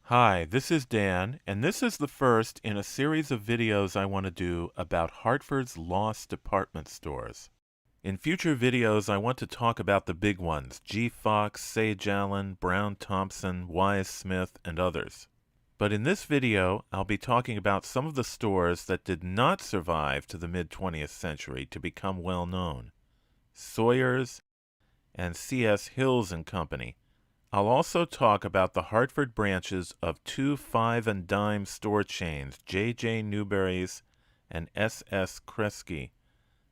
Hi, this is Dan, and this is the first in a series of videos I want to do about Hartford's lost department stores. In future videos, I want to talk about the big ones, G. Fox, Sage Allen, Brown-Thomson, Wise Smith, and others. But in this video, I'll be talking about some of the stores that did not survive to the mid-20th century to become well known. Sawyer's and C.S. Hills and Company. I'll also talk about the Hartford branches of two five and dime store chains, J.J. Newberry's and S.S. Kresge,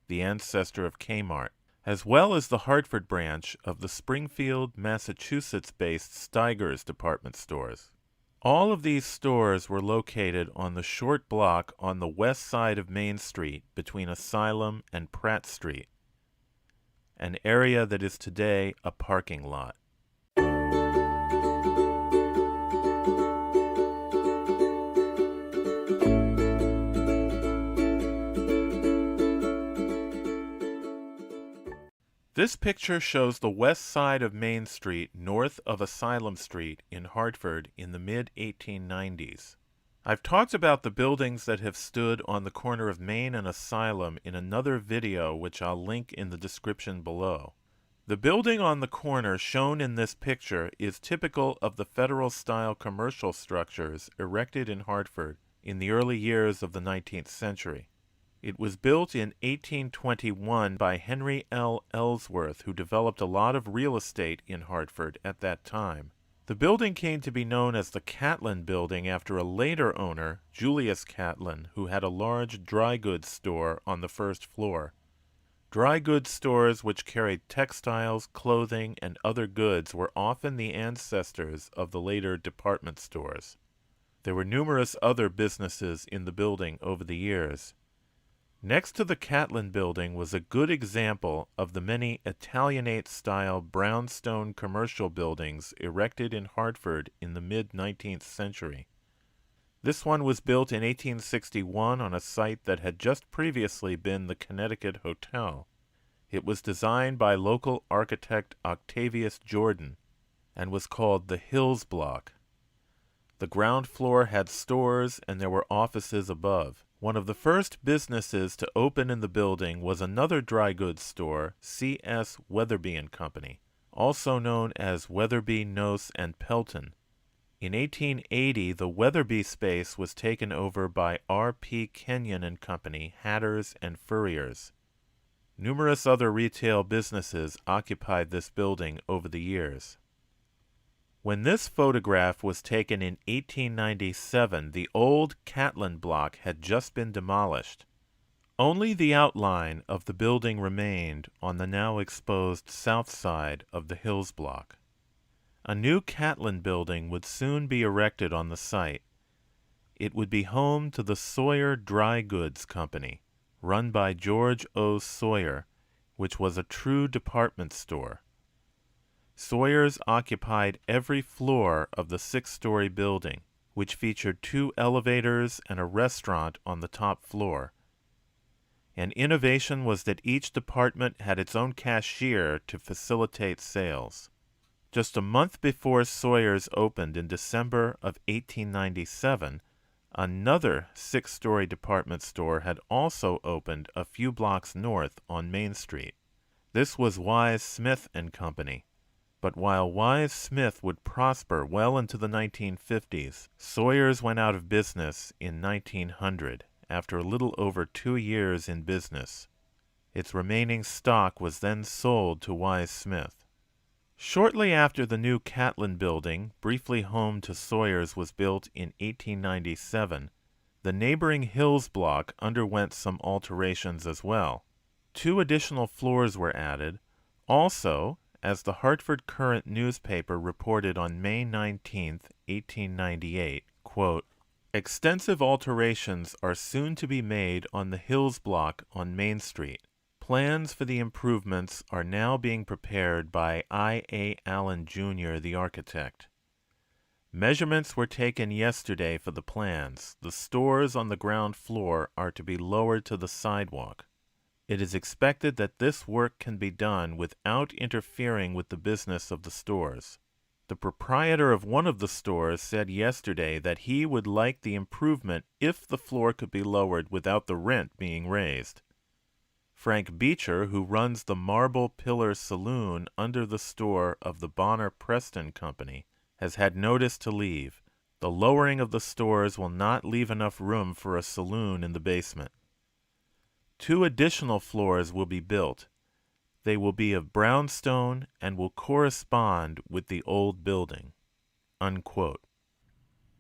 the ancestor of Kmart, as well as the Hartford branch of the Springfield, Massachusetts-based Steiger's department stores. All of these stores were located on the short block on the west side of Main Street between Asylum and Pratt Street, an area that is today a parking lot. This picture shows the west side of Main Street north of Asylum Street in Hartford in the mid-1890s. I've talked about the buildings that have stood on the corner of Main and Asylum in another video which I'll link in the description below. The building on the corner shown in this picture is typical of the Federal-style commercial structures erected in Hartford in the early years of the 19th century. It was built in 1821 by Henry L. Ellsworth, who developed a lot of real estate in Hartford at that time. The building came to be known as the Catlin Building after a later owner, Julius Catlin, who had a large dry goods store on the first floor. Dry goods stores which carried textiles, clothing, and other goods were often the ancestors of the later department stores. There were numerous other businesses in the building over the years. Next to the Catlin Building was a good example of the many Italianate-style brownstone commercial buildings erected in Hartford in the mid-19th century. This one was built in 1861 on a site that had just previously been the Connecticut Hotel. It was designed by local architect Octavius Jordan and was called the Hills Block. The ground floor had stores and there were offices above. One of the first businesses to open in the building was another dry goods store, C.S. Weatherby and Company, also known as Weatherby, Nose, and Pelton. In 1880, the Weatherby space was taken over by R.P. Kenyon and Company, hatters and furriers. Numerous other retail businesses occupied this building over the years. When this photograph was taken in 1897, the old Catlin block had just been demolished. Only the outline of the building remained on the now exposed south side of the Hills block. A new Catlin building would soon be erected on the site. It would be home to the Sawyer Dry Goods Company, run by George O. Sawyer, which was a true department store. Sawyer's occupied every floor of the six-story building, which featured two elevators and a restaurant on the top floor. An innovation was that each department had its own cashier to facilitate sales. Just a month before Sawyer's opened in December of 1897, another six-story department store had also opened a few blocks north on Main Street. This was Wise Smith and Company. But while Wise Smith would prosper well into the 1950s, Sawyer's went out of business in 1900 after a little over 2 years in business. Its remaining stock was then sold to Wise Smith. Shortly after the new Catlin building, briefly home to Sawyer's, was built in 1897, the neighboring Hills block underwent some alterations as well. 2 additional floors were added. Also, as the Hartford Courant newspaper reported on May 19, 1898, quote, "Extensive alterations are soon to be made on the Hills block on Main Street. Plans for the improvements are now being prepared by I.A. Allen, Jr., the architect. Measurements were taken yesterday for the plans. The stores on the ground floor are to be lowered to the sidewalk. It is expected that this work can be done without interfering with the business of the stores. The proprietor of one of the stores said yesterday that he would like the improvement if the floor could be lowered without the rent being raised. Frank Beecher, who runs the Marble Pillar Saloon under the store of the Bonner Preston Company, has had notice to leave. The lowering of the stores will not leave enough room for a saloon in the basement. 2 additional floors will be built. They will be of brownstone and will correspond with the old building." Unquote.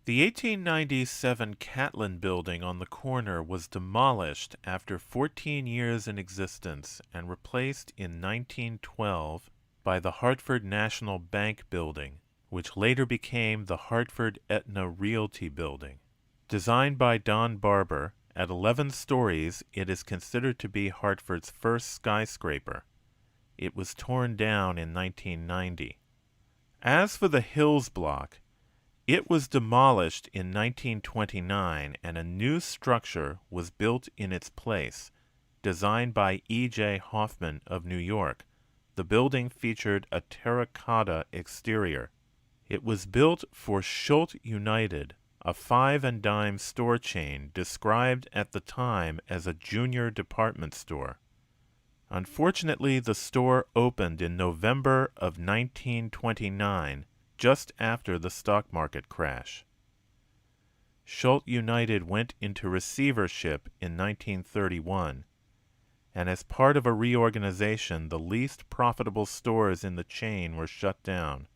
The 1897 Catlin building on the corner was demolished after 14 years in existence and replaced in 1912 by the Hartford National Bank building, which later became the Hartford Aetna Realty building. Designed by Don Barber, at 11 stories it is considered to be Hartford's first skyscraper. It was torn down in 1990. As for the Hills Block, it was demolished in 1929 and a new structure was built in its place, designed by E.J. Hoffman of New York. The building featured a terracotta exterior. It was built for Schultz United, a five-and-dime store chain described at the time as a junior department store. Unfortunately, the store opened in November of 1929, just after the stock market crash. Schultz United went into receivership in 1931, and as part of a reorganization, the least profitable stores in the chain were shut down.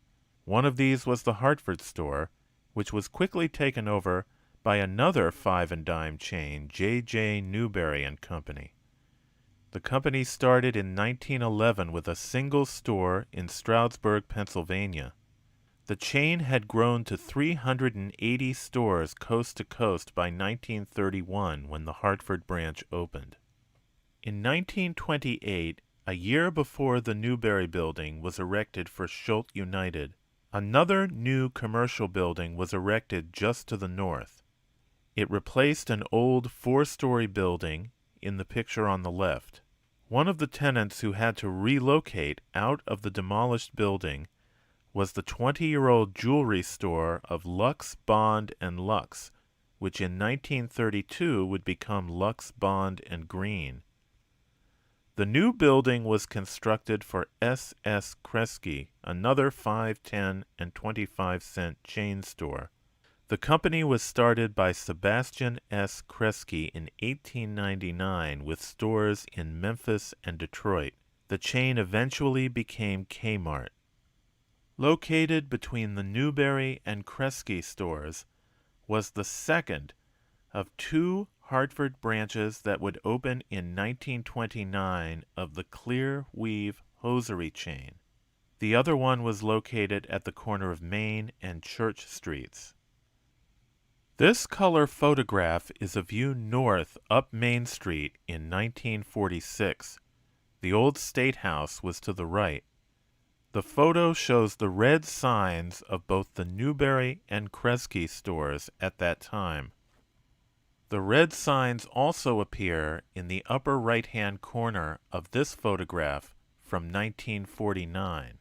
One of these was the Hartford store, which was quickly taken over by another five-and-dime chain, J.J. Newberry and Company. The company started in 1911 with a single store in Stroudsburg, Pennsylvania. The chain had grown to 380 stores coast to coast by 1931 when the Hartford branch opened. In 1928, a year before the Newberry building was erected for Schultz United, another new commercial building was erected just to the north. It replaced an old 4-story building in the picture on the left. One of the tenants who had to relocate out of the demolished building was the 20-year-old jewelry store of Lux, Bond & Lux, which in 1932 would become Lux, Bond & Green. The new building was constructed for S.S. Kresge, another 5, 10, and 25-cent chain store. The company was started by Sebastian S. Kresge in 1899 with stores in Memphis and Detroit. The chain eventually became Kmart. Located between the Newberry and Kresge stores was the second of 2 Hartford branches that would open in 1929 of the Clear Weave hosiery chain. The other one was located at the corner of Main and Church Streets. This color photograph is a view north up Main Street in 1946. The old State House was to the right. The photo shows the red signs of both the Newberry and Kresge stores at that time. The red signs also appear in the upper right-hand corner of this photograph from 1949.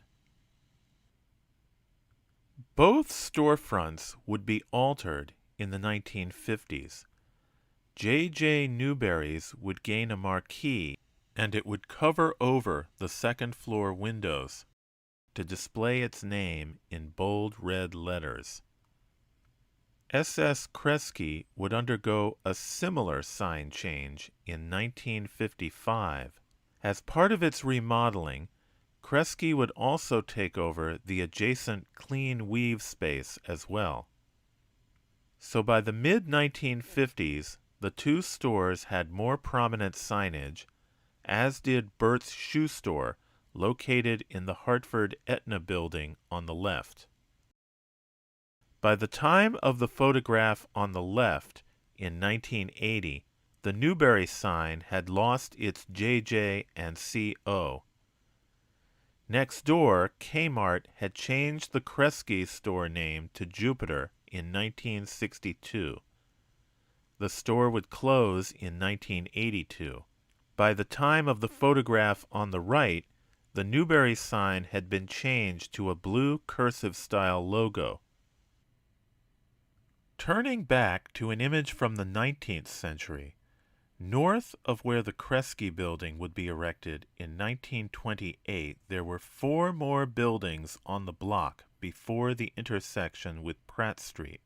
Both storefronts would be altered in the 1950s. J.J. Newberry's would gain a marquee, and it would cover over the second-floor windows to display its name in bold red letters. S.S. Kresge would undergo a similar sign change in 1955. As part of its remodeling, Kresge would also take over the adjacent Clean Weave space as well. So by the mid-1950s, the 2 stores had more prominent signage, as did Bert's Shoe Store, located in the Hartford Aetna building on the left. By the time of the photograph on the left, in 1980, the Newberry sign had lost its JJ and CO. Next door, Kmart had changed the Kresge store name to Jupiter in 1962. The store would close in 1982. By the time of the photograph on the right, the Newberry sign had been changed to a blue cursive-style logo. Turning back to an image from the 19th century, north of where the Kresge building would be erected in 1928, there were 4 more buildings on the block before the intersection with Pratt Street.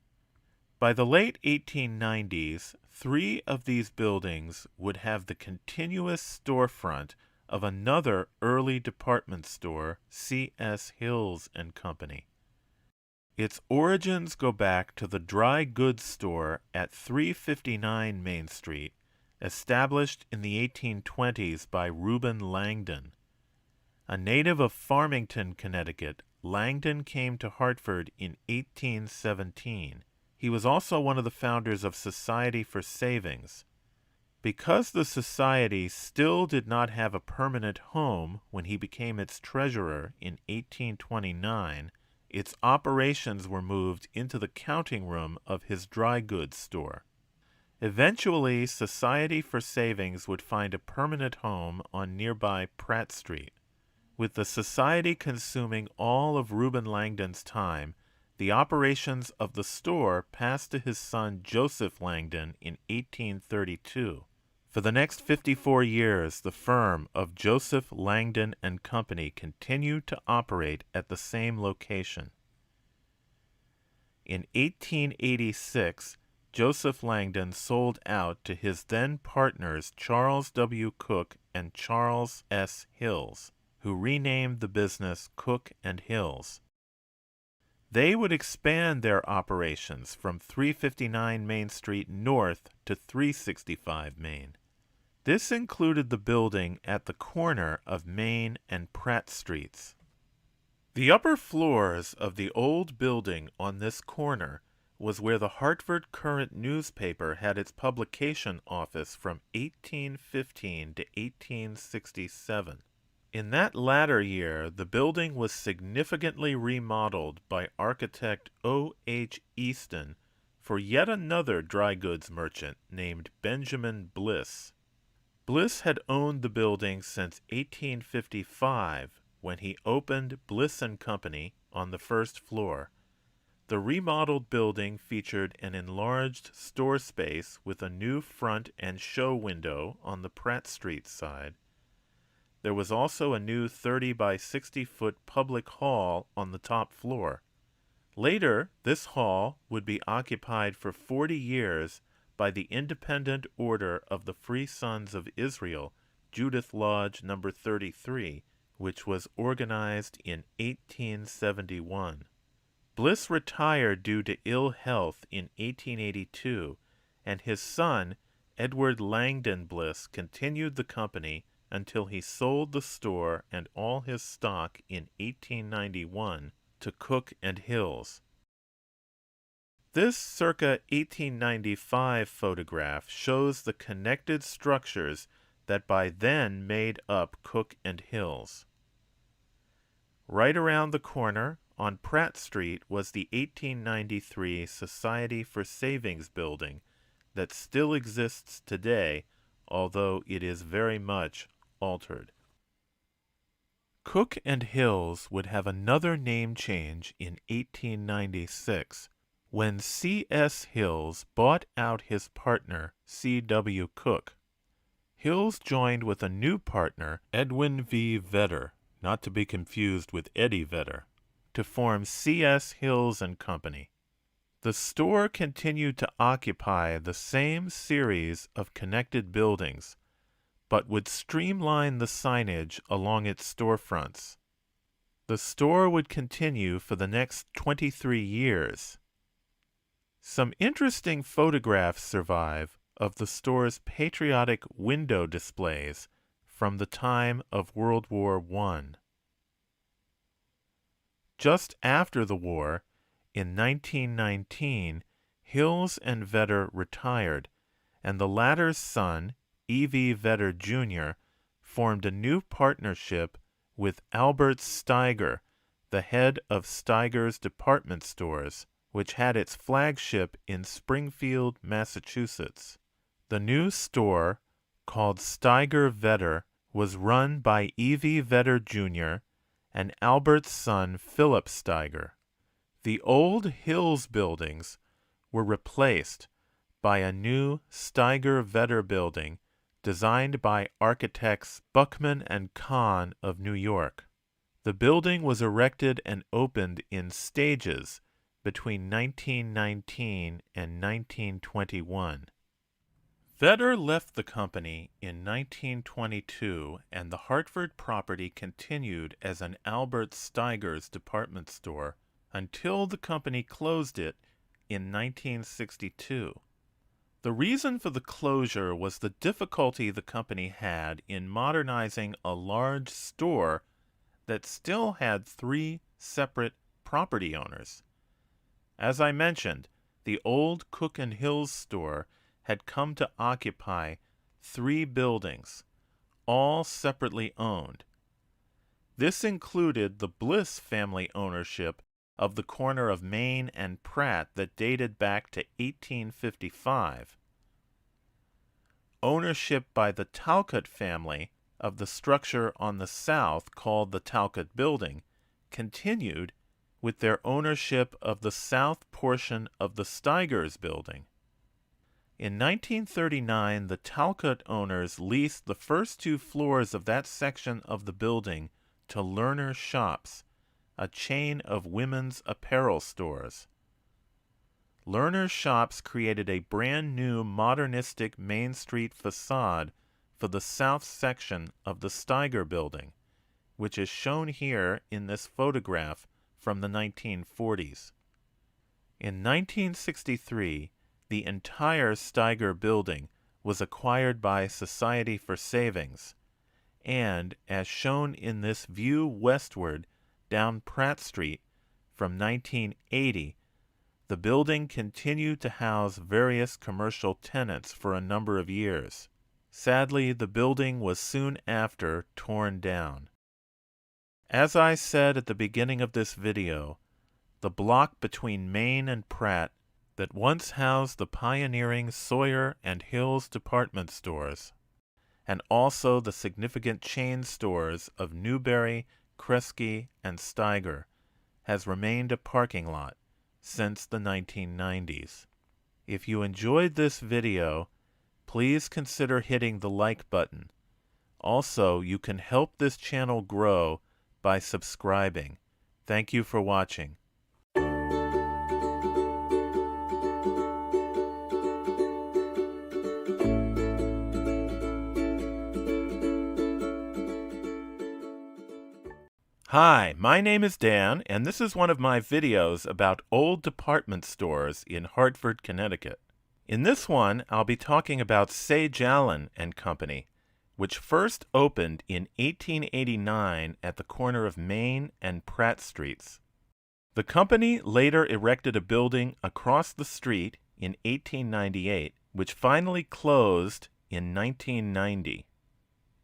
By the late 1890s, 3 of these buildings would have the continuous storefront of another early department store, C.S. Hills and Company. Its origins go back to the dry goods store at 359 Main Street, established in the 1820s by Reuben Langdon. A native of Farmington, Connecticut, Langdon came to Hartford in 1817. He was also one of the founders of Society for Savings. Because the society still did not have a permanent home when he became its treasurer in 1829, its operations were moved into the counting room of his dry goods store. Eventually, Society for Savings would find a permanent home on nearby Pratt Street. With the society consuming all of Reuben Langdon's time, the operations of the store passed to his son Joseph Langdon in 1832. For the next 54 years, the firm of Joseph Langdon and Company continued to operate at the same location. In 1886, Joseph Langdon sold out to his then partners Charles W. Cook and Charles S. Hills, who renamed the business Cook and Hills. They would expand their operations from 359 Main Street north to 365 Main. This included the building at the corner of Main and Pratt Streets. The upper floors of the old building on this corner was where the Hartford Courant newspaper had its publication office from 1815 to 1867. In that latter year, the building was significantly remodeled by architect O. H. Easton for yet another dry goods merchant named Benjamin Bliss. Bliss had owned the building since 1855, when he opened Bliss & Company on the first floor. The remodeled building featured an enlarged store space with a new front and show window on the Pratt Street side. There was also a new 30 by 60 foot public hall on the top floor. Later, this hall would be occupied for 40 years by the Independent Order of the Free Sons of Israel, Judith Lodge No. 33, which was organized in 1871. Bliss retired due to ill health in 1882, and his son, Edward Langdon Bliss, continued the company until he sold the store and all his stock in 1891 to Cook and Hills. This circa 1895 photograph shows the connected structures that by then made up Cook and Hills. Right around the corner, on Pratt Street, was the 1893 Society for Savings building that still exists today, although it is very much altered. Cook and Hills would have another name change in 1896, when C.S. Hills bought out his partner, C.W. Cook. Hills joined with a new partner, Edwin V. Vedder, not to be confused with Eddie Vedder, to form C.S. Hills and Company. The store continued to occupy the same series of connected buildings, but would streamline the signage along its storefronts. The store would continue for the next 23 years. Some interesting photographs survive of the store's patriotic window displays from the time of World War I. Just after the war, in 1919, Hills and Vedder retired, and the latter's son, E.V. Vedder Jr., formed a new partnership with Albert Steiger, the head of Steiger's department stores, which had its flagship in Springfield, Massachusetts. The new store, called Steiger-Vedder, was run by Steiger-Vedder Jr. and Albert's son Philip Steiger. The old Hills buildings were replaced by a new Steiger-Vedder building designed by architects Buckman and Kahn of New York. The building was erected and opened in stages between 1919 and 1921. Vedder left the company in 1922, and the Hartford property continued as an Albert Steiger's department store until the company closed it in 1962. The reason for the closure was the difficulty the company had in modernizing a large store that still had 3 separate property owners. As I mentioned, the old Cook and Hills store had come to occupy 3 buildings, all separately owned. This included the Bliss family ownership of the corner of Main and Pratt that dated back to 1855. Ownership by the Talcott family of the structure on the south called the Talcott Building continued with their ownership of the south portion of the Steigers Building. In 1939, the Talcott owners leased the first 2 floors of that section of the building to Lerner Shops, a chain of women's apparel stores. Lerner Shops created a brand new modernistic Main Street facade for the south section of the Steiger Building, which is shown here in this photograph from the 1940s. In 1963, the entire Steiger Building was acquired by Society for Savings, and, as shown in this view westward down Pratt Street from 1980, the building continued to house various commercial tenants for a number of years. Sadly, the building was soon after torn down. As I said at the beginning of this video, the block between Main and Pratt that once housed the pioneering Sawyer and Hills department stores, and also the significant chain stores of Newberry, Kresge, and Steiger, has remained a parking lot since the 1990s. If you enjoyed this video, please consider hitting the like button. Also, you can help this channel grow by subscribing. Thank you for watching. Hi, my name is Dan, and this is one of my videos about old department stores in Hartford, Connecticut. In this one, I'll be talking about Sage Allen and Company, which first opened in 1889 at the corner of Main and Pratt Streets. The company later erected a building across the street in 1898, which finally closed in 1990.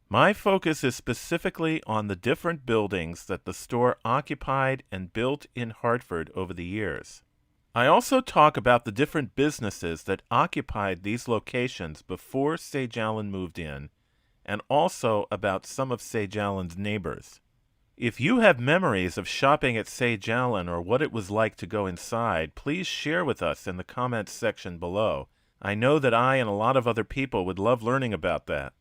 My focus is specifically on the different buildings that the store occupied and built in Hartford over the years. I also talk about the different businesses that occupied these locations before Sage Allen moved in, and also about some of Sage Allen's neighbors. If you have memories of shopping at Sage Allen or what it was like to go inside, please share with us in the comments section below. I know that I and a lot of other people would love learning about that.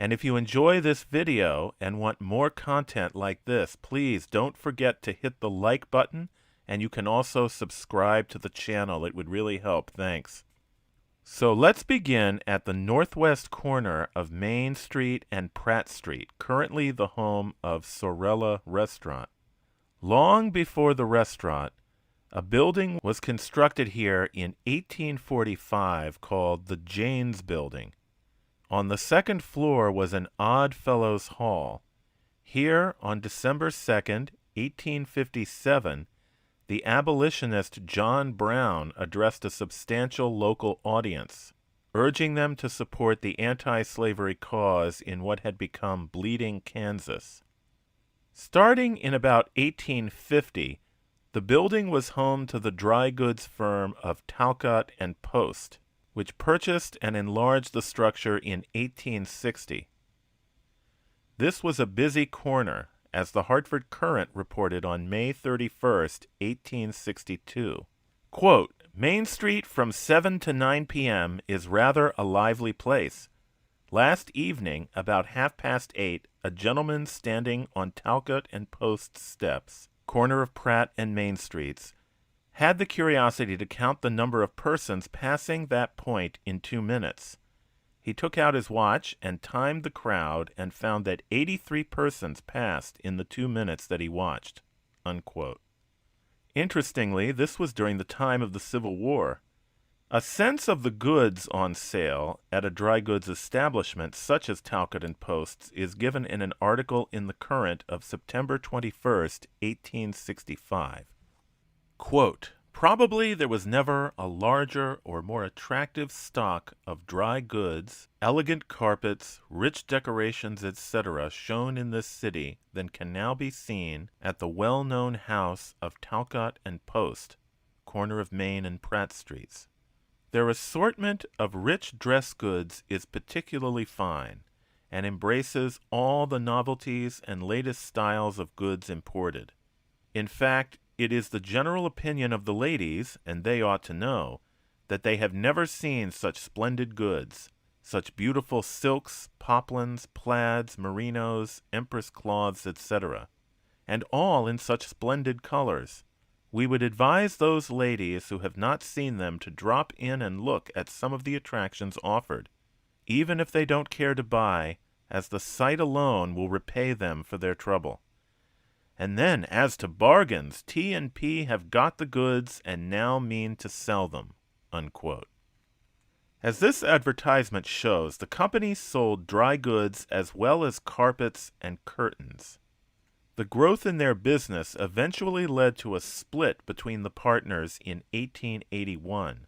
And if you enjoy this video and want more content like this, please don't forget to hit the like button, and you can also subscribe to the channel. It would really help. Thanks. So let's begin at the northwest corner of Main Street and Pratt Street, currently the home of Sorella Restaurant. Long before the restaurant, a building was constructed here in 1845 called the Janes Building. On the second floor was an Odd Fellows Hall. Here, on December 2nd, 1857, the abolitionist John Brown addressed a substantial local audience, urging them to support the anti-slavery cause in what had become Bleeding Kansas. Starting in about 1850, the building was home to the dry goods firm of Talcott and Post, which purchased and enlarged the structure in 1860. This was a busy corner, as the Hartford Courant reported on May 31st, 1862. Quote, Main Street from 7 to 9 p.m. is rather a lively place. Last evening, about 8:30, a gentleman standing on Talcott and Post steps, corner of Pratt and Main Streets, had the curiosity to count the number of persons passing that point in 2 minutes. He took out his watch and timed the crowd and found that 83 persons passed in the 2 minutes that he watched. Unquote. Interestingly, this was during the time of the Civil War. A sense of the goods on sale at a dry goods establishment such as Talcott and Post's is given in an article in the Courant of September 21st, 1865. Quote, Probably there was never a larger or more attractive stock of dry goods, elegant carpets, rich decorations, etc. shown in this city than can now be seen at the well-known house of Talcott and Post, corner of Main and Pratt Streets. Their assortment of rich dress goods is particularly fine, and embraces all the novelties and latest styles of goods imported. In fact, it is the general opinion of the ladies, and they ought to know, that they have never seen such splendid goods, such beautiful silks, poplins, plaids, merinos, empress cloths, etc., and all in such splendid colors. We would advise those ladies who have not seen them to drop in and look at some of the attractions offered, even if they don't care to buy, as the sight alone will repay them for their trouble. And then, as to bargains, T&P have got the goods and now mean to sell them. Unquote. As this advertisement shows, the company sold dry goods as well as carpets and curtains. The growth in their business eventually led to a split between the partners in 1881.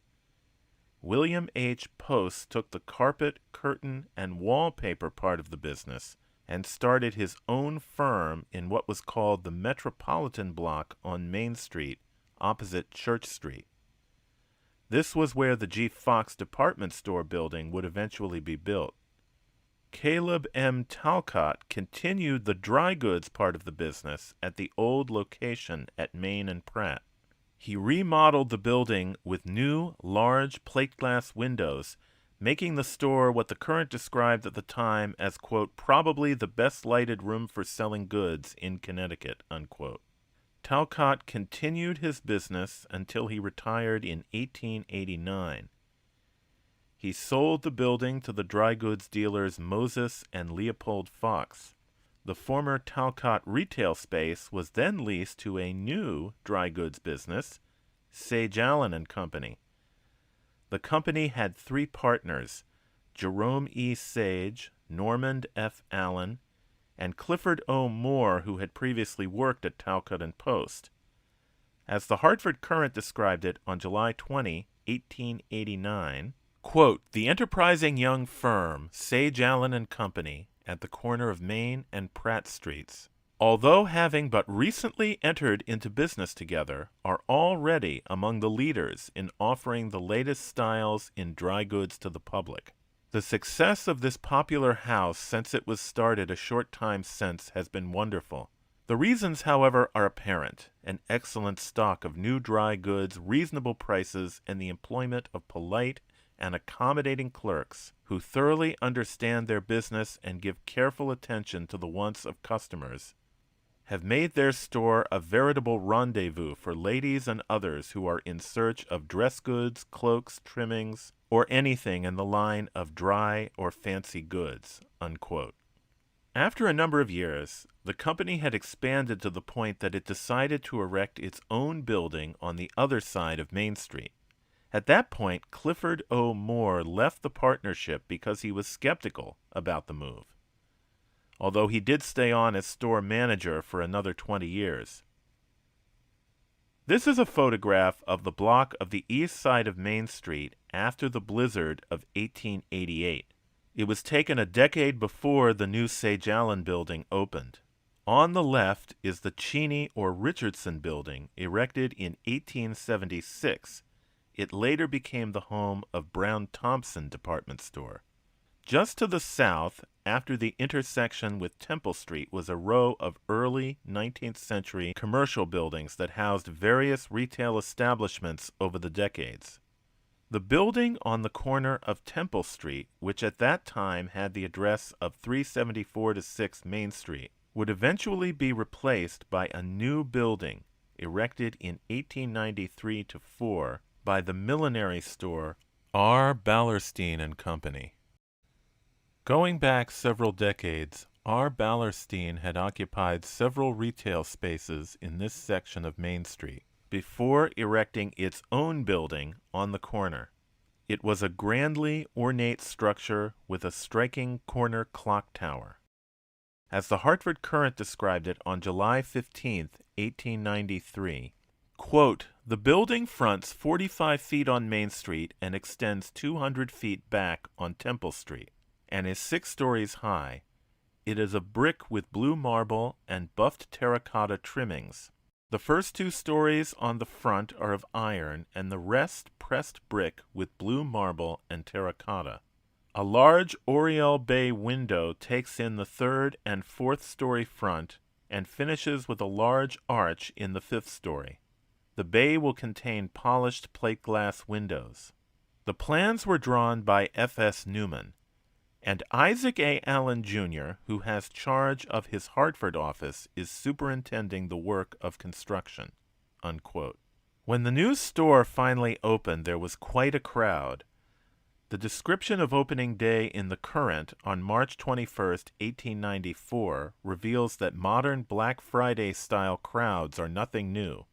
William H. Post took the carpet, curtain, and wallpaper part of the business and started his own firm in what was called the Metropolitan Block on Main Street, opposite Church Street. This was where the G. Fox department store building would eventually be built. Caleb M. Talcott continued the dry goods part of the business at the old location at Main and Pratt. He remodeled the building with new, large plate glass windows, making the store what the Courant described at the time as, quote, probably the best lighted room for selling goods in Connecticut, unquote. Talcott continued his business until he retired in 1889. He sold the building to the dry goods dealers Moses and Leopold Fox. The former Talcott retail space was then leased to a new dry goods business, Sage Allen and Company. The company had 3 partners, Jerome E. Sage, Normand F. Allen, and Clifford O. Moore, who had previously worked at Talcott and Post. As the Hartford Courant described it on July 20, 1889, quote, the enterprising young firm, Sage Allen and Company, at the corner of Main and Pratt Streets, although having but recently entered into business together, are already among the leaders in offering the latest styles in dry goods to the public. The success of this popular house since it was started a short time since has been wonderful. The reasons, however, are apparent: an excellent stock of new dry goods, reasonable prices, and the employment of polite and accommodating clerks who thoroughly understand their business and give careful attention to the wants of customers, have made their store a veritable rendezvous for ladies and others who are in search of dress goods, cloaks, trimmings, or anything in the line of dry or fancy goods. Unquote. After a number of years, the company had expanded to the point that it decided to erect its own building on the other side of Main Street. At that point, Clifford O. Moore left the partnership because he was skeptical about the move, although he did stay on as store manager for another 20 years. This is a photograph of the block of the east side of Main Street after the blizzard of 1888. It was taken a decade before the new Sage Allen building opened. On the left is the Cheney or Richardson building, erected in 1876. It later became the home of Brown-Thomson department store. Just to the south, after the intersection with Temple Street, was a row of early 19th century commercial buildings that housed various retail establishments over the decades. The building on the corner of Temple Street, which at that time had the address of 374 to 6 Main Street, would eventually be replaced by a new building erected in 1893 to 4 by the millinery store R. Ballerstein and Company. Going back several decades, R. Ballerstein had occupied several retail spaces in this section of Main Street before erecting its own building on the corner. It was a grandly ornate structure with a striking corner clock tower. As the Hartford Courant described it on July 15, 1893, quote, "The building fronts 45 feet on Main Street and extends 200 feet back on Temple Street, and is 6 stories high. It is of brick with blue marble and buffed terracotta trimmings. The first 2 stories on the front are of iron, and the rest pressed brick with blue marble and terracotta. A large oriel bay window takes in the 3rd and 4th story front and finishes with a large arch in the 5th story. The bay will contain polished plate glass windows. The plans were drawn by F.S. Newman, and Isaac A. Allen, Jr., who has charge of his Hartford office, is superintending the work of construction." Unquote. When the new store finally opened, there was quite a crowd. The description of opening day in the Courant on March 21, 1894, reveals that modern Black Friday-style crowds are nothing new.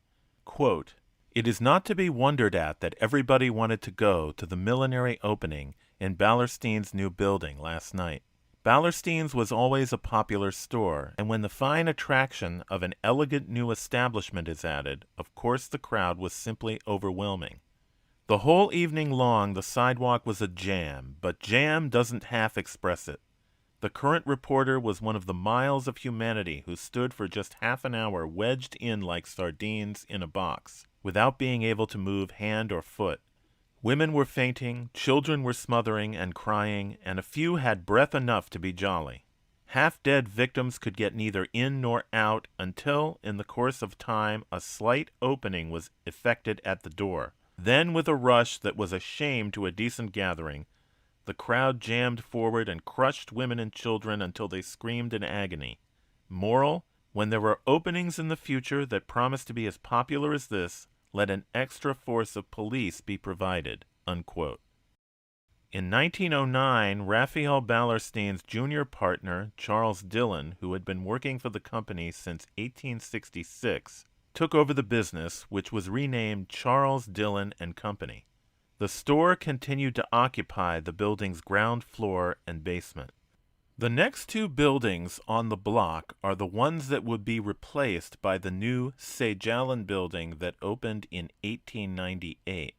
Quote, "It is not to be wondered at that everybody wanted to go to the millinery opening in Ballerstein's new building last night. Ballerstein's was always a popular store, and when the fine attraction of an elegant new establishment is added, of course the crowd was simply overwhelming. The whole evening long the sidewalk was a jam, but jam doesn't half express it. The Courant reporter was one of the miles of humanity who stood for just half an hour wedged in like sardines in a box, without being able to move hand or foot. Women were fainting, children were smothering and crying, and a few had breath enough to be jolly. Half-dead victims could get neither in nor out until, in the course of time, a slight opening was effected at the door. Then, with a rush that was a shame to a decent gathering, the crowd jammed forward and crushed women and children until they screamed in agony. Moral: when there are openings in the future that promise to be as popular as this, let an extra force of police be provided." Unquote. In 1909, Raphael Ballerstein's junior partner, Charles Dillon, who had been working for the company since 1866, took over the business, which was renamed Charles Dillon and Company. The store continued to occupy the building's ground floor and basement. The next 2 buildings on the block are the ones that would be replaced by the new Sejalen building that opened in 1898.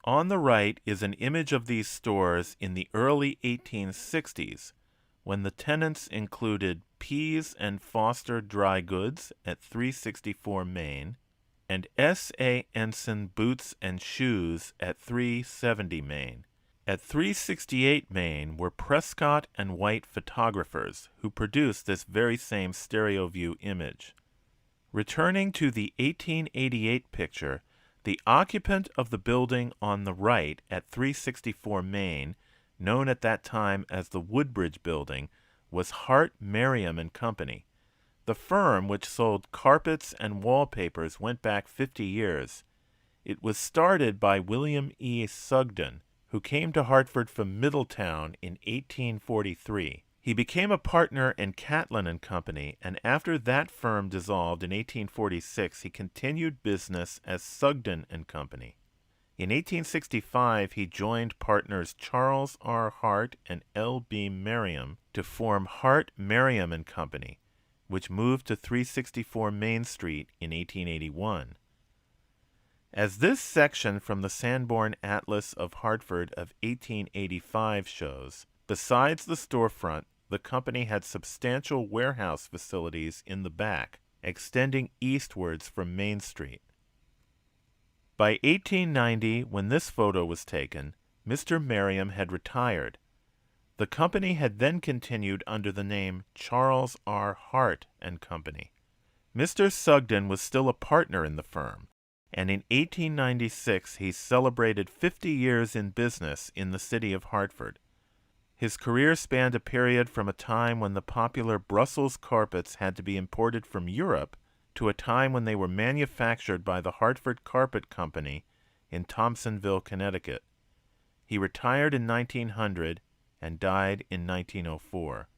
On the right is an image of these stores in the early 1860s, when the tenants included Pease and Foster Dry Goods at 364 Main, and S.A. Ensign Boots and Shoes at 370 Main. At 368 Main were Prescott and White photographers, who produced this very same stereo view image. Returning to the 1888 picture, the occupant of the building on the right at 364 Main, known at that time as the Woodbridge Building, was Hart, Merriam and Company. The firm, which sold carpets and wallpapers, went back 50 years. It was started by William E. Sugden, who came to Hartford from Middletown in 1843. He became a partner in Catlin and Company, and after that firm dissolved in 1846, he continued business as Sugden and Company. In 1865, he joined partners Charles R. Hart and L. B. Merriam to form Hart, Merriam and Company, which moved to 364 Main Street in 1881. As this section from the Sanborn Atlas of Hartford of 1885 shows, besides the storefront, the company had substantial warehouse facilities in the back, extending eastwards from Main Street. By 1890, when this photo was taken, Mr. Merriam had retired. The company had then continued under the name Charles R. Hart and Company. Mr. Sugden was still a partner in the firm, and in 1896 he celebrated 50 years in business in the city of Hartford. His career spanned a period from a time when the popular Brussels carpets had to be imported from Europe to a time when they were manufactured by the Hartford Carpet Company in Thompsonville, Connecticut. He retired in 1900 and died in 1904.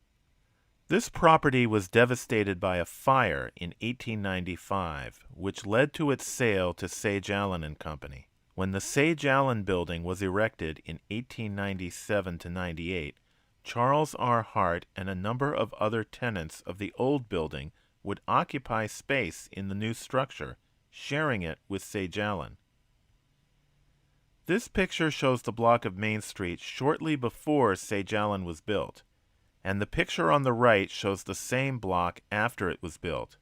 This property was devastated by a fire in 1895, which led to its sale to Sage Allen and Company. When the Sage Allen building was erected in 1897 to 98, Charles R. Hart and a number of other tenants of the old building would occupy space in the new structure, sharing it with Sage Allen. This picture shows the block of Main Street shortly before Sage Allen was built, and the picture on the right shows the same block after it was built.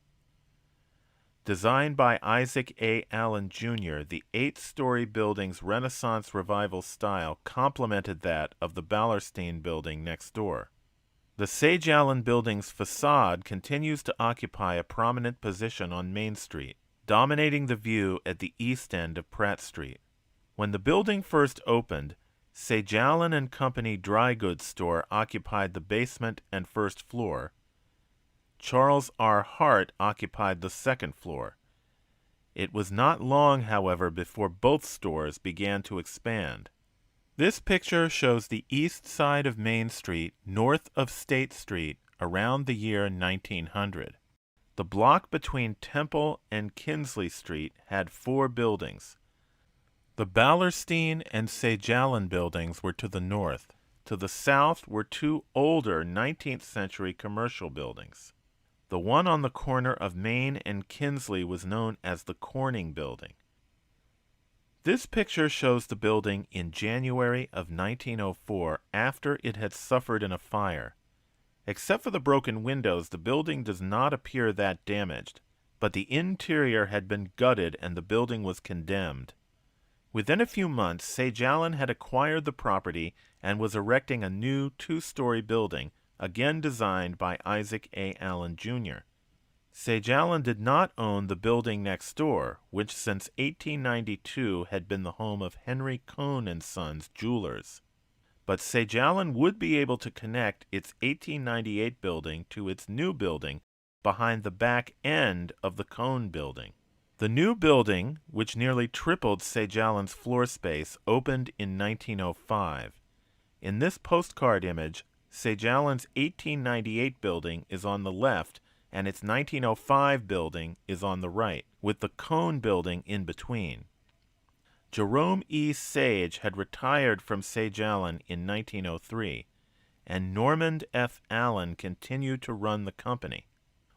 Designed by Isaac A. Allen, Jr., the 8-story building's Renaissance Revival style complemented that of the Ballerstein building next door. The Sage Allen building's facade continues to occupy a prominent position on Main Street, dominating the view at the east end of Pratt Street. When the building first opened, Sage Allen and Company dry goods store occupied the basement and first floor. Charles R. Hart occupied the second floor. It was not long, however, before both stores began to expand. This picture shows the east side of Main Street, north of State Street, around the year 1900. The block between Temple and Kinsley Street had 4 buildings. The Ballerstein and Sage Allen buildings were to the north. To the south were 2 older 19th century commercial buildings. The one on the corner of Main and Kinsley was known as the Corning Building. This picture shows the building in January of 1904 after it had suffered in a fire. Except for the broken windows, the building does not appear that damaged, but the interior had been gutted and the building was condemned. Within a few months, Sage Allen had acquired the property and was erecting a new 2-story building, again designed by Isaac A. Allen, Jr. Sage Allen did not own the building next door, which since 1892 had been the home of Henry Cohn & Sons Jewelers. But Sage Allen would be able to connect its 1898 building to its new building behind the back end of the Cohn building. The new building, which nearly tripled Sage Allen's floor space, opened in 1905. In this postcard image, Sage Allen's 1898 building is on the left and its 1905 building is on the right, with the Cohn building in between. Jerome E. Sage had retired from Sage Allen in 1903, and Normand F. Allen continued to run the company.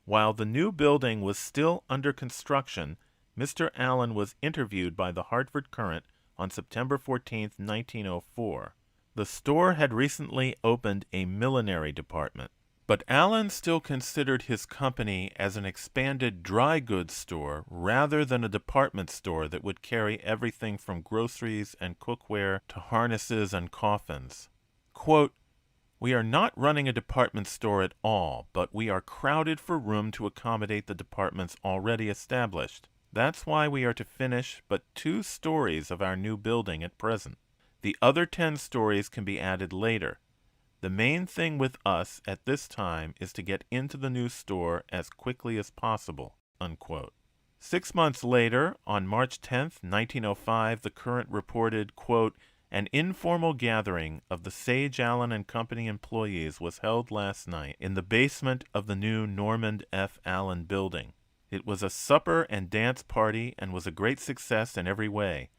While the new building was still under construction, Mr. Allen was interviewed by the Hartford Courant on September 14, 1904. The store had recently opened a millinery department, but Allen still considered his company as an expanded dry goods store rather than a department store that would carry everything from groceries and cookware to harnesses and coffins. Quote, "We are not running a department store at all, but we are crowded for room to accommodate the departments already established. That's why we are to finish but 2 stories of our new building at present. The other 10 stories can be added later. The main thing with us at this time is to get into the new store as quickly as possible." Unquote. 6 months later, on March 10, 1905, the Courant reported, quote, "An informal gathering of the Sage Allen and Company employees was held last night in the basement of the new Normand F. Allen building. It was a supper and dance party and was a great success in every way.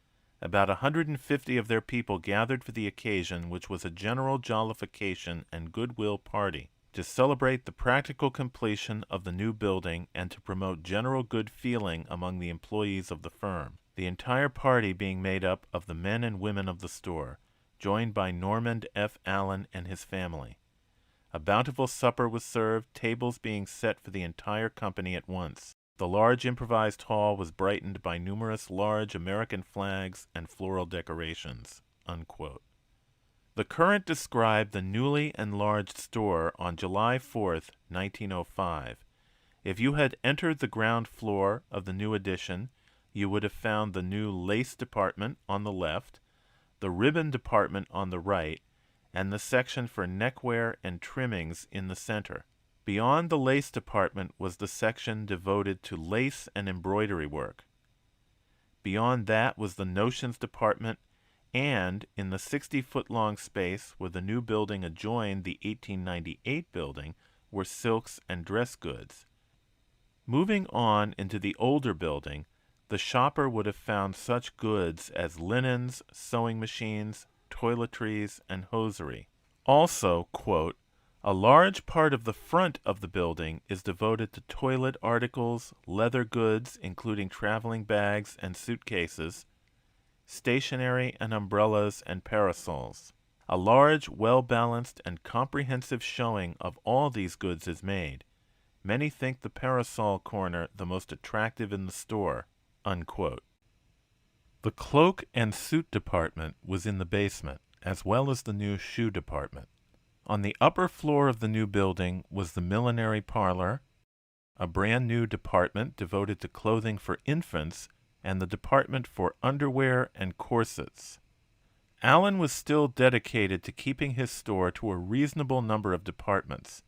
About 150 of their people gathered for the occasion, which was a general jollification and goodwill party, to celebrate the practical completion of the new building and to promote general good feeling among the employees of the firm, the entire party being made up of the men and women of the store, joined by Normand F. Allen and his family. A bountiful supper was served, tables being set for the entire company at once. The large improvised hall was brightened by numerous large American flags and floral decorations." Unquote. The Current described the newly enlarged store on July 4th, 1905. If you had entered the ground floor of the new addition, you would have found the new lace department on the left, the ribbon department on the right, and the section for neckwear and trimmings in the center. Beyond the lace department was the section devoted to lace and embroidery work. Beyond that was the notions department, and in the 60-foot-long space where the new building adjoined the 1898 building were silks and dress goods. Moving on into the older building, the shopper would have found such goods as linens, sewing machines, toiletries, and hosiery. Also, quote, a large part of the front of the building is devoted to toilet articles, leather goods, including traveling bags and suitcases, stationery and umbrellas and parasols. A large, well-balanced, and comprehensive showing of all these goods is made. Many think the parasol corner the most attractive in the store, unquote. The cloak and suit department was in the basement, as well as the new shoe department. On the upper floor of the new building was the millinery parlor, a brand new department devoted to clothing for infants, and the department for underwear and corsets. Allen was still dedicated to keeping his store to a reasonable number of departments.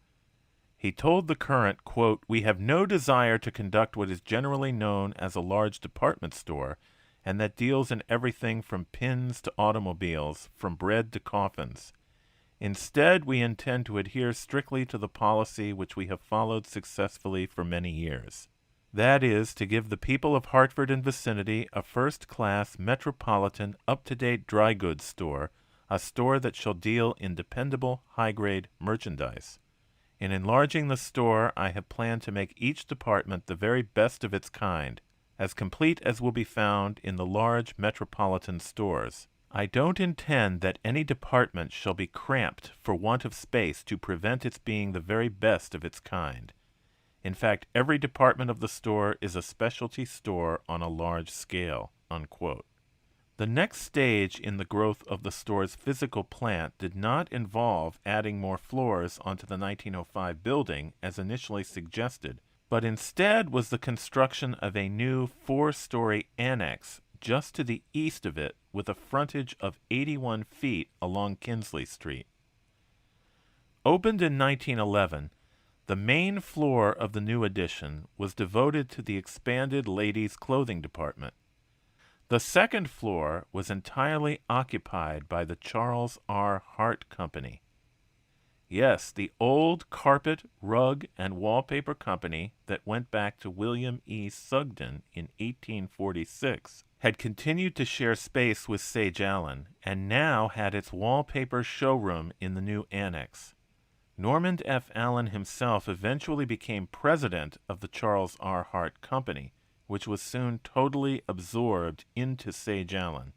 He told the Current, quote, we have no desire to conduct what is generally known as a large department store, and that deals in everything from pins to automobiles, from bread to coffins. Instead, we intend to adhere strictly to the policy which we have followed successfully for many years. That is, to give the people of Hartford and vicinity a first-class, metropolitan, up-to-date dry goods store, a store that shall deal in dependable, high-grade merchandise. In enlarging the store, I have planned to make each department the very best of its kind, as complete as will be found in the large metropolitan stores. I don't intend that any department shall be cramped for want of space to prevent its being the very best of its kind. In fact, every department of the store is a specialty store on a large scale, unquote. The next stage in the growth of the store's physical plant did not involve adding more floors onto the 1905 building as initially suggested, but instead was the construction of a new 4-story annex just to the east of it with a frontage of 81 feet along Kinsley Street. Opened in 1911, the main floor of the new addition was devoted to the expanded ladies' clothing department. The second floor was entirely occupied by the Charles R. Hart Company. Yes, the old carpet, rug, and wallpaper company that went back to William E. Sugden in 1846 had continued to share space with Sage Allen, and now had its wallpaper showroom in the new annex. Norman F. Allen himself eventually became president of the Charles R. Hart Company, which was soon totally absorbed into Sage Allen.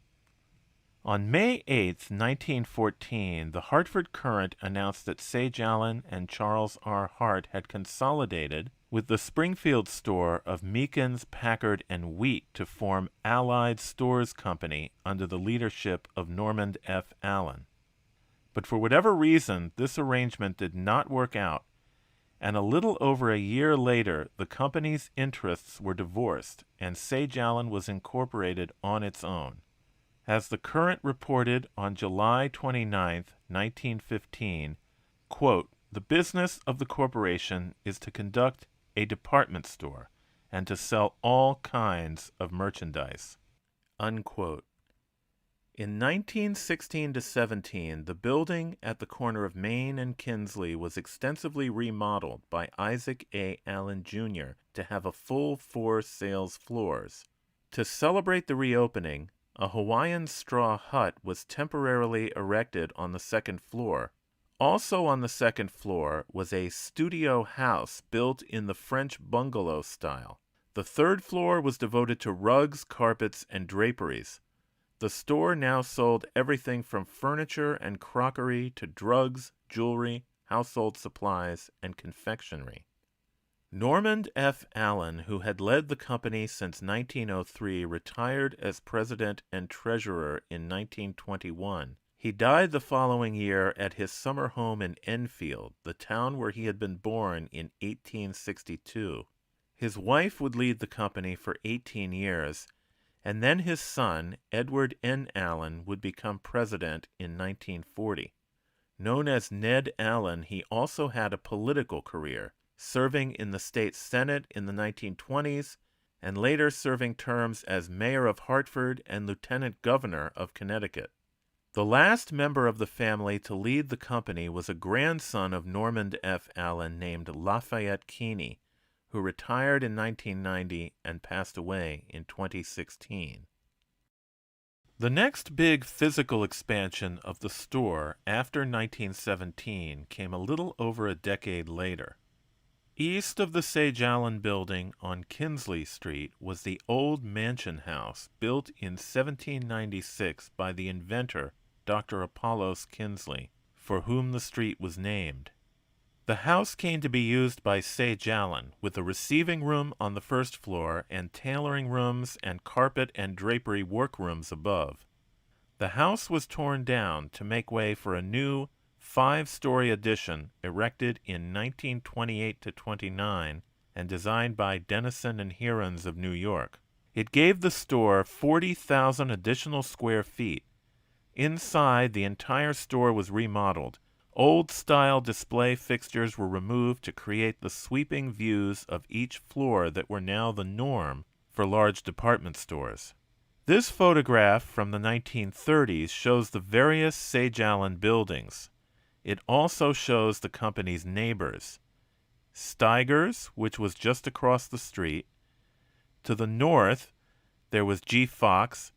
On May 8, 1914, the Hartford Current announced that Sage Allen and Charles R. Hart had consolidated with the Springfield store of Meekins, Packard, and Wheat to form Allied Stores Company under the leadership of Norman F. Allen. But for whatever reason, this arrangement did not work out, and a little over a year later, the company's interests were divorced, and Sage Allen was incorporated on its own. As the Current reported on July 29, 1915, quote, the business of the corporation is to conduct a department store and to sell all kinds of merchandise, unquote. In 1916-17, the building at the corner of Main and Kinsley was extensively remodeled by Isaac A. Allen, Jr. to have a full 4 sales floors. To celebrate the reopening, a Hawaiian straw hut was temporarily erected on the second floor. Also on the second floor was a studio house built in the French bungalow style. The third floor was devoted to rugs, carpets, and draperies. The store now sold everything from furniture and crockery to drugs, jewelry, household supplies, and confectionery. Norman F. Allen, who had led the company since 1903, retired as president and treasurer in 1921. He died the following year at his summer home in Enfield, the town where he had been born in 1862. His wife would lead the company for 18 years, and then his son, Edward N. Allen, would become president in 1940. Known as Ned Allen, he also had a political career, serving in the state Senate in the 1920s and later serving terms as mayor of Hartford and lieutenant governor of Connecticut. The last member of the family to lead the company was a grandson of Normand F. Allen named Lafayette Keeney, who retired in 1990 and passed away in 2016. The next big physical expansion of the store after 1917 came a little over a decade later. East of the Sage Allen building on Kinsley Street was the old mansion house built in 1796 by the inventor Dr. Apollos Kinsley, for whom the street was named. The house came to be used by Sage Allen, with a receiving room on the first floor and tailoring rooms and carpet and drapery workrooms above. The house was torn down to make way for a new 5-story addition erected in 1928-29 and designed by Dennison and Heerens of New York. It gave the store 40,000 additional square feet. Inside, the entire store was remodeled. Old-style display fixtures were removed to create the sweeping views of each floor that were now the norm for large department stores. This photograph from the 1930s shows the various Sage Allen buildings. It also shows the company's neighbors. Steiger's, which was just across the street. To the north, there was G. Fox,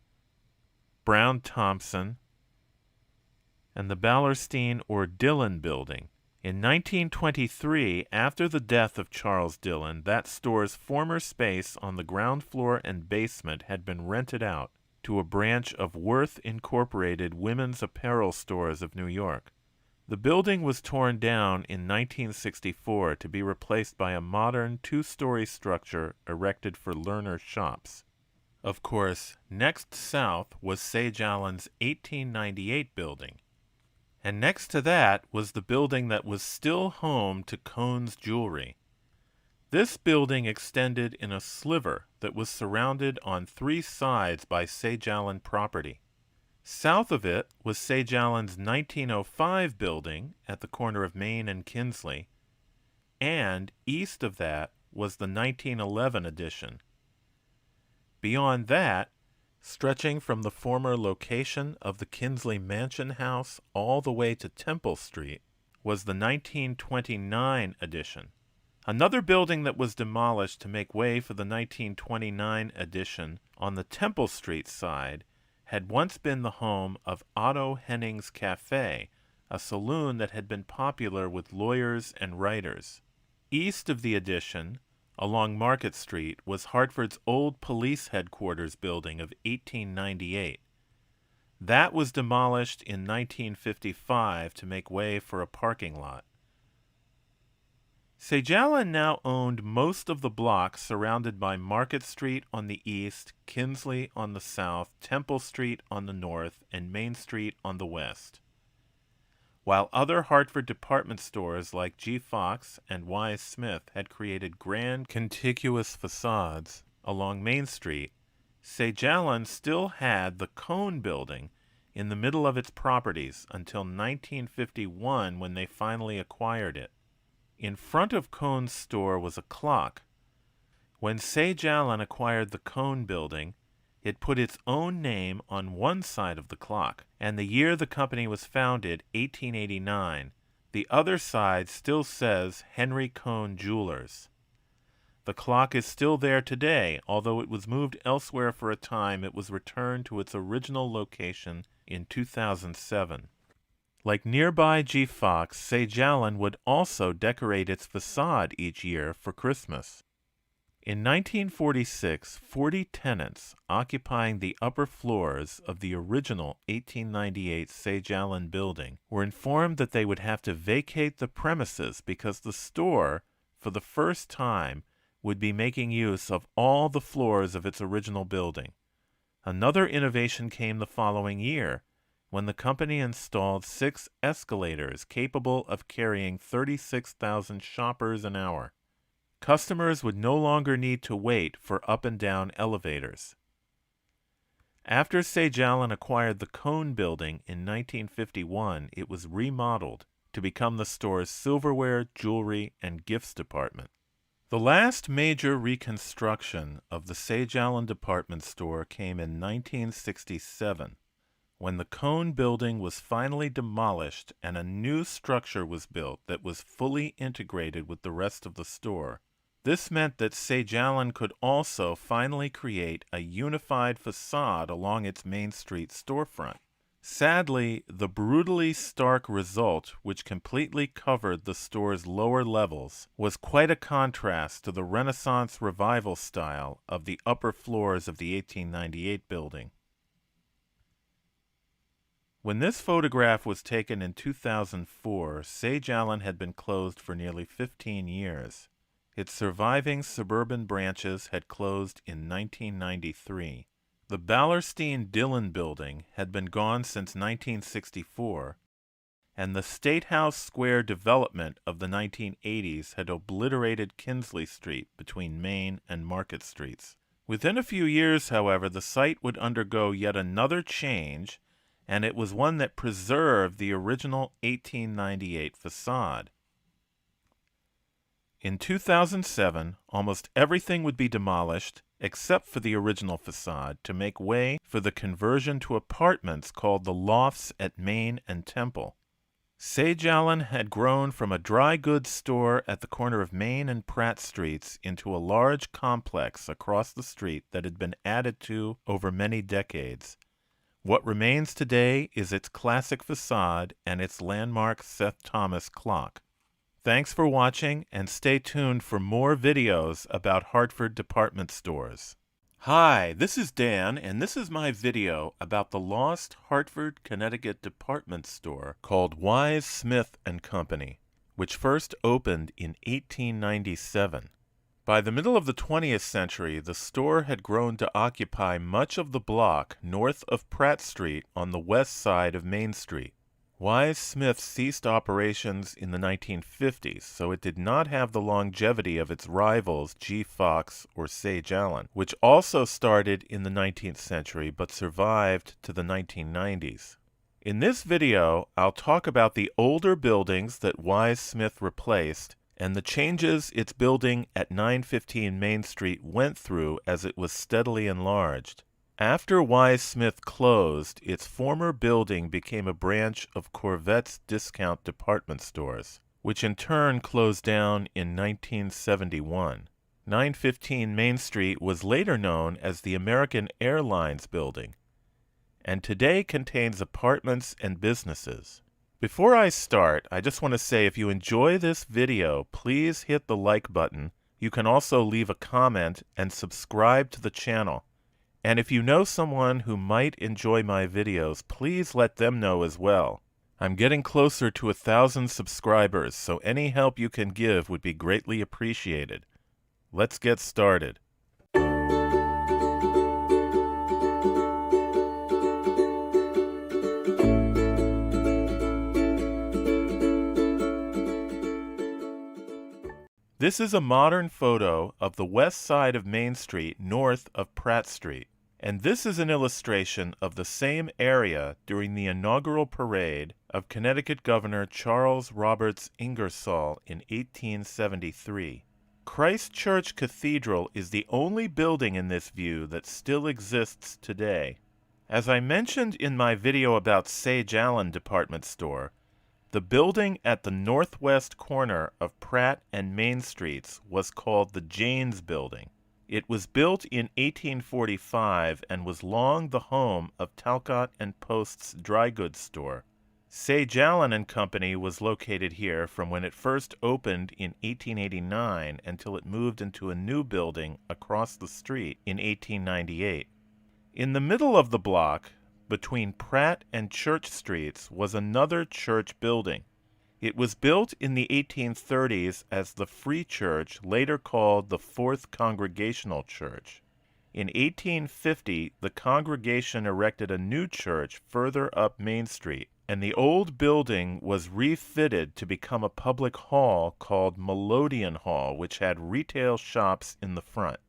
Brown-Thomson, and the Ballerstein or Dillon building. In 1923, after the death of Charles Dillon, that store's former space on the ground floor and basement had been rented out to a branch of Worth Incorporated women's apparel stores of New York. The building was torn down in 1964 to be replaced by a modern 2-story structure erected for learner shops. Of course, next south was Sage Allen's 1898 building. And next to that was the building that was still home to Cohn's Jewelry. This building extended in a sliver that was surrounded on 3 sides by Sage Allen property. South of it was Sage Allen's 1905 building at the corner of Main and Kinsley, and east of that was the 1911 addition. Beyond that, stretching from the former location of the Kinsley Mansion House all the way to Temple Street, was the 1929 addition. Another building that was demolished to make way for the 1929 addition on the Temple Street side had once been the home of Otto Henning's Cafe, a saloon that had been popular with lawyers and writers. East of the addition, along Market Street, was Hartford's old police headquarters building of 1898. That was demolished in 1955 to make way for a parking lot. Sage Allen now owned most of the block surrounded by Market Street on the east, Kinsley on the south, Temple Street on the north, and Main Street on the west. While other Hartford department stores like G. Fox and Y. Smith had created grand contiguous facades along Main Street, Sage Allen still had the Cohn building in the middle of its properties until 1951 when they finally acquired it. In front of Cohn's store was a clock. When Sage Allen acquired the Cohn building, it put its own name on one side of the clock, and the year the company was founded, 1889. The other side still says Henry Cohn Jewelers. The clock is still there today, although it was moved elsewhere for a time. It was returned to its original location in 2007. Like nearby G. Fox, Sage Allen would also decorate its facade each year for Christmas. In 1946, 40 tenants occupying the upper floors of the original 1898 Sage Allen building were informed that they would have to vacate the premises because the store, for the first time, would be making use of all the floors of its original building. Another innovation came the following year, when the company installed 6 escalators capable of carrying 36,000 shoppers an hour. Customers would no longer need to wait for up and down elevators. After Steiger-Vedder acquired the Cone building in 1951, it was remodeled to become the store's silverware, jewelry, and gifts department. The last major reconstruction of the Steiger-Vedder department store came in 1967, when the Cone building was finally demolished and a new structure was built that was fully integrated with the rest of the store. This meant that Steiger-Vedder could also finally create a unified facade along its Main Street storefront. Sadly, the brutally stark result, which completely covered the store's lower levels, was quite a contrast to the Renaissance revival style of the upper floors of the 1898 building. When this photograph was taken in 2004, Steiger-Vedder had been closed for nearly 15 years. Its surviving suburban branches had closed in 1993. The Ballerstein-Dillon building had been gone since 1964, and the State House Square development of the 1980s had obliterated Kinsley Street between Main and Market Streets. Within a few years, however, the site would undergo yet another change, and it was one that preserved the original 1898 facade. In 2007, almost everything would be demolished except for the original facade to make way for the conversion to apartments called the Lofts at Main and Temple. Steiger-Vedder had grown from a dry goods store at the corner of Main and Pratt Streets into a large complex across the street that had been added to over many decades. What remains today is its classic facade and its landmark Seth Thomas clock. Thanks for watching, and stay tuned for more videos about Hartford department stores. Hi, this is Dan, and this is my video about the lost Hartford, Connecticut department store called Wise Smith & Company, which first opened in 1897. By the middle of the 20th century, the store had grown to occupy much of the block north of Pratt Street on the west side of Main Street. Wise Smith ceased operations in the 1950s, so it did not have the longevity of its rivals G. Fox or Steiger-Vedder, which also started in the 19th century but survived to the 1990s. In this video, I'll talk about the older buildings that Wise Smith replaced and the changes its building at 915 Main Street went through as it was steadily enlarged. After Wise Smith closed, its former building became a branch of Corvette's discount department stores, which in turn closed down in 1971. 915 Main Street was later known as the American Airlines Building, and today contains apartments and businesses. Before I start, I just want to say if you enjoy this video, please hit the like button. You can also leave a comment and subscribe to the channel. And if you know someone who might enjoy my videos, please let them know as well. I'm getting closer to 1,000 subscribers, so any help you can give would be greatly appreciated. Let's get started. This is a modern photo of the west side of Main Street north of Pratt Street. And this is an illustration of the same area during the inaugural parade of Connecticut Governor Charles Roberts Ingersoll in 1873. Christ Church Cathedral is the only building in this view that still exists today. As I mentioned in my video about Steiger-Vedder department store, the building at the northwest corner of Pratt and Main Streets was called the Janes Building. It was built in 1845 and was long the home of Talcott and Post's dry goods store. Steiger-Vedder & Company was located here from when it first opened in 1889 until it moved into a new building across the street in 1898. In the middle of the block, between Pratt and Church Streets, was another church building. It was built in the 1830s as the Free Church, later called the Fourth Congregational Church. In 1850, the congregation erected a new church further up Main Street, and the old building was refitted to become a public hall called Melodeon Hall, which had retail shops in the front.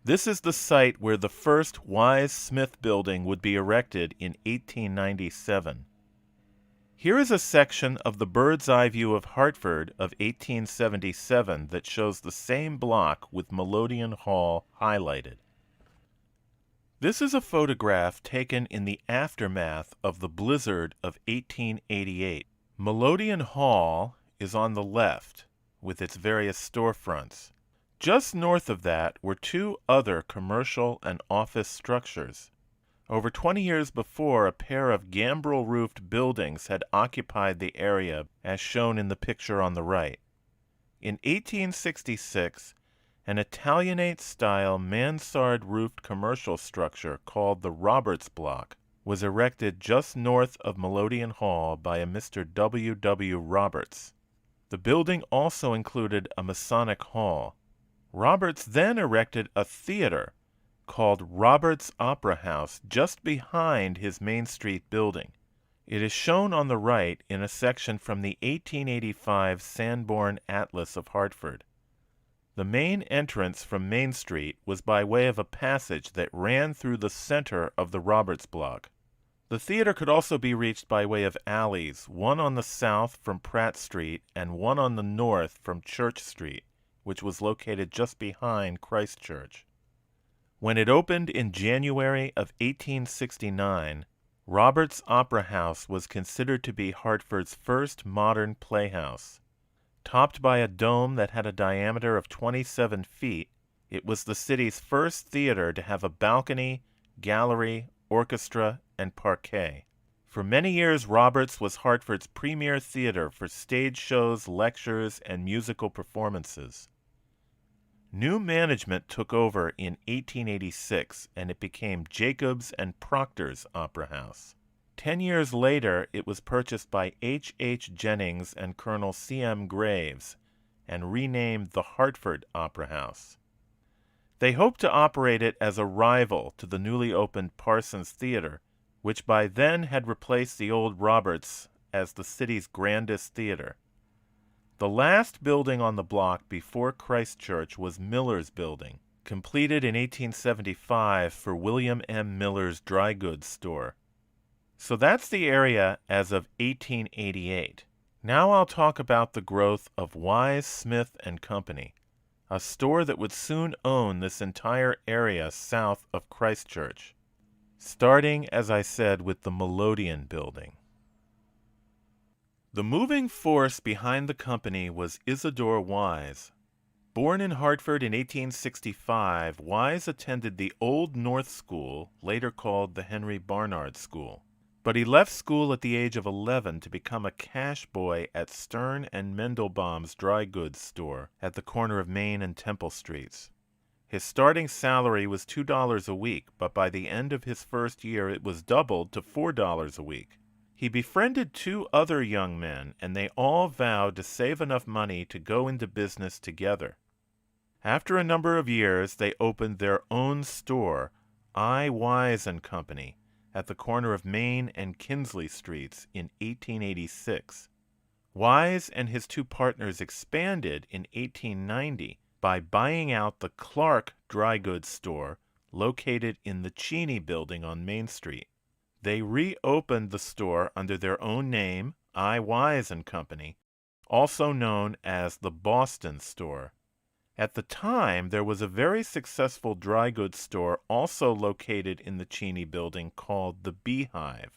This is the site where the first Wise Smith building would be erected in 1897. Here is a section of the bird's eye view of Hartford of 1877 that shows the same block with Melodeon Hall highlighted. This is a photograph taken in the aftermath of the blizzard of 1888. Melodeon Hall is on the left, with its various storefronts. Just north of that were two other commercial and office structures. Over 20 years before, a pair of gambrel-roofed buildings had occupied the area, as shown in the picture on the right. In 1866, an Italianate-style mansard-roofed commercial structure called the Roberts Block was erected just north of Melodeon Hall by a Mr. W. W. Roberts. The building also included a Masonic hall. Roberts then erected a theater called Roberts Opera House just behind his Main Street building. It is shown on the right in a section from the 1885 Sanborn Atlas of Hartford. The main entrance from Main Street was by way of a passage that ran through the center of the Roberts Block. The theater could also be reached by way of alleys, one on the south from Pratt Street and one on the north from Church Street, which was located just behind Christ Church. When it opened in January of 1869, Roberts Opera House was considered to be Hartford's first modern playhouse. Topped by a dome that had a diameter of 27 feet, it was the city's first theater to have a balcony, gallery, orchestra, and parquet. For many years, Roberts was Hartford's premier theater for stage shows, lectures, and musical performances. New management took over in 1886, and it became Jacobs and Proctor's Opera House. 10 years later, it was purchased by H. H. Jennings and Colonel C. M. Graves and renamed the Hartford Opera House. They hoped to operate it as a rival to the newly opened Parsons Theater, which by then had replaced the old Roberts as the city's grandest theater. The last building on the block before Christ Church was Miller's Building, completed in 1875 for William M. Miller's dry goods store. So that's the area as of 1888. Now I'll talk about the growth of Wise, Smith & Company, a store that would soon own this entire area south of Christ Church, starting, as I said, with the Melodeon Building. The moving force behind the company was Isidore Wise. Born in Hartford in 1865, Wise attended the Old North School, later called the Henry Barnard School. But he left school at the age of 11 to become a cash boy at Stern and Mendelbaum's dry goods store at the corner of Main and Temple Streets. His starting salary was $2 a week, but by the end of his first year it was doubled to $4 a week. He befriended two other young men, and they all vowed to save enough money to go into business together. After a number of years, they opened their own store, I. Wise & Company, at the corner of Main and Kinsley Streets in 1886. Wise and his two partners expanded in 1890 by buying out the Clark dry goods store located in the Cheney Building on Main Street. They reopened the store under their own name, I. Wise & Company, also known as the Boston Store. At the time, there was a very successful dry goods store also located in the Cheney Building called the Beehive.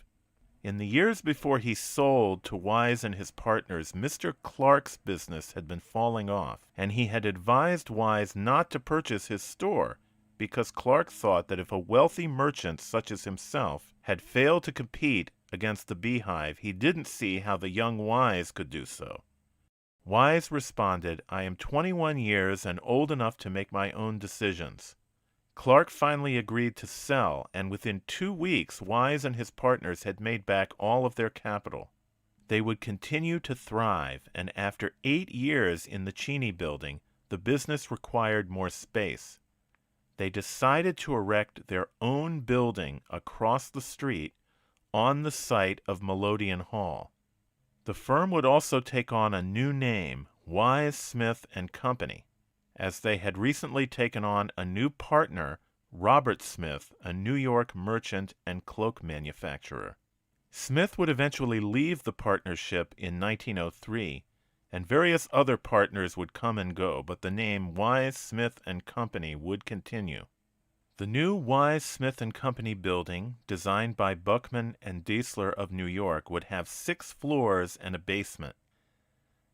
In the years before he sold to Wise and his partners, Mr. Clark's business had been falling off, and he had advised Wise not to purchase his store because Clark thought that if a wealthy merchant such as himself had failed to compete against the Beehive, he didn't see how the young Wise could do so. Wise responded, I am 21 years and old enough to make my own decisions. Clark finally agreed to sell, and within 2 weeks, Wise and his partners had made back all of their capital. They would continue to thrive, and after 8 years in the Cheney Building, the business required more space. they decided to erect their own building across the street on the site of Melodeon Hall. The firm would also take on a new name, Wise, Smith and Company, as they had recently taken on a new partner, Robert Smith, a New York merchant and cloak manufacturer. Smith would eventually leave the partnership in 1903, and various other partners would come and go, but the name Wise, Smith and Company would continue. The new Wise, Smith and Company building, designed by Buckman and Diesler of New York, would have 6 floors and a basement.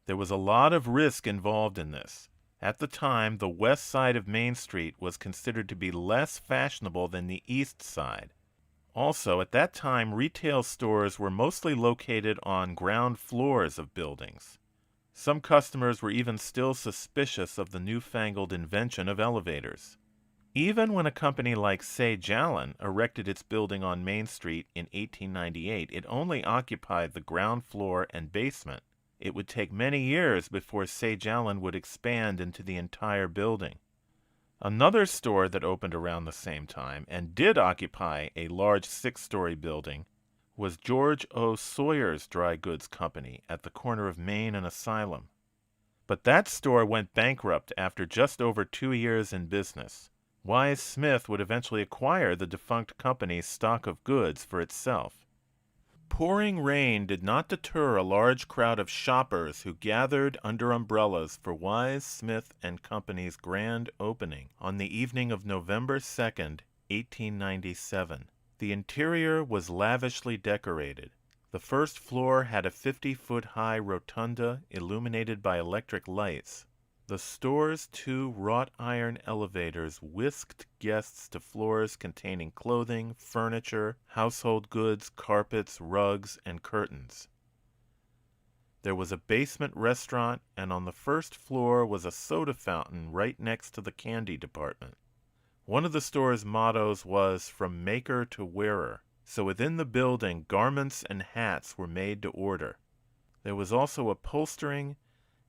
There was a lot of risk involved in this. At the time, the west side of Main Street was considered to be less fashionable than the east side. Also, at that time, retail stores were mostly located on ground floors of buildings. Some customers were even still suspicious of the newfangled invention of elevators. Even when a company like Steiger-Vedder erected its building on Main Street in 1898, it only occupied the ground floor and basement. It would take many years before Steiger-Vedder would expand into the entire building. Another store that opened around the same time and did occupy a large 6-story building was George O. Sawyer's Dry Goods Company at the corner of Main and Asylum. But that store went bankrupt after just over 2 years in business. Wise Smith would eventually acquire the defunct company's stock of goods for itself. Pouring rain did not deter a large crowd of shoppers who gathered under umbrellas for Wise Smith and Company's grand opening on the evening of November 2nd, 1897. The interior was lavishly decorated. The first floor had a 50-foot-high rotunda illuminated by electric lights. The store's 2 wrought-iron elevators whisked guests to floors containing clothing, furniture, household goods, carpets, rugs, and curtains. There was a basement restaurant, and on the first floor was a soda fountain right next to the candy department. One of the store's mottos was, "From maker to wearer," so within the building, garments and hats were made to order. There was also upholstering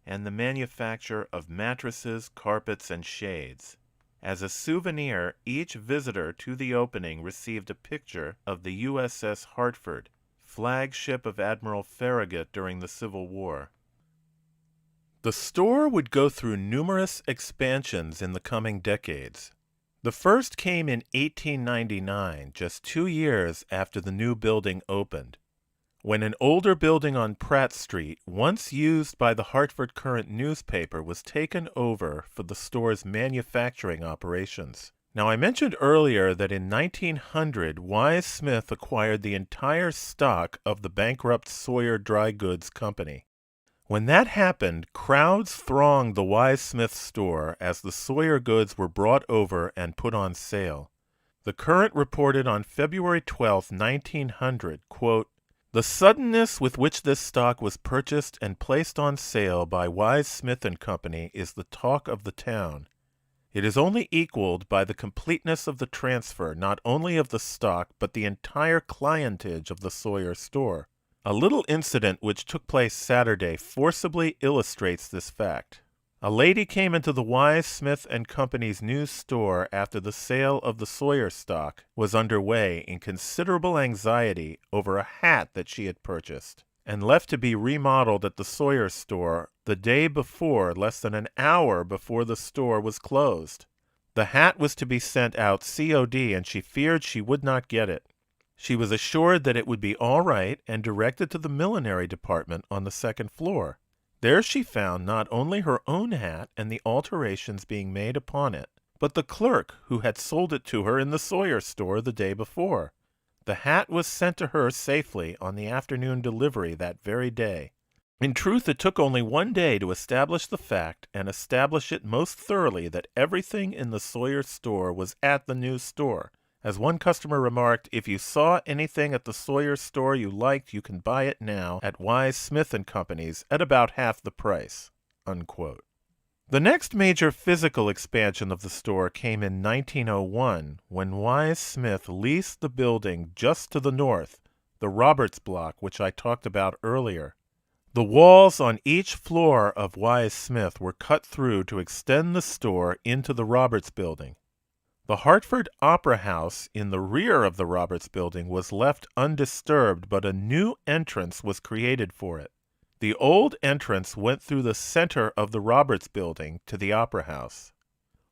and the manufacture of mattresses, carpets, and shades. As a souvenir, each visitor to the opening received a picture of the USS Hartford, flagship of Admiral Farragut during the Civil War. The store would go through numerous expansions in the coming decades. The first came in 1899, just 2 years after the new building opened, when an older building on Pratt Street, once used by the Hartford Courant newspaper, was taken over for the store's manufacturing operations. Now, I mentioned earlier that in 1900, Wise Smith acquired the entire stock of the bankrupt Sawyer Dry Goods Company. When that happened, crowds thronged the Wise Smith store as the Sawyer goods were brought over and put on sale. The Courant reported on February 12, 1900, quote, "The suddenness with which this stock was purchased and placed on sale by Wise Smith and Company is the talk of the town. It is only equaled by the completeness of the transfer, not only of the stock, but the entire clientage of the Sawyer store. A little incident which took place Saturday forcibly illustrates this fact. A lady came into the Wise Smith and Company's new store after the sale of the Sawyer stock was underway in considerable anxiety over a hat that she had purchased, and left to be remodeled at the Sawyer store the day before, less than an hour before the store was closed. The hat was to be sent out COD, and she feared she would not get it. She was assured that it would be all right and directed to the millinery department on the second floor. There she found not only her own hat and the alterations being made upon it, but the clerk who had sold it to her in the Sawyer store the day before. The hat was sent to her safely on the afternoon delivery that very day. In truth, it took only 1 day to establish the fact, and establish it most thoroughly, that everything in the Sawyer store was at the new store. As one customer remarked, "If you saw anything at the Sawyer store you liked, you can buy it now at Wise Smith and Company's at about half the price." Unquote. The next major physical expansion of the store came in 1901, when Wise Smith leased the building just to the north, the Roberts Block, which I talked about earlier. The walls on each floor of Wise Smith were cut through to extend the store into the Roberts Building. The Hartford Opera House in the rear of the Roberts Building was left undisturbed, but a new entrance was created for it. The old entrance went through the center of the Roberts Building to the Opera House.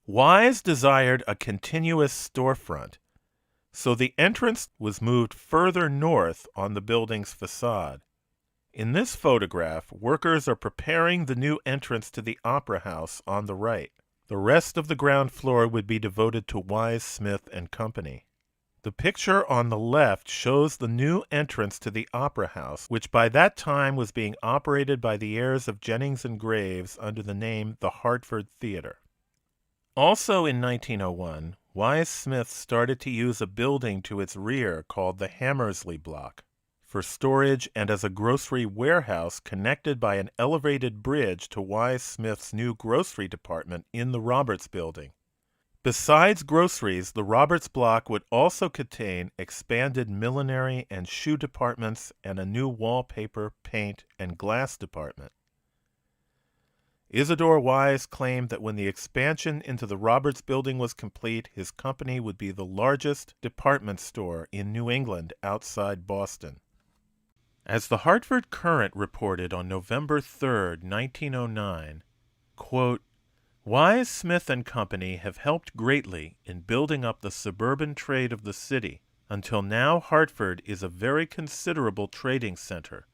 Wise desired a continuous storefront, so the entrance was moved further north on the building's facade. In this photograph, workers are preparing the new entrance to the Opera House on the right. The rest of the ground floor would be devoted to Wise, Smith and Company. The picture on the left shows the new entrance to the Opera House, which by that time was being operated by the heirs of Jennings and Graves under the name the Hartford Theater. Also in 1901, Wise Smith started to use a building to its rear called the Hammersley Block for storage and as a grocery warehouse connected by an elevated bridge to Wise Smith's new grocery department in the Roberts Building. Besides groceries, the Roberts Block would also contain expanded millinery and shoe departments and a new wallpaper, paint, and glass department. Isidore Wise claimed that when the expansion into the Roberts Building was complete, his company would be the largest department store in New England outside Boston. As the Hartford Courant reported on November 3, 1909, quote, Wise, Smith and Company have helped greatly in building up the suburban trade of the city, until now Hartford is a very considerable trading center,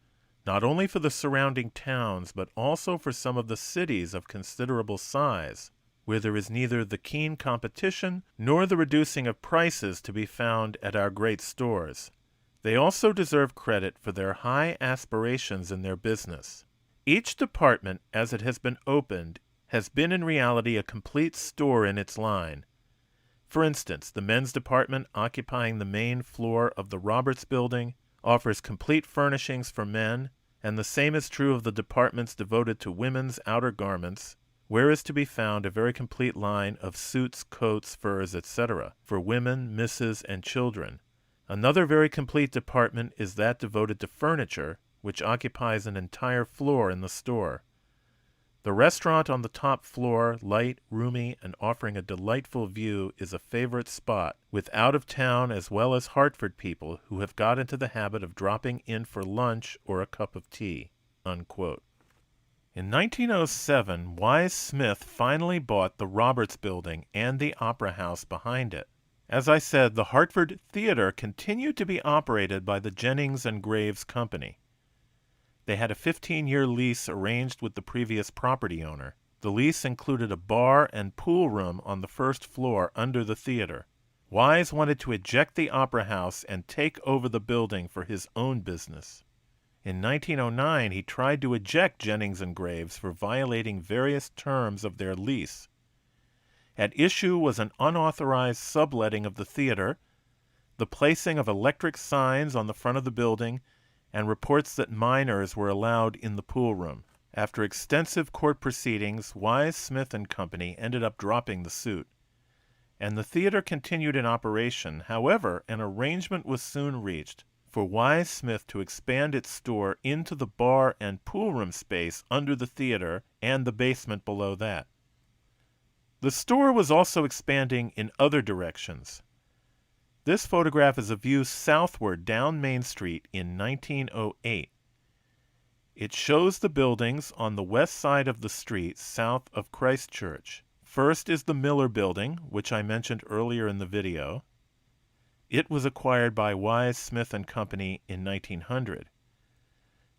not only for the surrounding towns, but also for some of the cities of considerable size, where there is neither the keen competition nor the reducing of prices to be found at our great stores. They also deserve credit for their high aspirations in their business. Each department, as it has been opened, has been in reality a complete store in its line. For instance, the men's department, occupying the main floor of the Roberts Building, offers complete furnishings for men, and the same is true of the departments devoted to women's outer garments, where is to be found a very complete line of suits, coats, furs, etc., for women, misses, and children. Another very complete department is that devoted to furniture, which occupies an entire floor in the store. The restaurant on the top floor, light, roomy, and offering a delightful view, is a favorite spot, with out-of-town as well as Hartford people who have got into the habit of dropping in for lunch or a cup of tea." Unquote. In 1907, Wise Smith finally bought the Roberts Building and the Opera House behind it. As I said, the Hartford Theater continued to be operated by the Jennings and Graves Company. They had a 15-year lease arranged with the previous property owner. The lease included a bar and pool room on the first floor under the theater. Wise wanted to eject the Opera House and take over the building for his own business. In 1909, he tried to eject Jennings and Graves for violating various terms of their lease. At issue was an unauthorized subletting of the theater, the placing of electric signs on the front of the building, and reports that minors were allowed in the pool room. After extensive court proceedings, Wise, Smith and Company ended up dropping the suit, and the theater continued in operation. However, an arrangement was soon reached for Wise Smith to expand its store into the bar and pool room space under the theater and the basement below that. The store was also expanding in other directions. This photograph is a view southward down Main Street in 1908. It shows the buildings on the west side of the street south of Christ Church. First is the Miller Building, which I mentioned earlier in the video. It was acquired by Wise, Smith and Company in 1900.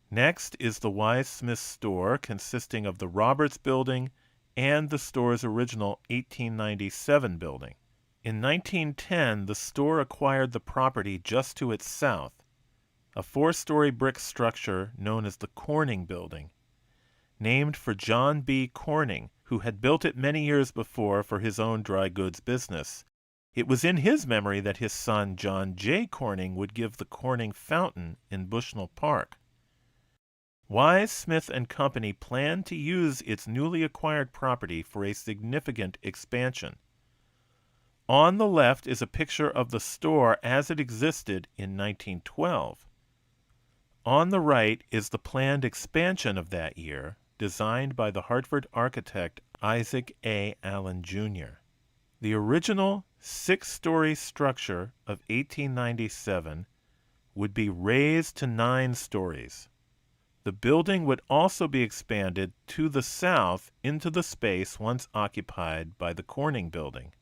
Next is the Wise Smith store, consisting of the Roberts Building and the store's original 1897 building. In 1910, the store acquired the property just to its south, a 4-story brick structure known as the Corning Building, named for John B. Corning, who had built it many years before for his own dry goods business. It was in his memory that his son John J. Corning would give the Corning Fountain in Bushnell Park. Wise, Smith and Company planned to use its newly acquired property for a significant expansion. On the left is a picture of the store as it existed in 1912. On the right is the planned expansion of that year, designed by the Hartford architect Isaac A. Allen, Jr. The original six-story structure of 1897 would be raised to 9 stories. The building would also be expanded to the south into the space once occupied by the Corning Building.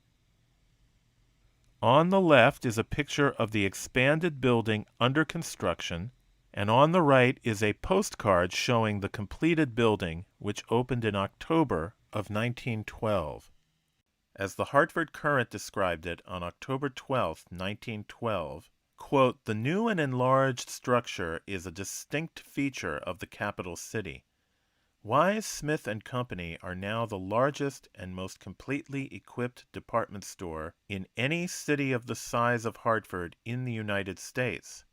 On the left is a picture of the expanded building under construction, and on the right is a postcard showing the completed building, which opened in October of 1912. As the Hartford Courant described it on October 12, 1912, quote, "The new and enlarged structure is a distinct feature of the capital city. Wise, Smith & Company are now the largest and most completely equipped department store in any city of the size of Hartford in the United States.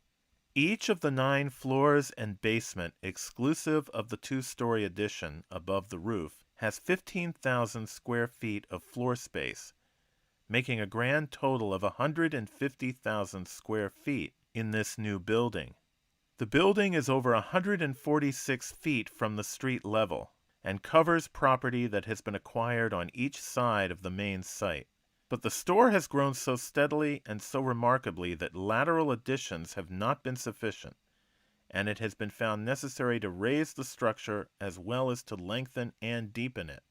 Each of the 9 floors and basement, exclusive of the 2-story addition above the roof, has 15,000 square feet of floor space, making a grand total of 150,000 square feet in this new building. The building is over 146 feet from the street level and covers property that has been acquired on each side of the main site. But the store has grown so steadily and so remarkably that lateral additions have not been sufficient, and it has been found necessary to raise the structure as well as to lengthen and deepen it.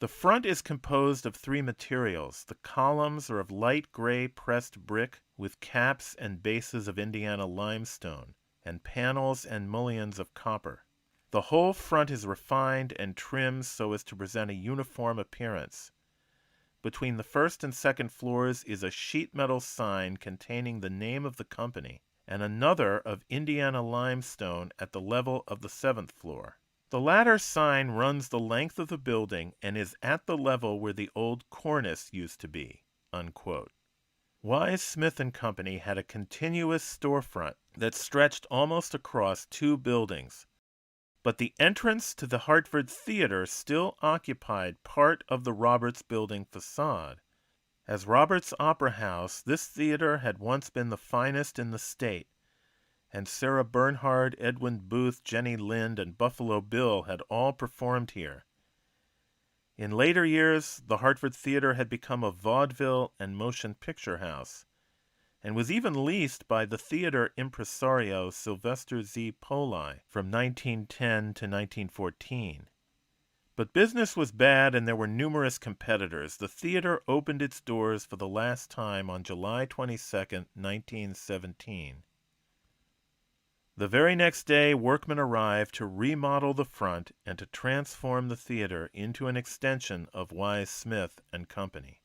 The front is composed of 3 materials. The columns are of light gray pressed brick with caps and bases of Indiana limestone, and panels and mullions of copper. The whole front is refined and trimmed so as to present a uniform appearance. Between the first and second floors is a sheet metal sign containing the name of the company, and another of Indiana limestone at the level of the 7th floor. The latter sign runs the length of the building and is at the level where the old cornice used to be." Unquote. Wise, Smith & Company had a continuous storefront that stretched almost across 2 buildings, but the entrance to the Hartford Theater still occupied part of the Roberts Building facade. As Roberts Opera House, this theater had once been the finest in the state, and Sarah Bernhardt, Edwin Booth, Jenny Lind, and Buffalo Bill had all performed here. In later years, the Hartford Theater had become a vaudeville and motion picture house, and was even leased by the theater impresario Sylvester Z. Poli from 1910 to 1914. But business was bad and there were numerous competitors. The theater opened its doors for the last time on July 22, 1917. The very next day, workmen arrived to remodel the front and to transform the theater into an extension of Wise, Smith & Company.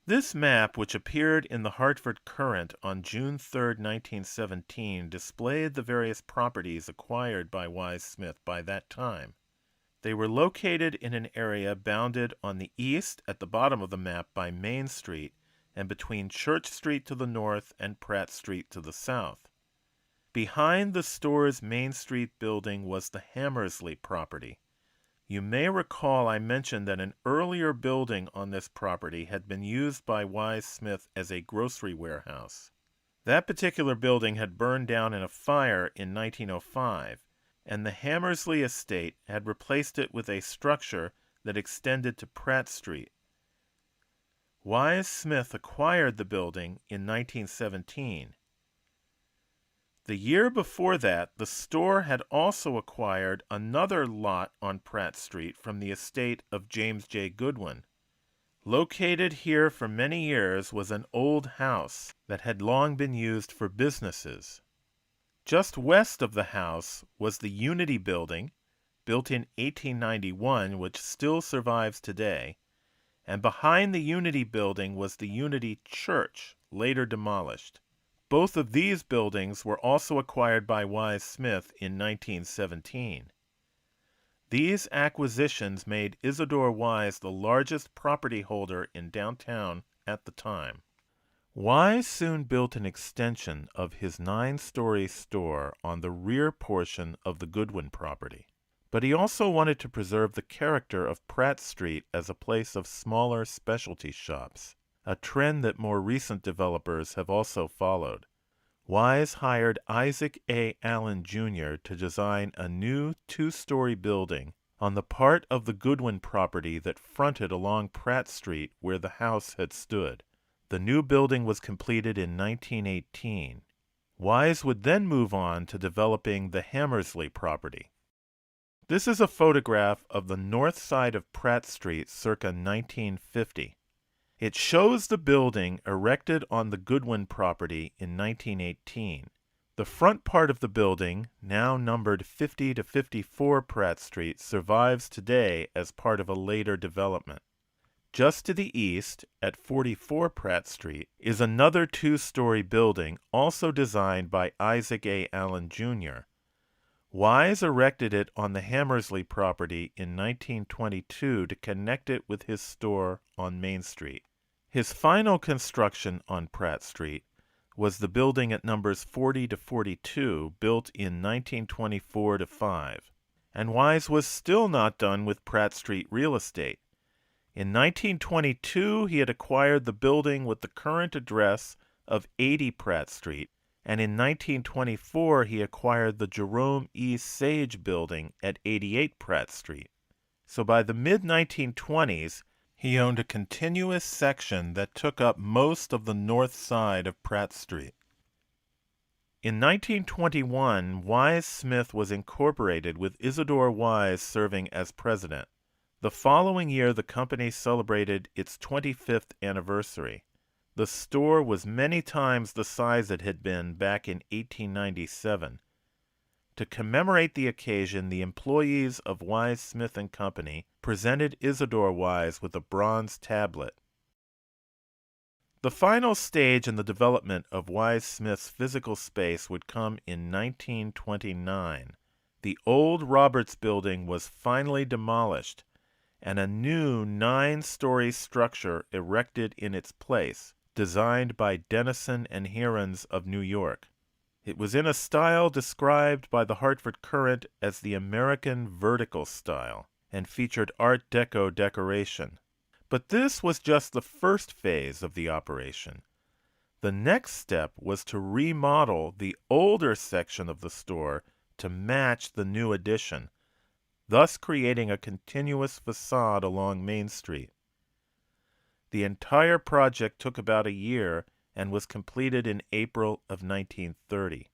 This map, which appeared in the Hartford Courant on June 3, 1917, displayed the various properties acquired by Wise Smith by that time. They were located in an area bounded on the east at the bottom of the map by Main Street and between Church Street to the north and Pratt Street to the south. Behind the store's Main Street building was the Hammersley property. You may recall I mentioned that an earlier building on this property had been used by Wise Smith as a grocery warehouse. That particular building had burned down in a fire in 1905, and the Hammersley estate had replaced it with a structure that extended to Pratt Street. Wise Smith acquired the building in 1917. The year before that, the store had also acquired another lot on Pratt Street from the estate of James J. Goodwin. Located here for many years was an old house that had long been used for businesses. Just west of the house was the Unity Building, built in 1891, which still survives today, and behind the Unity Building was the Unity Church, later demolished. Both of these buildings were also acquired by Wise Smith in 1917. These acquisitions made Isidore Wise the largest property holder in downtown at the time. Wise soon built an extension of his 9-story store on the rear portion of the Goodwin property. But he also wanted to preserve the character of Pratt Street as a place of smaller specialty shops, a trend that more recent developers have also followed. Wise hired Isaac A. Allen Jr. to design a new 2-story building on the part of the Goodwin property that fronted along Pratt Street where the house had stood. The new building was completed in 1918. Wise would then move on to developing the Hammersley property. This is a photograph of the north side of Pratt Street circa 1950. It shows the building erected on the Goodwin property in 1918. The front part of the building, now numbered 50 to 54 Pratt Street, survives today as part of a later development. Just to the east, at 44 Pratt Street, is another two-story building also designed by Isaac A. Allen, Jr. Wise erected it on the Hammersley property in 1922 to connect it with his store on Main Street. His final construction on Pratt Street was the building at numbers 40 to 42, built in 1924-5. And Wise was still not done with Pratt Street real estate. In 1922, he had acquired the building with the current address of 80 Pratt Street, and in 1924 he acquired the Jerome E. Sage building at 88 Pratt Street. So by the mid-1920s, he owned a continuous section that took up most of the north side of Pratt Street. In 1921, Wise Smith was incorporated with Isidore Wise serving as president. The following year, the company celebrated its 25th anniversary. The store was many times the size it had been back in 1897. To commemorate the occasion, the employees of Wise Smith & Company presented Isidore Wise with a bronze tablet. The final stage in the development of Wise Smith's physical space would come in 1929. The old Roberts building was finally demolished, and a new 9-story structure erected in its place, designed by Dennison and Herons of New York. It was in a style described by the Hartford Courant as the American vertical style, and featured Art Deco decoration. But this was just the first phase of the operation. The next step was to remodel the older section of the store to match the new addition, thus creating a continuous facade along Main Street. The entire project took about a year and was completed in April of 1930.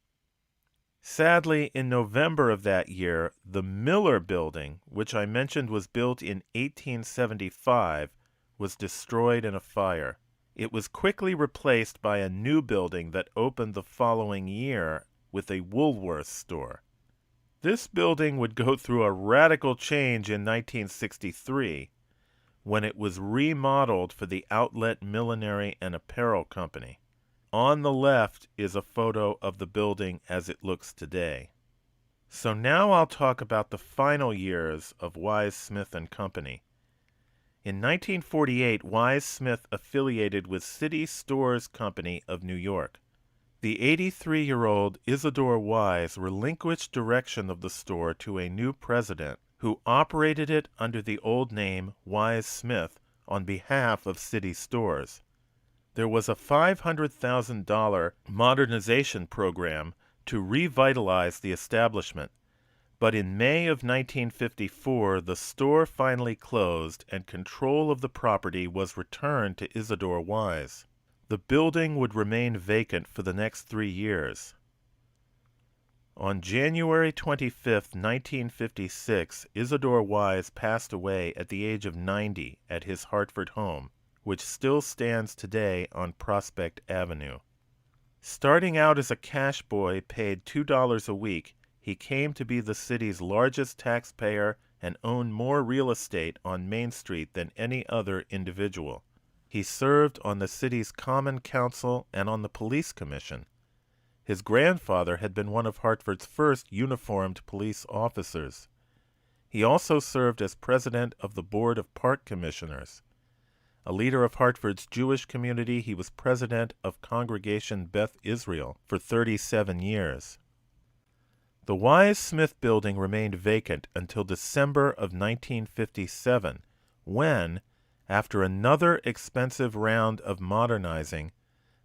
Sadly, in November of that year, the Miller Building, which I mentioned was built in 1875, was destroyed in a fire. It was quickly replaced by a new building that opened the following year with a Woolworths store. This building would go through a radical change in 1963 when it was remodeled for the Outlet Millinery and Apparel Company. On the left is a photo of the building as it looks today. So now I'll talk about the final years of Wise Smith & Company. In 1948, Wise Smith affiliated with City Stores Company of New York. The 83-year-old Isidore Wise relinquished direction of the store to a new president who operated it under the old name Wise Smith on behalf of City Stores. There was a $500,000 modernization program to revitalize the establishment, but in May of 1954 the store finally closed and control of the property was returned to Isidore Wise. The building would remain vacant for the next 3 years. On January 25, 1956, Isidore Wise passed away at the age of 90 at his Hartford home, which still stands today on Prospect Avenue. Starting out as a cash boy paid $2 a week, he came to be the city's largest taxpayer and owned more real estate on Main Street than any other individual. He served on the city's Common Council and on the Police Commission. His grandfather had been one of Hartford's first uniformed police officers. He also served as president of the Board of Park Commissioners. A leader of Hartford's Jewish community, he was president of Congregation Beth Israel for 37 years. The Wise Smith building remained vacant until December of 1957, when, after another expensive round of modernizing,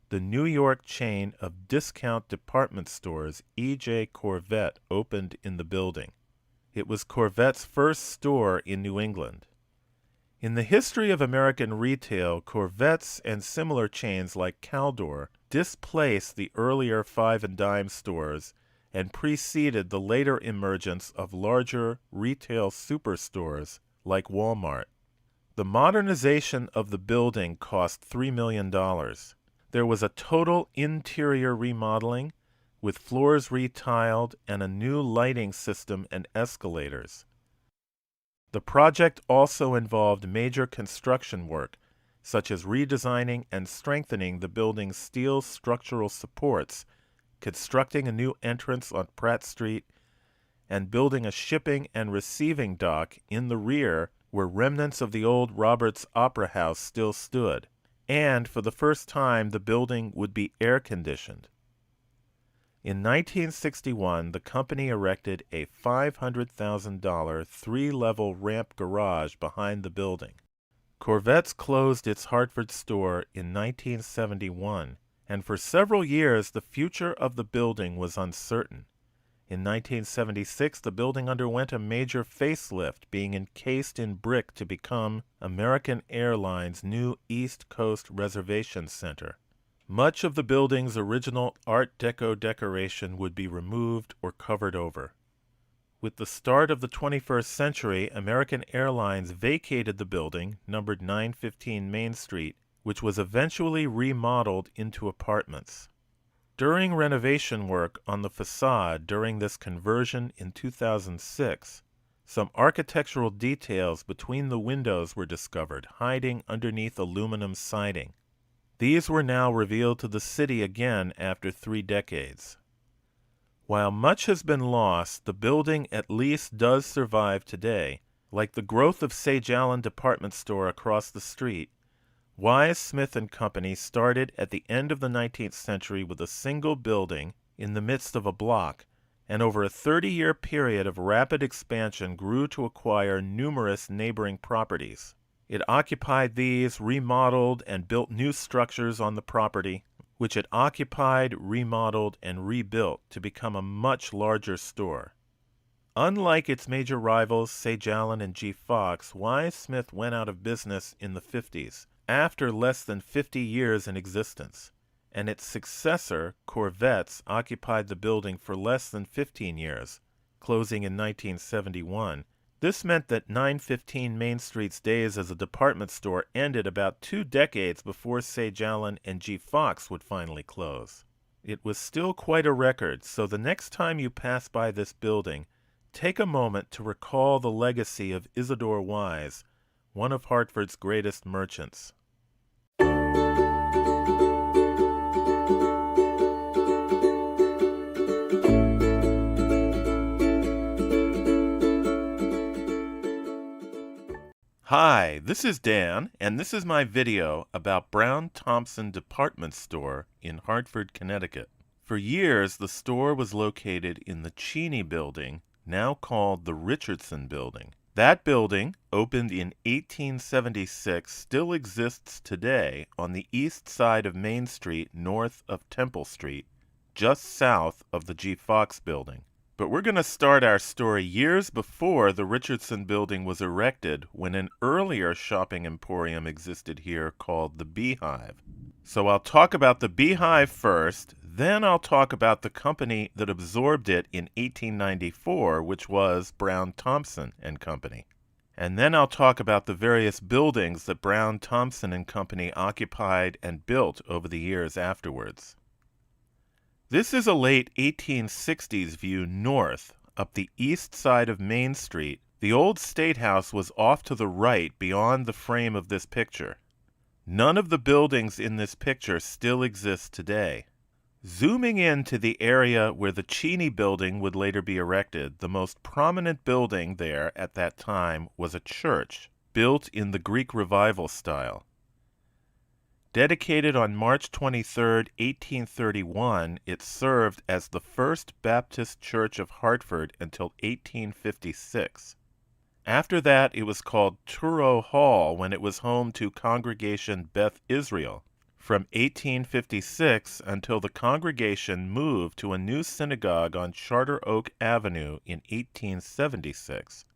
the New York chain of discount department stores E.J. Corvette opened in the building. It was Corvette's first store in New England. In the history of American retail, Corvette's and similar chains like Caldor displaced the earlier five and dime stores and preceded the later emergence of larger retail superstores like Walmart. The modernization of the building cost $3 million. There was a total interior remodeling, with floors retiled and a new lighting system and escalators. The project also involved major construction work, such as redesigning and strengthening the building's steel structural supports, constructing a new entrance on Pratt Street, and building a shipping and receiving dock in the rear where remnants of the old Roberts Opera House still stood, and for the first time the building would be air-conditioned. In 1961, the company erected a $500,000 three-level ramp garage behind the building. Corvette's closed its Hartford store in 1971, and for several years the future of the building was uncertain. In 1976, the building underwent a major facelift, being encased in brick to become American Airlines' new East Coast Reservation Center. Much of the building's original Art Deco decoration would be removed or covered over. With the start of the 21st century, American Airlines vacated the building, numbered 915 Main Street, which was eventually remodeled into apartments. During renovation work on the facade during this conversion in 2006, some architectural details between the windows were discovered, hiding underneath aluminum siding. These were now revealed to the city again after 3 decades. While much has been lost, the building at least does survive today. Like the growth of Sage Allen department store across the street, Wise Smith & Company started at the end of the 19th century with a single building in the midst of a block, and over a 30-year period of rapid expansion grew to acquire numerous neighboring properties. It occupied these, remodeled, and built new structures on the property, which it occupied, remodeled, and rebuilt to become a much larger store. Unlike its major rivals, Sage Allen and G. Fox, Wise Smith went out of business in the 50s, after less than 50 years in existence, and its successor, Corvette's, occupied the building for less than 15 years, closing in 1971. This meant that 915 Main Street's days as a department store ended about 2 decades before Sage Allen and G. Fox would finally close. It was still quite a record, so the next time you pass by this building, take a moment to recall the legacy of Isidore Wise, one of Hartford's greatest merchants. Hi, this is Dan, and this is my video about Brown-Thomson Department Store in Hartford, Connecticut. For years, the store was located in the Cheney Building, now called the Richardson Building. That building, opened in 1876, still exists today on the east side of Main Street, north of Temple Street, just south of the G. Fox Building. But we're going to start our story years before the Richardson Building was erected, when an earlier shopping emporium existed here called the Beehive. So I'll talk about the Beehive first, then I'll talk about the company that absorbed it in 1894, which was Brown-Thomson and Company. And then I'll talk about the various buildings that Brown-Thomson and Company occupied and built over the years afterwards. This is a late 1860s view north, up the east side of Main Street. The old State House was off to the right beyond the frame of this picture. None of the buildings in this picture still exist today. Zooming in to the area where the Cheney Building would later be erected, the most prominent building there at that time was a church, built in the Greek Revival style. Dedicated on March 23, 1831, it served as the First Baptist Church of Hartford until 1856. After that, it was called Truro Hall when it was home to Congregation Beth Israel. from 1856 until the congregation moved to a new synagogue on Charter Oak Avenue in 1876.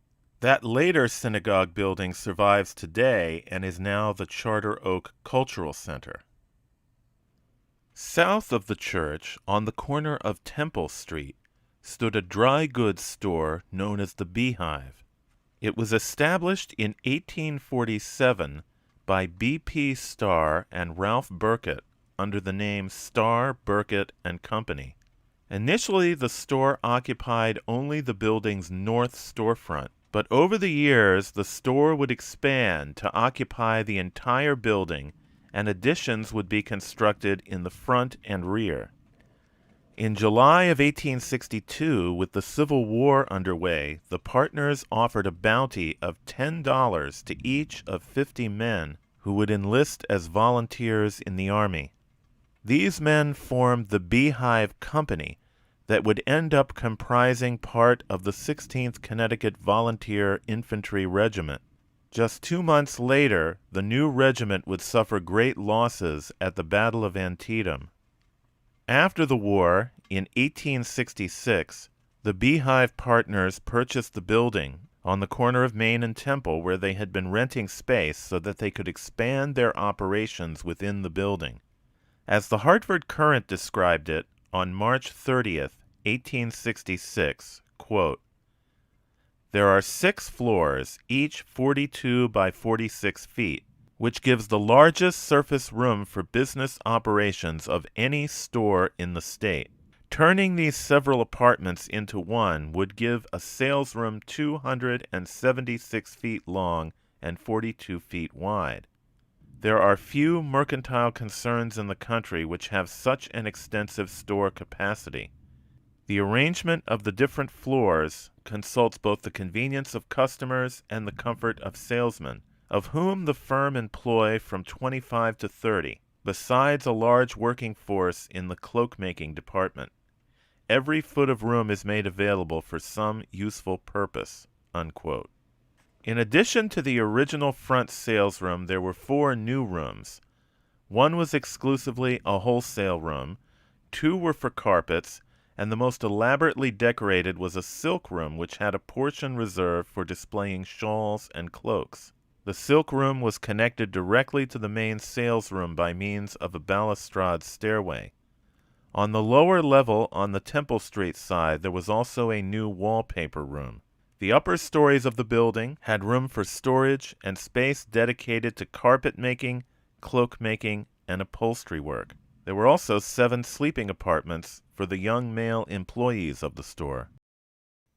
That later synagogue building survives today and is now the Charter Oak Cultural Center. South of the church, on the corner of Temple Street, stood a dry goods store known as the Beehive. It was established in 1847 by B.P. Starr and Ralph Burkett under the name Starr, Burkett and Company. Initially, the store occupied only the building's north storefront, but over the years, the store would expand to occupy the entire building, and additions would be constructed in the front and rear. In July of 1862, with the Civil War underway, the partners offered a bounty of $10 to each of 50 men who would enlist as volunteers in the Army. These men formed the Beehive Company that would end up comprising part of the 16th Connecticut Volunteer Infantry Regiment. Just 2 months later, the new regiment would suffer great losses at the Battle of Antietam. After the war, in 1866, the Beehive partners purchased the building on the corner of Main and Temple where they had been renting space so that they could expand their operations within the building. As the Hartford Courant described it on March 30th, 1866, quote, "There are 6 floors, each 42 by 46 feet, which gives the largest surface room for business operations of any store in the state. Turning these several apartments into one would give a sales room 276 feet long and 42 feet wide. There are few mercantile concerns in the country which have such an extensive store capacity. The arrangement of the different floors consults both the convenience of customers and the comfort of salesmen, of whom the firm employ from 25 to 30, besides a large working force in the cloak-making department. Every foot of room is made available for some useful purpose." Unquote. In addition to the original front sales room, there were 4 new rooms. One was exclusively a wholesale room, 2 were for carpets, and the most elaborately decorated was a silk room which had a portion reserved for displaying shawls and cloaks. The silk room was connected directly to the main sales room by means of a balustrade stairway. On the lower level on the Temple Street side, there was also a new wallpaper room. The upper stories of the building had room for storage and space dedicated to carpet making, cloak making, and upholstery work. There were also 7 sleeping apartments for the young male employees of the store.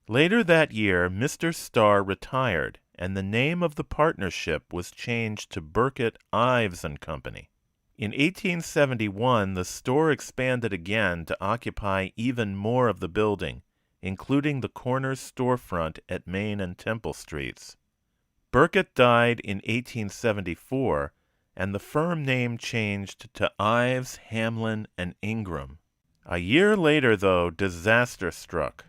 Later that year, Mr. Starr retired, and the name of the partnership was changed to Burkett, Ives and Company. In 1871, the store expanded again to occupy even more of the building, including the corner storefront at Main and Temple Streets. Burkett died in 1874, and the firm name changed to Ives, Hamlin, and Ingram. A year later, though, disaster struck.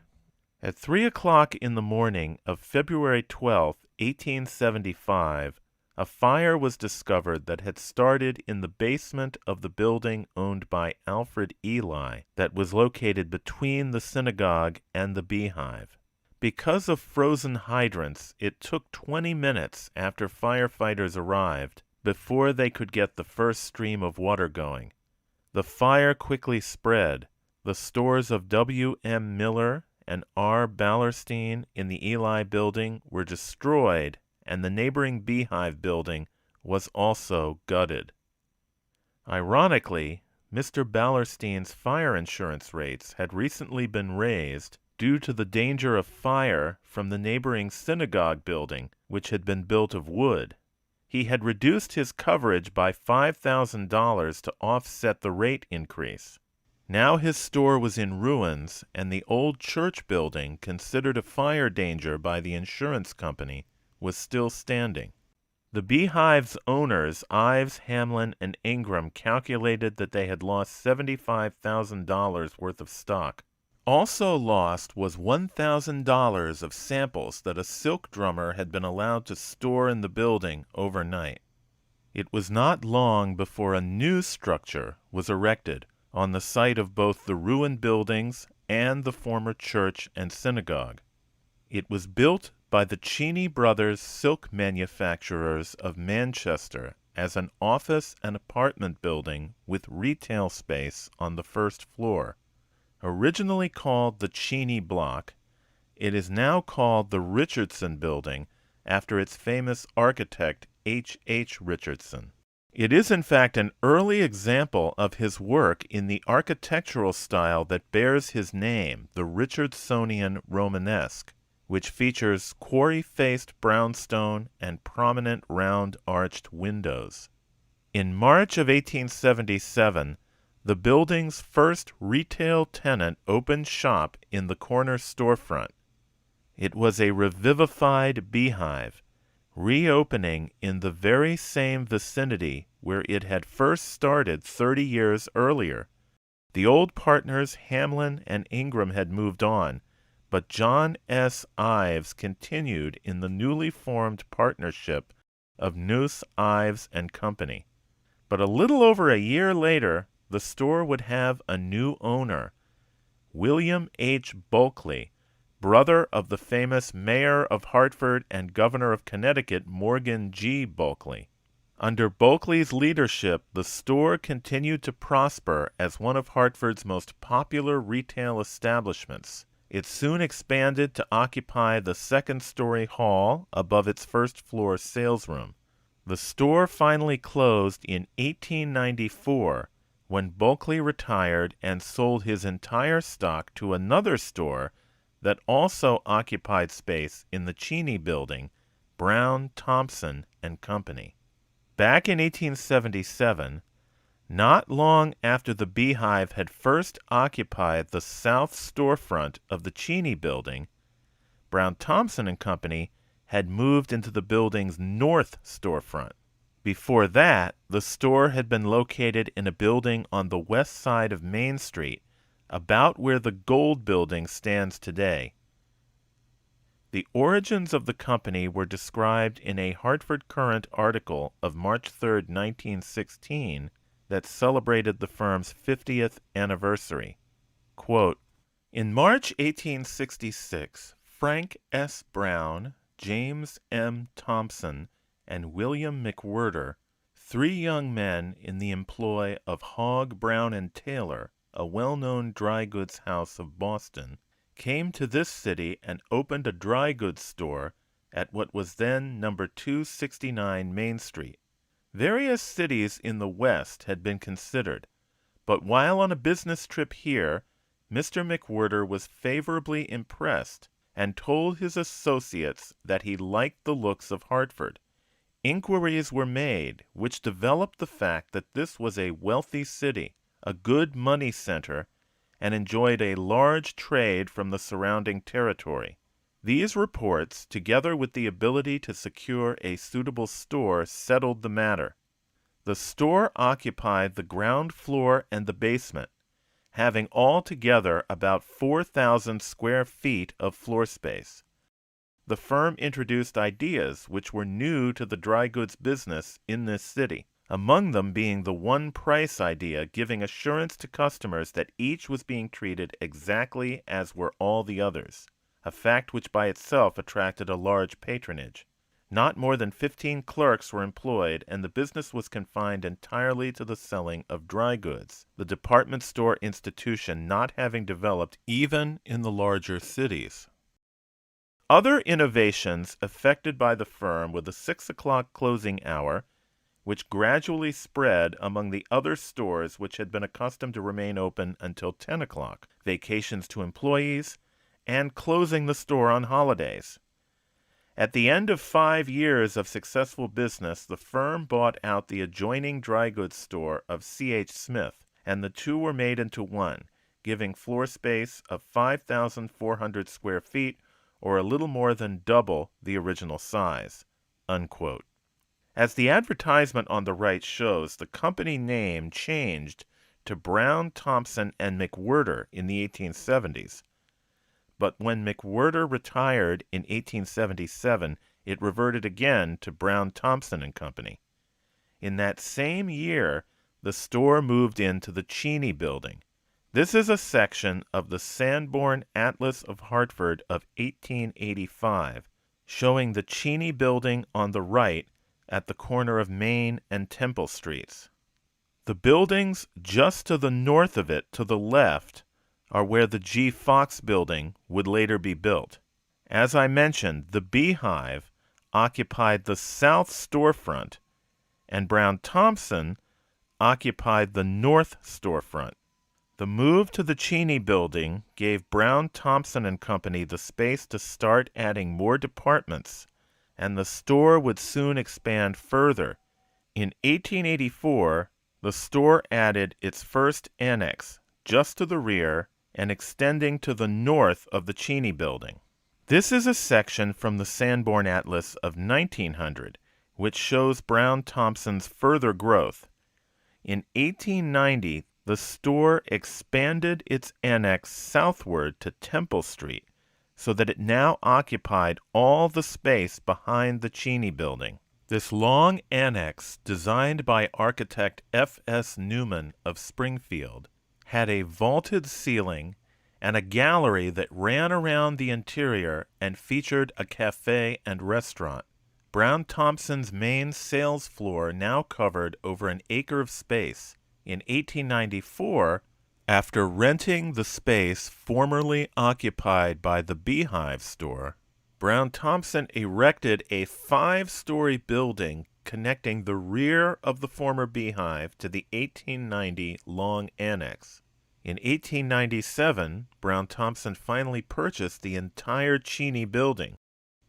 At 3 o'clock in the morning of February 12, 1875, a fire was discovered that had started in the basement of the building owned by Alfred Ely that was located between the synagogue and the Beehive. Because of frozen hydrants, it took 20 minutes after firefighters arrived before they could get the first stream of water going. The fire quickly spread. The stores of W. M. Miller and R. Ballerstein in the Ely building were destroyed, and the neighboring Beehive building was also gutted. Ironically, Mr. Ballerstein's fire insurance rates had recently been raised due to the danger of fire from the neighboring synagogue building, which had been built of wood. He had reduced his coverage by $5,000 to offset the rate increase. Now his store was in ruins, and the old church building, considered a fire danger by the insurance company, was still standing. The Beehive's owners, Ives, Hamlin, and Ingram, calculated that they had lost $75,000 worth of stock. Also lost was $1,000 of samples that a silk drummer had been allowed to store in the building overnight. It was not long before a new structure was erected on the site of both the ruined buildings and the former church and synagogue. It was built by the Cheney brothers silk manufacturers of Manchester as an office and apartment building with retail space on the first floor. Originally called the Cheney Block, it is now called the Richardson Building after its famous architect H. H. Richardson. It is in fact an early example of his work in the architectural style that bears his name, the Richardsonian Romanesque, which features quarry-faced brownstone and prominent round-arched windows. In March of 1877, the building's first retail tenant opened shop in the corner storefront. It was a revivified beehive, reopening in the very same vicinity where it had first started 30 years earlier. The old partners Hamlin and Ingram had moved on, but John S. Ives continued in the newly formed partnership of Noose, Ives and Company. But a little over a year later, the store would have a new owner, William H. Bulkley, brother of the famous mayor of Hartford and governor of Connecticut, Morgan G. Bulkley. Under Bulkley's leadership, the store continued to prosper as one of Hartford's most popular retail establishments. It soon expanded to occupy the second-story hall above its first-floor salesroom. The store finally closed in 1894 when Bulkley retired and sold his entire stock to another store that also occupied space in the Cheney Building, Brown-Thomson and Company. Back in 1877, not long after the Beehive had first occupied the south storefront of the Cheney Building, Brown-Thomson and Company had moved into the building's north storefront. Before that, the store had been located in a building on the west side of Main Street, about where the Gold Building stands today. The origins of the company were described in a Hartford Courant article of March 3, 1916, that celebrated the firm's 50th anniversary. Quote, in March 1866, Frank S. Brown, James M. Thompson, and William McWhirter, 3 young men in the employ of Hogg, Brown & Taylor, a well-known dry goods house of Boston, came to this city and opened a dry goods store at what was then number 269 Main Street. Various cities in the West had been considered, but while on a business trip here, Mr. McWhirter was favorably impressed and told his associates that he liked the looks of Hartford. Inquiries were made which developed the fact that this was a wealthy city, a good money center, and enjoyed a large trade from the surrounding territory. These reports, together with the ability to secure a suitable store, settled the matter. The store occupied the ground floor and the basement, having altogether about 4,000 square feet of floor space. The firm introduced ideas which were new to the dry goods business in this city, among them being the one price idea, giving assurance to customers that each was being treated exactly as were all the others, a fact which by itself attracted a large patronage. Not more than 15 clerks were employed, and the business was confined entirely to the selling of dry goods, the department store institution not having developed even in the larger cities. Other innovations effected by the firm were the 6 o'clock closing hour, which gradually spread among the other stores which had been accustomed to remain open until 10 o'clock, vacations to employees, and closing the store on holidays. At the end of 5 years of successful business, the firm bought out the adjoining dry goods store of C.H. Smith, and the two were made into one, giving floor space of 5,400 square feet, or a little more than double the original size." Unquote. As the advertisement on the right shows, the company name changed to Brown-Thomson and McWhirter in the 1870s. But when McWhirter retired in 1877, it reverted again to Brown-Thomson and Company. In that same year, the store moved into the Cheney Building. This is a section of the Sanborn Atlas of Hartford of 1885, showing the Cheney Building on the right at the corner of Main and Temple Streets. The buildings just to the north of it, to the left, are where the G. Fox Building would later be built. As I mentioned, the Beehive occupied the south storefront, and Brown-Thomson occupied the north storefront. The move to the Cheney Building gave Brown-Thomson and Company the space to start adding more departments, and the store would soon expand further. In 1884, the store added its first annex, just to the rear and extending to the north of the Cheney Building. This is a section from the Sanborn Atlas of 1900, which shows Brown-Thomson's further growth. In 1890, the store expanded its annex southward to Temple Street, so that it now occupied all the space behind the Cheney Building. This long annex, designed by architect F.S. Newman of Springfield, had a vaulted ceiling and a gallery that ran around the interior and featured a cafe and restaurant. Brown-Thomson's main sales floor now covered over an acre of space. In 1894, after renting the space formerly occupied by the Beehive store, Brown-Thomson erected a 5-story building connecting the rear of the former Beehive to the 1890 Long Annex. In 1897, Brown-Thomson finally purchased the entire Cheney Building.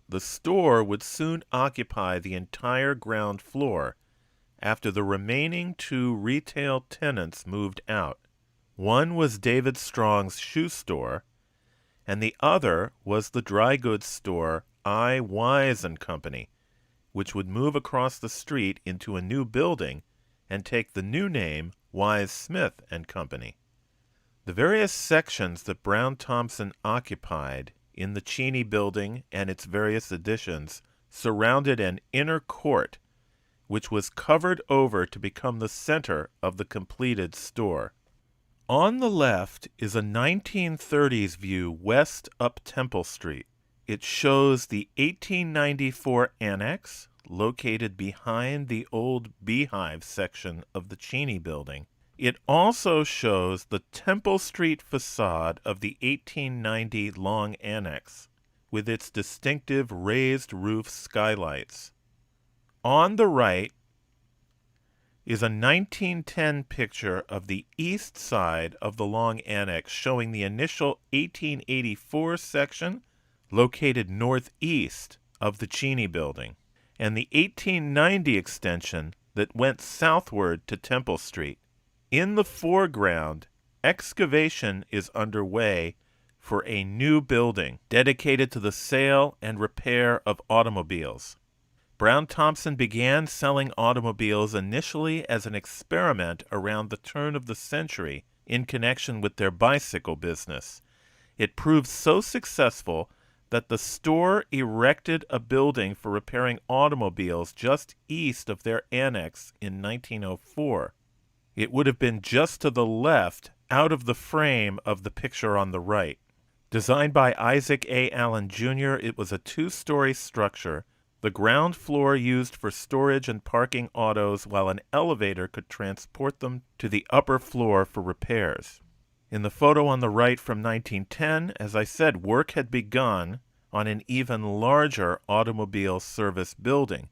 The store would soon occupy the entire ground floor after the remaining 2 retail tenants moved out. One was David Strong's shoe store, and the other was the dry goods store I. Wise & Company, which would move across the street into a new building and take the new name Wise Smith & Company. The various sections that Brown-Thomson occupied in the Cheney Building and its various additions surrounded an inner court, which was covered over to become the center of the completed store. On the left is a 1930s view west up Temple Street. It shows the 1894 annex, located behind the old Beehive section of the Cheney Building. It also shows the Temple Street facade of the 1890 Long Annex, with its distinctive raised roof skylights. On the right is a 1910 picture of the east side of the Long Annex showing the initial 1884 section located northeast of the Cheney Building, and the 1890 extension that went southward to Temple Street. In the foreground, excavation is underway for a new building dedicated to the sale and repair of automobiles. Brown-Thomson began selling automobiles initially as an experiment around the turn of the century in connection with their bicycle business. It proved so successful that the store erected a building for repairing automobiles just east of their annex in 1904. It would have been just to the left, out of the frame of the picture on the right. Designed by Isaac A. Allen, Jr., it was a 2-story structure. The ground floor used for storage and parking autos, while an elevator could transport them to the upper floor for repairs. In the photo on the right from 1910, as I said, work had begun on an even larger automobile service building,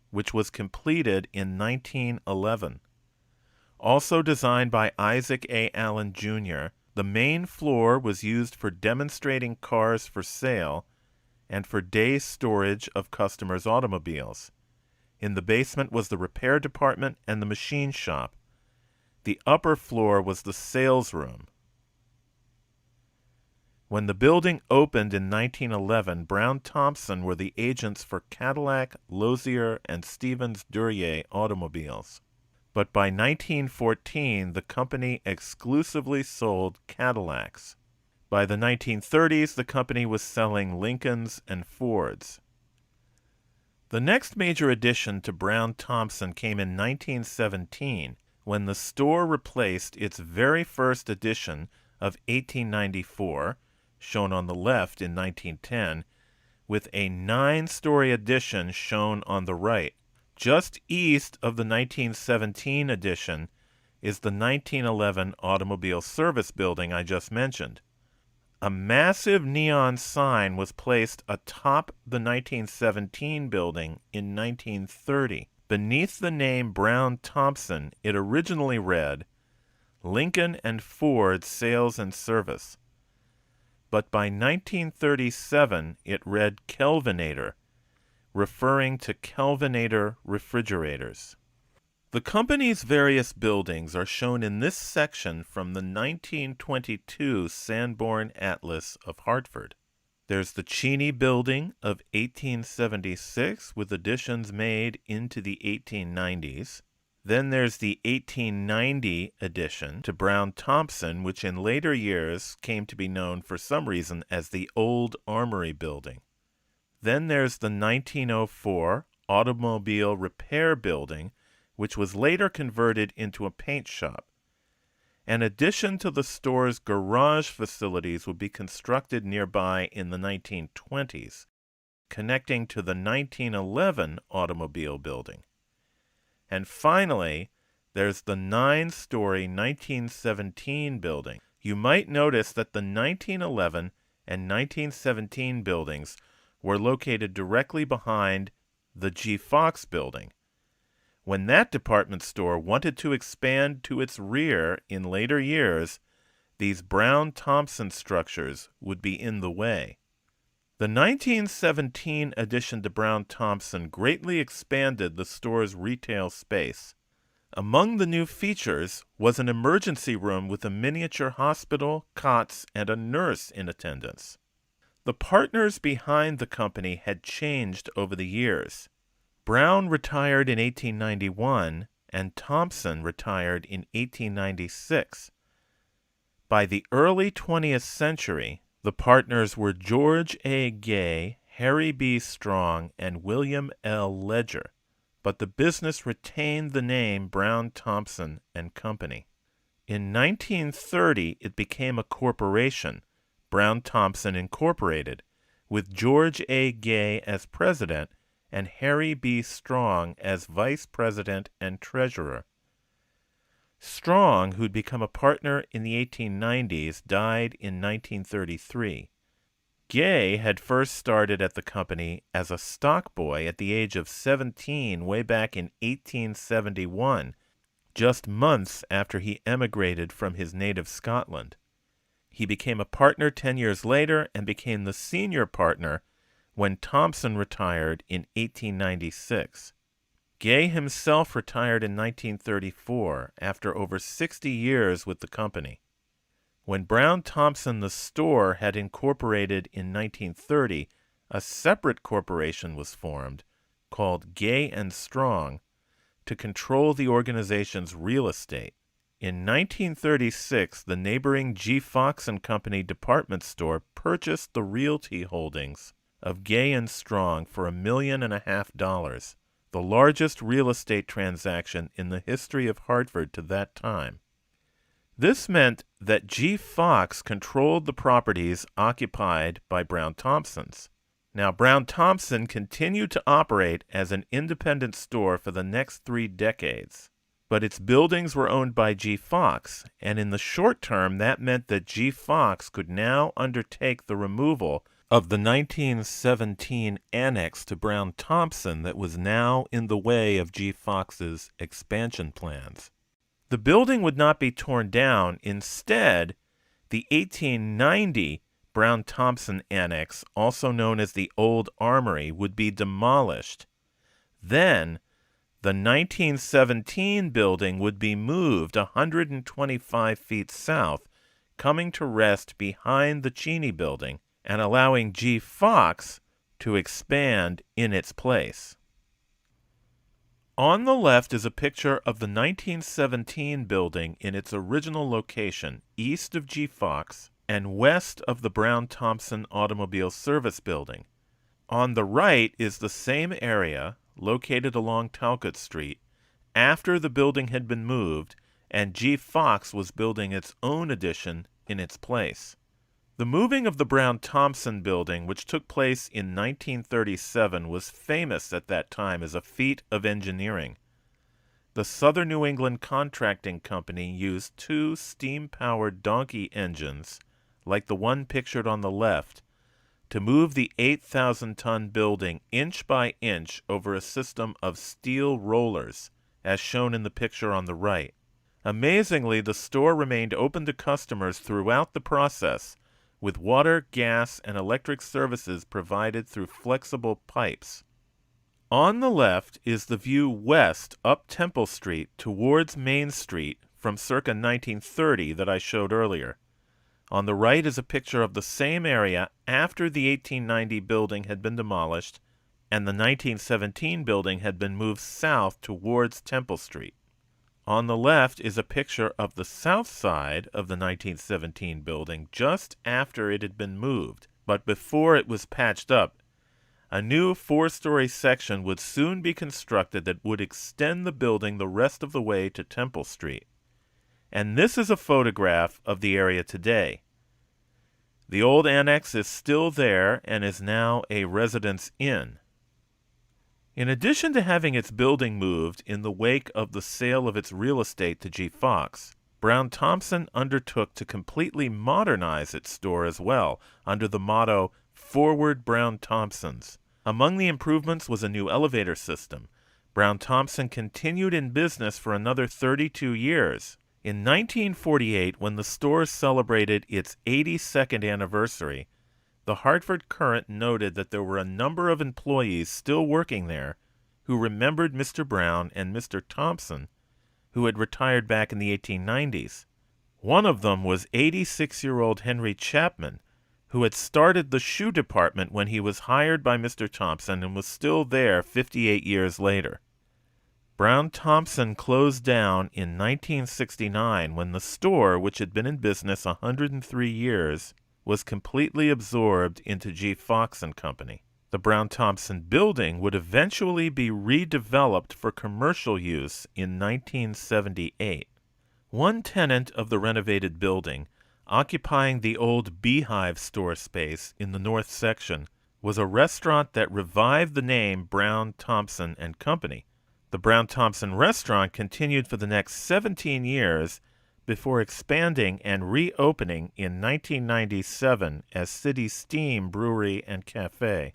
which was completed in 1911. Also designed by Isaac A. Allen, Jr., the main floor was used for demonstrating cars for sale and for day storage of customers' automobiles. In the basement was the repair department and the machine shop. The upper floor was the sales room. When the building opened in 1911, Brown-Thomson were the agents for Cadillac, Lozier, and Stevens-Duryea automobiles. But by 1914, the company exclusively sold Cadillacs. By the 1930s, the company was selling Lincolns and Fords. The next major addition to Brown-Thomson came in 1917, when the store replaced its very first edition of 1894, shown on the left in 1910, with a 9-story addition shown on the right. Just east of the 1917 addition is the 1911 Automobile Service Building I just mentioned. A massive neon sign was placed atop the 1917 building in 1930. Beneath the name Brown-Thomson, it originally read, Lincoln and Ford Sales and Service. But by 1937, it read Kelvinator, referring to Kelvinator refrigerators. The company's various buildings are shown in this section from the 1922 Sanborn Atlas of Hartford. There's the Cheney Building of 1876 with additions made into the 1890s. Then there's the 1890 addition to Brown-Thomson, which in later years came to be known for some reason as the Old Armory Building. Then there's the 1904 Automobile Repair Building, which was later converted into a paint shop. An addition to the store's garage facilities would be constructed nearby in the 1920s, connecting to the 1911 Automobile Building. And finally, there's the 9-story 1917 building. You might notice that the 1911 and 1917 buildings were located directly behind the G. Fox building. When that department store wanted to expand to its rear in later years, these Brown-Thomson structures would be in the way. The 1917 addition to Brown-Thomson greatly expanded the store's retail space. Among the new features was an emergency room with a miniature hospital, cots, and a nurse in attendance. The partners behind the company had changed over the years. Brown retired in 1891, and Thompson retired in 1896. By the early 20th century, the partners were George A. Gay, Harry B. Strong, and William L. Ledger, but the business retained the name Brown-Thomson and Company. In 1930, it became a corporation, Brown-Thomson Incorporated, with George A. Gay as president and Harry B. Strong as vice president and treasurer. Strong, who'd become a partner in the 1890s, died in 1933. Gay had first started at the company as a stock boy at the age of 17 way back in 1871, just months after he emigrated from his native Scotland. He became a partner 10 years later and became the senior partner when Thompson retired in 1896. Gay himself retired in 1934 after over 60 years with the company. When Brown-Thomson the store had incorporated in 1930, a separate corporation was formed called Gay and Strong to control the organization's real estate. In 1936, the neighboring G. Fox and Company department store purchased the realty holdings of Gay and Strong for $1.5 million, the largest real estate transaction in the history of Hartford to that time. This meant that G. Fox controlled the properties occupied by Brown-Thomson's. Now, Brown-Thomson continued to operate as an independent store for the next 3 decades, but its buildings were owned by G. Fox, and in the short term that meant that G. Fox could now undertake the removal of the 1917 annex to Brown-Thomson that was now in the way of G. Fox's expansion plans. The building would not be torn down. Instead, the 1890 Brown-Thomson annex, also known as the Old Armory, would be demolished. Then, the 1917 building would be moved 125 feet south, coming to rest behind the Cheney building and allowing G. Fox to expand in its place. On the left is a picture of the 1917 building in its original location, east of G. Fox and west of the Brown-Thomson Automobile Service Building. On the right is the same area, located along Talcott Street, after the building had been moved and G. Fox was building its own addition in its place. The moving of the Brown-Thomson building, which took place in 1937, was famous at that time as a feat of engineering. The Southern New England Contracting Company used 2 steam-powered donkey engines, like the one pictured on the left, to move the 8,000-ton building inch by inch over a system of steel rollers, as shown in the picture on the right. Amazingly, the store remained open to customers throughout the process, with water, gas, and electric services provided through flexible pipes. On the left is the view west up Temple Street towards Main Street from circa 1930 that I showed earlier. On the right is a picture of the same area after the 1890 building had been demolished and the 1917 building had been moved south towards Temple Street. On the left is a picture of the south side of the 1917 building just after it had been moved, but before it was patched up. A new 4-story section would soon be constructed that would extend the building the rest of the way to Temple Street. And this is a photograph of the area today. The old annex is still there and is now a residence inn. In addition to having its building moved in the wake of the sale of its real estate to G. Fox, Brown-Thomson undertook to completely modernize its store as well, under the motto, "Forward Brown-Thomsons." Among the improvements was a new elevator system. Brown-Thomson continued in business for another 32 years. In 1948, when the store celebrated its 82nd anniversary, the Hartford Courant noted that there were a number of employees still working there who remembered Mr. Brown and Mr. Thompson, who had retired back in the 1890s. One of them was 86-year-old Henry Chapman, who had started the shoe department when he was hired by Mr. Thompson and was still there 58 years later. Brown-Thomson closed down in 1969 when the store, which had been in business 103 years, was completely absorbed into G. Fox & Company. The Brown-Thomson building would eventually be redeveloped for commercial use in 1978. One tenant of the renovated building, occupying the old Beehive store space in the north section, was a restaurant that revived the name Brown-Thomson & Company. The Brown-Thomson restaurant continued for the next 17 years before expanding and reopening in 1997 as City Steam Brewery and Cafe.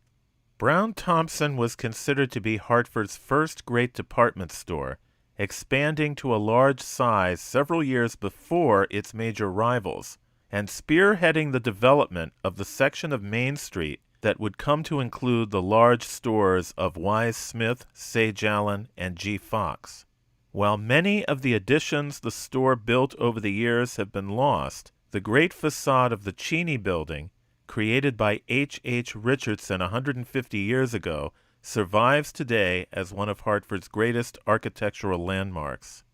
Brown-Thomson was considered to be Hartford's first great department store, expanding to a large size several years before its major rivals, and spearheading the development of the section of Main Street that would come to include the large stores of Wise Smith, Sage Allen, and G. Fox. While many of the additions the store built over the years have been lost, the great facade of the Cheney Building, created by H. H. Richardson 150 years ago, survives today as one of Hartford's greatest architectural landmarks.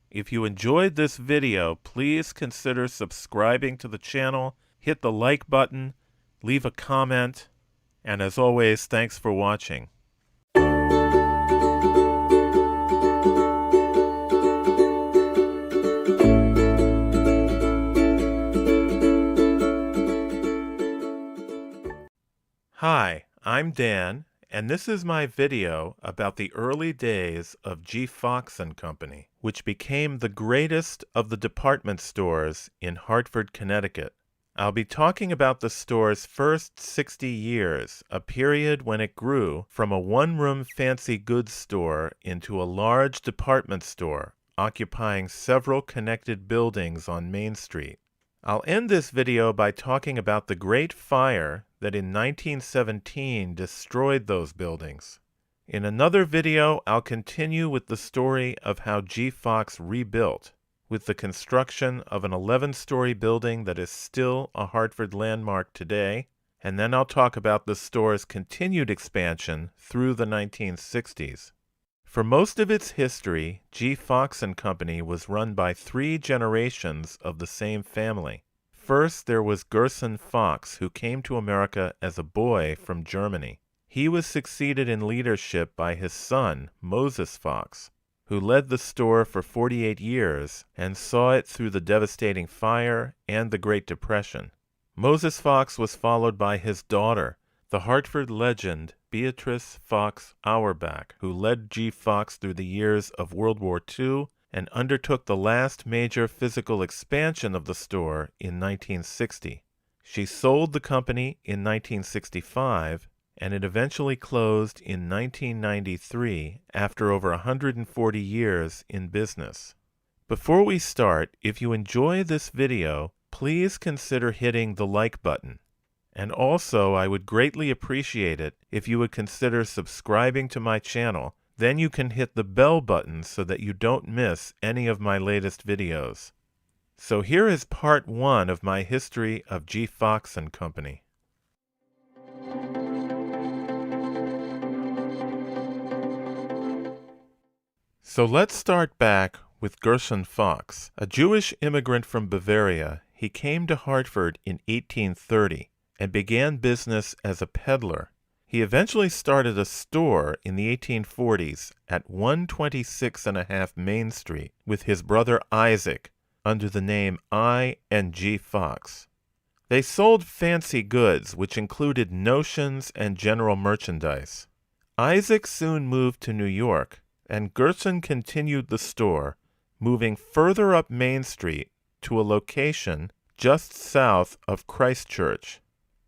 If you enjoyed this video, please consider subscribing to the channel, hit the like button, leave a comment, and as always, thanks for watching. Hi, I'm Dan, and this is my video about the early days of G. Fox & Company, which became the greatest of the department stores in Hartford, Connecticut. I'll be talking about the store's first 60 years, a period when it grew from a one-room fancy goods store into a large department store, occupying several connected buildings on Main Street. I'll end this video by talking about the Great Fire that in 1917 destroyed those buildings. In another video, I'll continue with the story of how G. Fox rebuilt, with the construction of an 11-story building that is still a Hartford landmark today, and then I'll talk about the store's continued expansion through the 1960s. For most of its history, G. Fox & Company was run by 3 generations of the same family. First, there was Gerson Fox, who came to America as a boy from Germany. He was succeeded in leadership by his son, Moses Fox, who led the store for 48 years and saw it through the devastating fire and the Great Depression. Moses Fox was followed by his daughter, the Hartford legend Beatrice Fox Auerbach, who led G. Fox through the years of World War II and undertook the last major physical expansion of the store in 1960. She sold the company in 1965, and it eventually closed in 1993 after over 140 years in business. Before we start, if you enjoy this video, please consider hitting the like button. And also, I would greatly appreciate it if you would consider subscribing to my channel. Then you can hit the bell button so that you don't miss any of my latest videos. So here is part 1 of my history of G. Fox & Company. So let's start back with Gerson Fox. A Jewish immigrant from Bavaria, he came to Hartford in 1830 and began business as a peddler. He eventually started a store in the 1840s at 126.5 Main Street with his brother Isaac under the name I and G. Fox. They sold fancy goods, which included notions and general merchandise. Isaac soon moved to New York, and Gerson continued the store, moving further up Main Street to a location just south of Christ Church.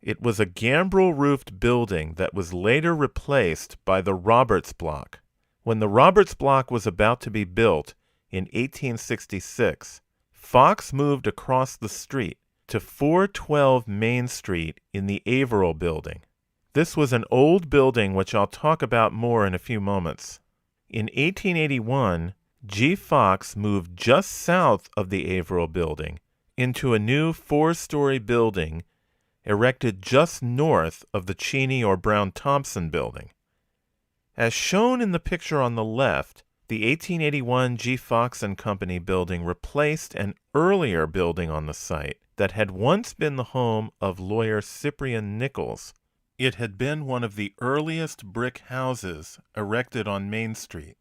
It was a gambrel-roofed building that was later replaced by the Roberts Block. When the Roberts Block was about to be built in 1866, Fox moved across the street to 412 Main Street in the Averill Building. This was an old building which I'll talk about more in a few moments. In 1881, G. Fox moved just south of the Averill Building into a new 4-story building erected just north of the Cheney or Brown-Thomson building. As shown in the picture on the left, the 1881 G. Fox & Company building replaced an earlier building on the site that had once been the home of lawyer Cyprian Nichols. It had been one of the earliest brick houses erected on Main Street.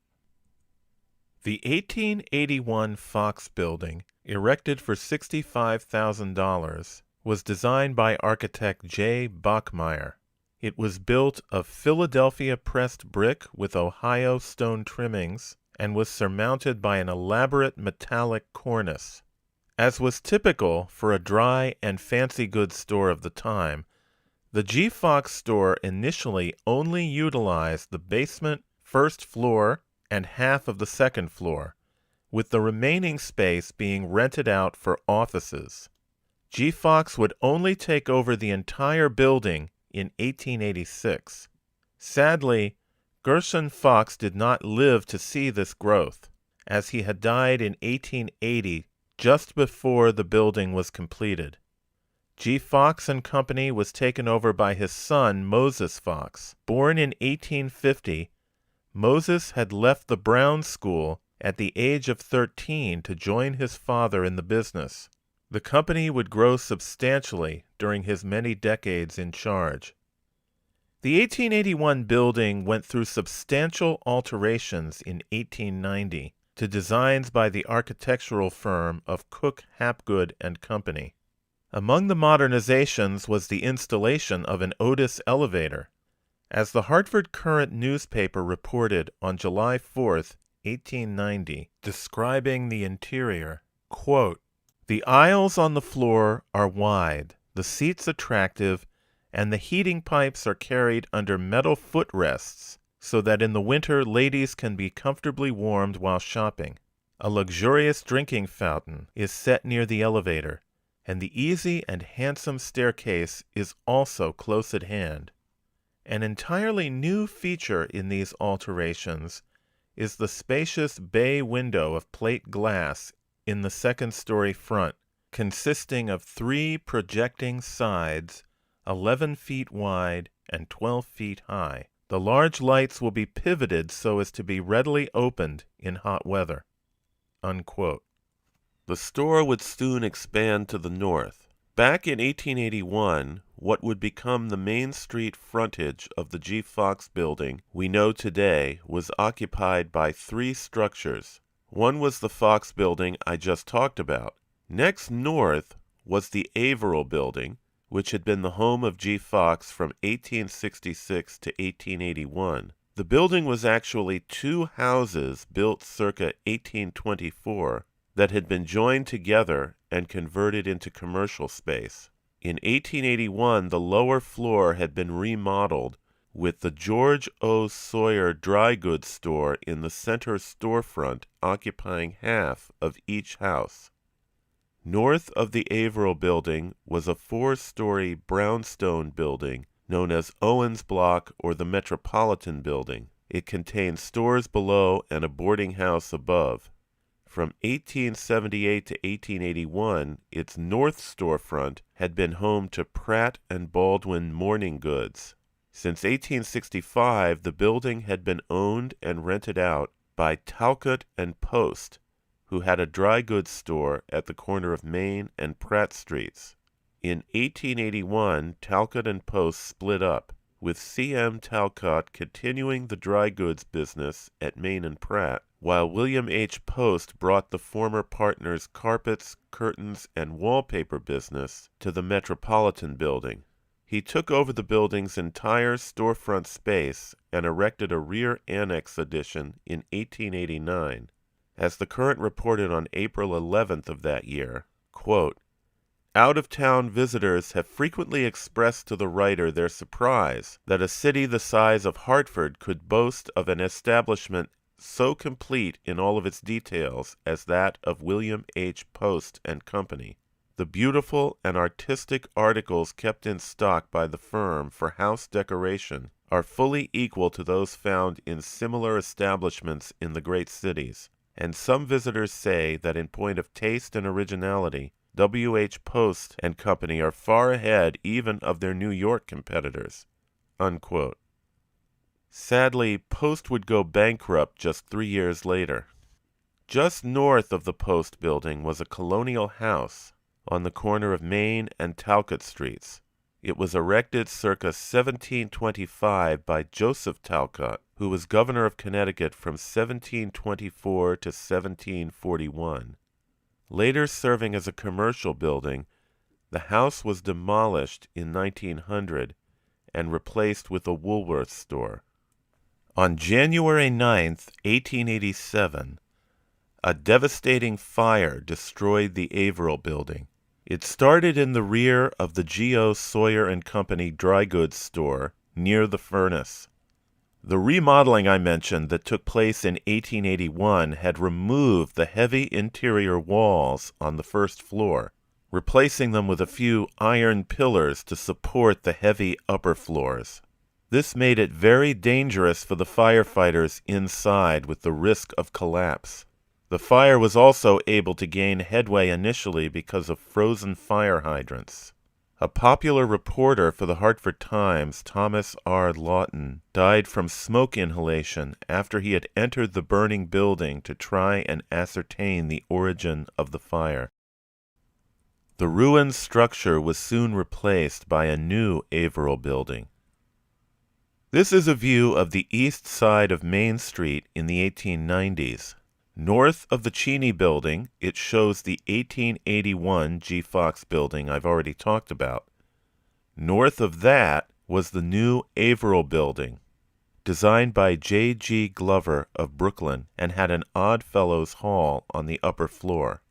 The 1881 Fox building, erected for $65,000, was designed by architect J. Bachmeyer. It was built of Philadelphia pressed brick with Ohio stone trimmings and was surmounted by an elaborate metallic cornice. As was typical for a dry and fancy goods store of the time, the G. Fox store initially only utilized the basement, first floor, and half of the second floor, with the remaining space being rented out for offices. G. Fox would only take over the entire building in 1886. Sadly, Gerson Fox did not live to see this growth, as he had died in 1880, just before the building was completed. G. Fox & Company was taken over by his son, Moses Fox. Born in 1850, Moses had left the Brown School at the age of 13 to join his father in the business. The company would grow substantially during his many decades in charge. The 1881 building went through substantial alterations in 1890 to designs by the architectural firm of Cook, Hapgood and Company. Among the modernizations was the installation of an Otis elevator. As the Hartford Courant newspaper reported on July 4, 1890, describing the interior, quote, "The aisles on the floor are wide, the seats attractive, and the heating pipes are carried under metal footrests so that in the winter ladies can be comfortably warmed while shopping. A luxurious drinking fountain is set near the elevator, and the easy and handsome staircase is also close at hand. An entirely new feature in these alterations is the spacious bay window of plate glass in the second-story front, consisting of 3 projecting sides, 11 feet wide and 12 feet high. The large lights will be pivoted so as to be readily opened in hot weather." Unquote. The store would soon expand to the north, Back in 1881, what would become the Main Street frontage of the G. Fox building we know today was occupied by three structures. One was the Fox building I just talked about. Next north was the Averill building, which had been the home of G. Fox from 1866 to 1881. The building was actually two houses built circa 1824 that had been joined together and converted into commercial space. In 1881, the lower floor had been remodeled, with the George O. Sawyer dry goods store in the center storefront occupying half of each house. North of the Averill building was a four-story brownstone building known as Owens Block or the Metropolitan Building. It contained stores below and a boarding house above. From 1878 to 1881, its north storefront had been home to Pratt and Baldwin Mourning Goods. Since 1865, the building had been owned and rented out by Talcott and Post, who had a dry goods store at the corner of Main and Pratt Streets. In 1881, Talcott and Post split up, with C.M. Talcott continuing the dry goods business at Main and Pratt, while William H. Post brought the former partners' carpets, curtains, and wallpaper business to the Metropolitan Building. He took over the building's entire storefront space and erected a rear annex addition in 1889. As the Current reported on April 11th of that year, quote, "Out-of-town visitors have frequently expressed to the writer their surprise that a city the size of Hartford could boast of an establishment so complete in all of its details as that of William H. Post and Company. The beautiful and artistic articles kept in stock by the firm for house decoration are fully equal to those found in similar establishments in the great cities, and some visitors say that in point of taste and originality, W. H. Post and Company are far ahead even of their New York competitors." Unquote. Sadly, Post would go bankrupt just 3 years later. Just north of the Post building was a colonial house on the corner of Main and Talcott Streets. It was erected circa 1725 by Joseph Talcott, who was governor of Connecticut from 1724 to 1741. Later serving as a commercial building, the house was demolished in 1900 and replaced with a Woolworth store. On January 9th, 1887, a devastating fire destroyed the Averill building. It started in the rear of the G.O. Sawyer and Company dry goods store near the furnace. The remodeling I mentioned that took place in 1881 had removed the heavy interior walls on the first floor, replacing them with a few iron pillars to support the heavy upper floors. This made it very dangerous for the firefighters inside with the risk of collapse. The fire was also able to gain headway initially because of frozen fire hydrants. A popular reporter for the Hartford Times, Thomas R. Lawton, died from smoke inhalation after he had entered the burning building to try and ascertain the origin of the fire. The ruined structure was soon replaced by a new Averill building. This is a view of the east side of Main Street in the 1890s. North of the Cheney building, it shows the 1881 G. Fox building I've already talked about. North of that was the new Averill building, designed by J. G. Glover of Brooklyn, and had an Oddfellows Hall on the upper floor.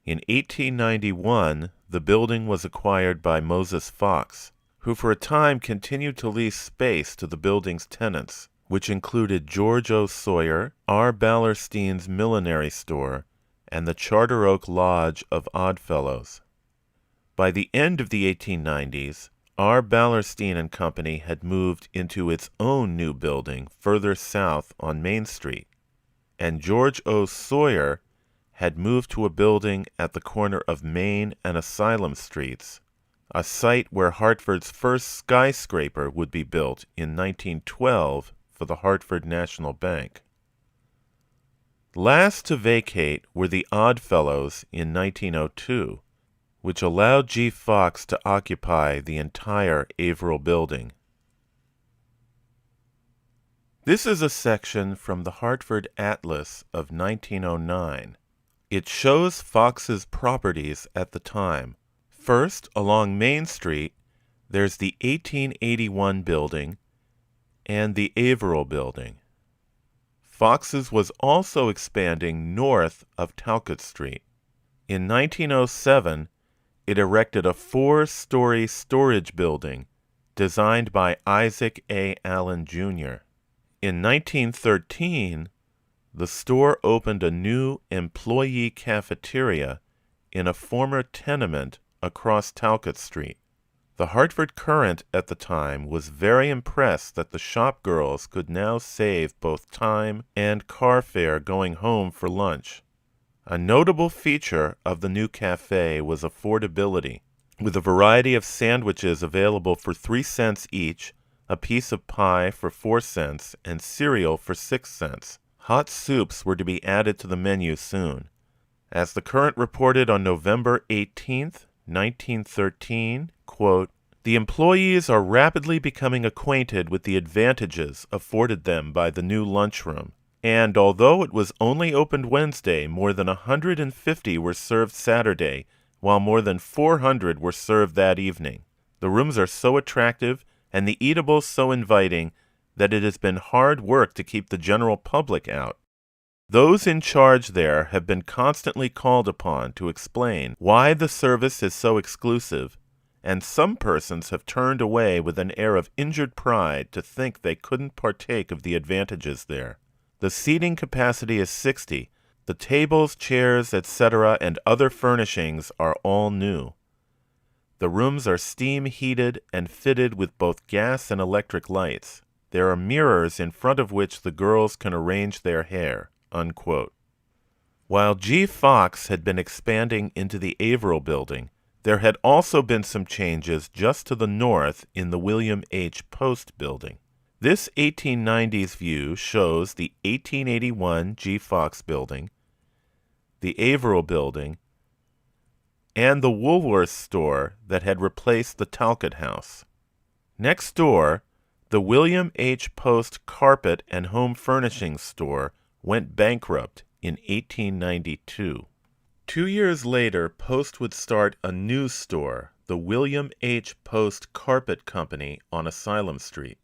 In 1891, the building was acquired by Moses Fox, who for a time continued to lease space to the building's tenants, which included George O. Sawyer, R. Ballerstein's Millinery Store, and the Charter Oak Lodge of Oddfellows. By the end of the 1890s, R. Ballerstein and Company had moved into its own new building further south on Main Street, and George O. Sawyer had moved to a building at the corner of Main and Asylum Streets, a site where Hartford's first skyscraper would be built in 1912 for the Hartford National Bank. Last to vacate were the Oddfellows in 1902. which allowed G. Fox to occupy the entire Averill building. This is a section from the Hartford Atlas of 1909. It shows Fox's properties at the time. First, along Main Street, there's the 1881 building and the Averill building. Fox's was also expanding north of Talcott Street. In 1907, it erected a 4-story storage building designed by Isaac A. Allen, Jr. In 1913, the store opened a new employee cafeteria in a former tenement across Talcott Street. The Hartford Courant at the time was very impressed that the shop girls could now save both time and car fare going home for lunch. A notable feature of the new cafe was affordability, with a variety of sandwiches available for 3 cents each, a piece of pie for 4 cents, and cereal for 6 cents. Hot soups were to be added to the menu soon. As the Courant reported on November 18, 1913, quote, "The employees are rapidly becoming acquainted with the advantages afforded them by the new lunchroom, and although it was only opened Wednesday, more than 150 were served Saturday, while more than 400 were served that evening. The rooms are so attractive and the eatables so inviting that it has been hard work to keep the general public out. Those in charge there have been constantly called upon to explain why the service is so exclusive, and some persons have turned away with an air of injured pride to think they couldn't partake of the advantages there. The seating capacity is 60. The tables, chairs, etc., and other furnishings are all new. The rooms are steam-heated and fitted with both gas and electric lights. There are mirrors in front of which the girls can arrange their hair." Unquote. While G. Fox had been expanding into the Averill building, there had also been some changes just to the north in the William H. Post building. This 1890s view shows the 1881 G. Fox building, the Averill building, and the Woolworth store that had replaced the Talcott House. Next door, the William H. Post Carpet and Home Furnishings store went bankrupt in 1892. 2 years later, Post would start a new store, the William H. Post Carpet Company on Asylum Street.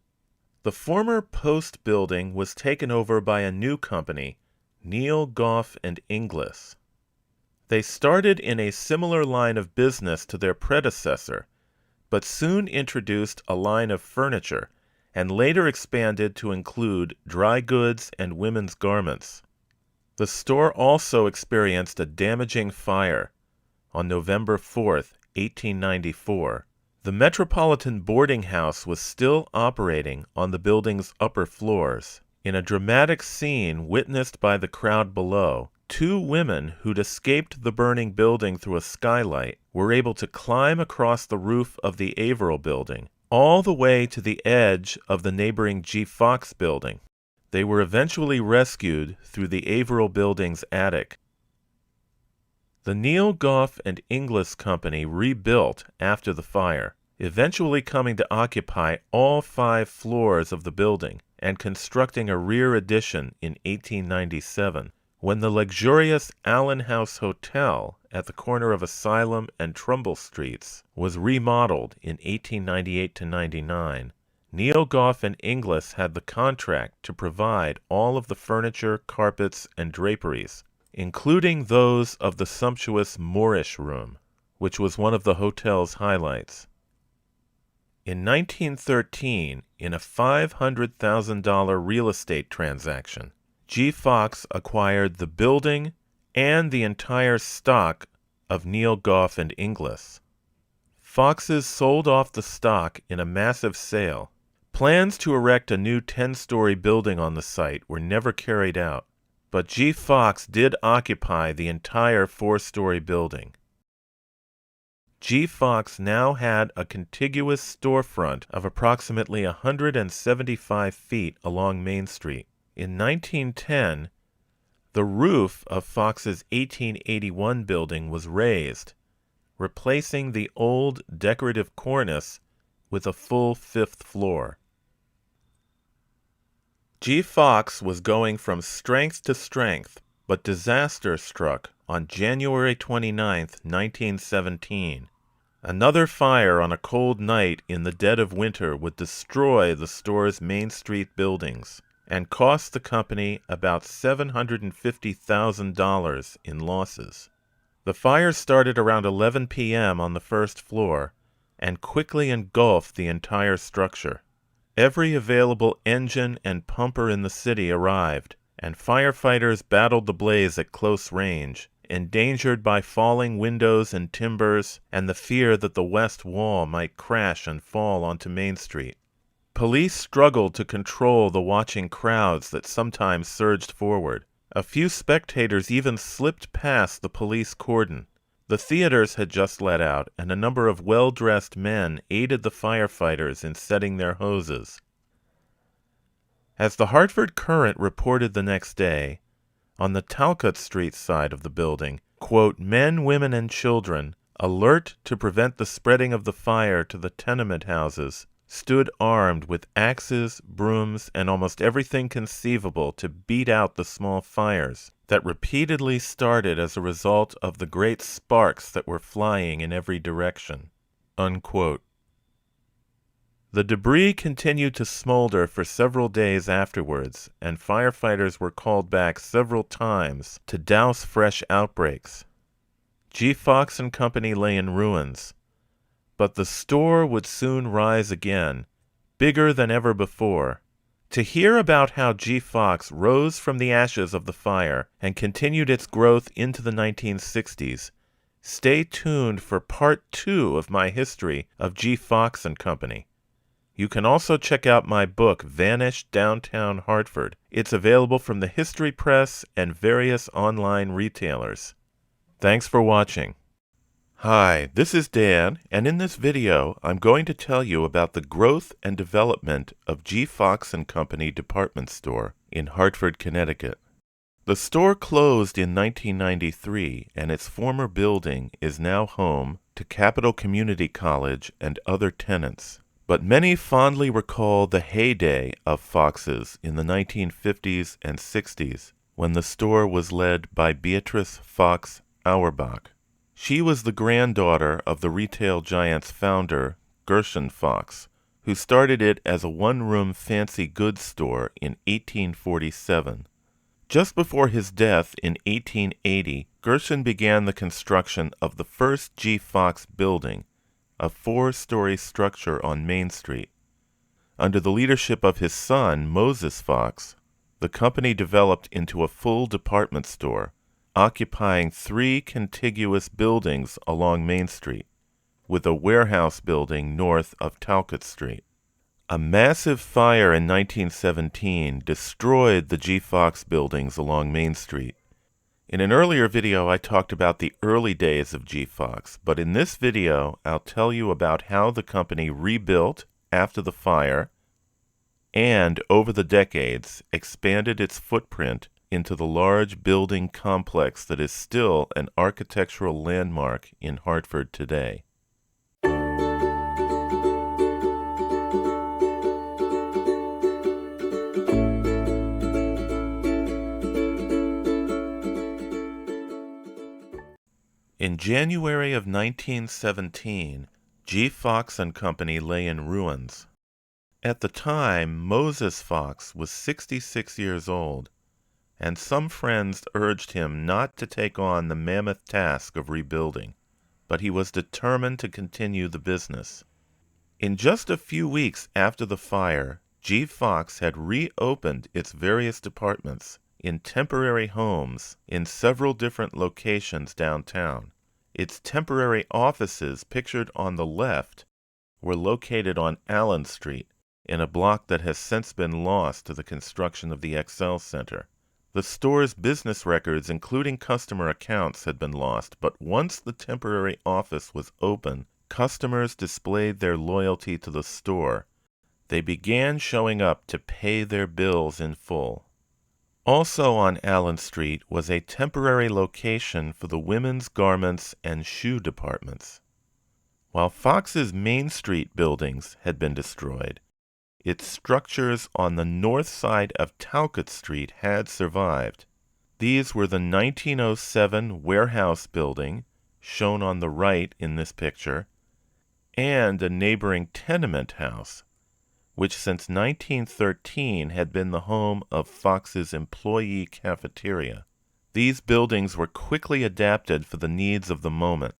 The former Post building was taken over by a new company, Neal, Goff and Inglis. They started in a similar line of business to their predecessor, but soon introduced a line of furniture and later expanded to include dry goods and women's garments. The store also experienced a damaging fire on November 4, 1894. The Metropolitan Boarding House was still operating on the building's upper floors. In a dramatic scene witnessed by the crowd below, 2 women who'd escaped the burning building through a skylight were able to climb across the roof of the Averill building, all the way to the edge of the neighboring G. Fox building. They were eventually rescued through the Averill building's attic. The Neal, Goff and Inglis Company rebuilt after the fire, eventually coming to occupy all 5 floors of the building and constructing a rear addition in 1897. When the luxurious Allen House Hotel at the corner of Asylum and Trumbull Streets was remodeled in 1898-99, Neal, Goff and Inglis had the contract to provide all of the furniture, carpets, and draperies, including those of the sumptuous Moorish Room, which was one of the hotel's highlights. In 1913, in a $500,000 real estate transaction, G. Fox acquired the building and the entire stock of Neal, Goff and Inglis. Fox's sold off the stock in a massive sale. Plans to erect a new 10-story building on the site were never carried out, but G. Fox did occupy the entire 4-story building. G. Fox now had a contiguous storefront of approximately 175 feet along Main Street. In 1910, the roof of Fox's 1881 building was raised, replacing the old decorative cornice with a full fifth floor. G. Fox was going from strength to strength, but disaster struck on January 29, 1917. Another fire on a cold night in the dead of winter would destroy the store's Main Street buildings and cost the company about $750,000 in losses. The fire started around 11 p.m. on the first floor and quickly engulfed the entire structure. Every available engine and pumper in the city arrived, and firefighters battled the blaze at close range, endangered by falling windows and timbers and the fear that the west wall might crash and fall onto Main Street. Police struggled to control the watching crowds that sometimes surged forward. A few spectators even slipped past the police cordon. The theaters had just let out, and a number of well-dressed men aided the firefighters in setting their hoses. As the Hartford Courant reported the next day, on the Talcott Street side of the building, quote, men, women, and children, alert to prevent the spreading of the fire to the tenement houses, stood armed with axes, brooms, and almost everything conceivable to beat out the small fires that repeatedly started as a result of the great sparks that were flying in every direction. Unquote. The debris continued to smolder for several days afterwards, and firefighters were called back several times to douse fresh outbreaks. G. Fox and Company lay in ruins, but the store would soon rise again, bigger than ever before. To hear about how G. Fox rose from the ashes of the fire and continued its growth into the 1960s, stay tuned for Part 2 of my history of G. Fox and Company. You can also check out my book, Vanished Downtown Hartford. It's available from the History Press and various online retailers. Thanks for watching. Hi, this is Dan, and in this video, I'm going to tell you about the growth and development of G. Fox & Company department store in Hartford, Connecticut. The store closed in 1993, and its former building is now home to Capital Community College and other tenants. But many fondly recall the heyday of Fox's in the 1950s and 60s, when the store was led by Beatrice Fox Auerbach. She was the granddaughter of the retail giant's founder, Gershon Fox, who started it as a one-room fancy goods store in 1847. Just before his death in 1880, Gershon began the construction of the first G. Fox building, a 4-story structure on Main Street. Under the leadership of his son, Moses Fox, the company developed into a full department store, occupying 3 contiguous buildings along Main Street, with a warehouse building north of Talcott Street. A massive fire in 1917 destroyed the G. Fox buildings along Main Street. In an earlier video, I talked about the early days of G. Fox, but in this video, I'll tell you about how the company rebuilt after the fire and, over the decades, expanded its footprint into the large building complex that is still an architectural landmark in Hartford today. In January of 1917, G. Fox & Company lay in ruins. At the time, Moses Fox was 66 years old, and some friends urged him not to take on the mammoth task of rebuilding, but he was determined to continue the business. In just a few weeks after the fire, G. Fox had reopened its various departments in temporary homes in several different locations downtown. Its temporary offices, pictured on the left, were located on Allen Street, in a block that has since been lost to the construction of the XL Center. The store's business records, including customer accounts, had been lost, but once the temporary office was open, customers displayed their loyalty to the store. They began showing up to pay their bills in full. Also on Allen Street was a temporary location for the women's garments and shoe departments. While Fox's Main Street buildings had been destroyed, its structures on the north side of Talcott Street had survived. These were the 1907 warehouse building, shown on the right in this picture, and a neighboring tenement house, which since 1913 had been the home of Fox's employee cafeteria. These buildings were quickly adapted for the needs of the moment.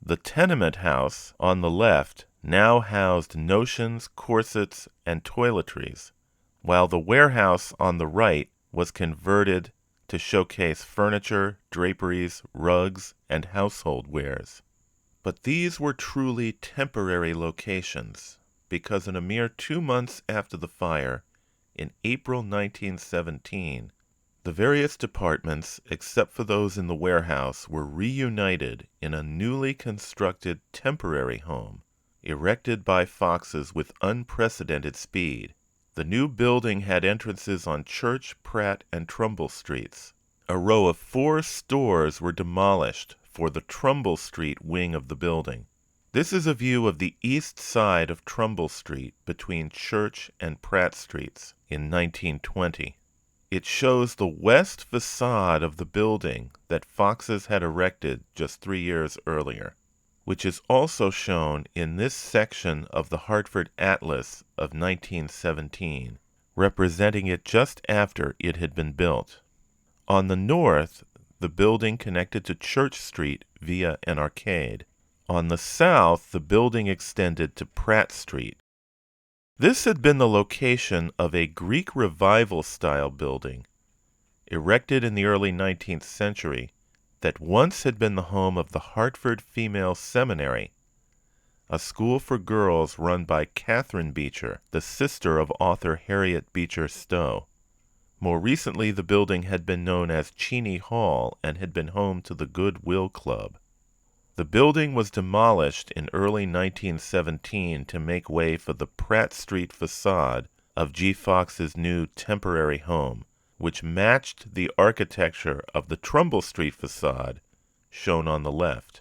The tenement house on the left now housed notions, corsets, and toiletries, while the warehouse on the right was converted to showcase furniture, draperies, rugs, and household wares. But these were truly temporary locations, because in a mere 2 months after the fire, in April 1917, the various departments, except for those in the warehouse, were reunited in a newly constructed temporary home, erected by Fox's with unprecedented speed. The new building had entrances on Church, Pratt, and Trumbull Streets. A row of 4 stores were demolished for the Trumbull Street wing of the building. This is a view of the east side of Trumbull Street between Church and Pratt Streets in 1920. It shows the west facade of the building that Fox's had erected just 3 years earlier, which is also shown in this section of the Hartford Atlas of 1917, representing it just after it had been built. On the north, the building connected to Church Street via an arcade. On the south, the building extended to Pratt Street. This had been the location of a Greek Revival-style building, erected in the early 19th century, that once had been the home of the Hartford Female Seminary, a school for girls run by Catherine Beecher, the sister of author Harriet Beecher Stowe. More recently, the building had been known as Cheney Hall and had been home to the Goodwill Club. The building was demolished in early 1917 to make way for the Pratt Street facade of G. Fox's new temporary home, which matched the architecture of the Trumbull Street facade shown on the left.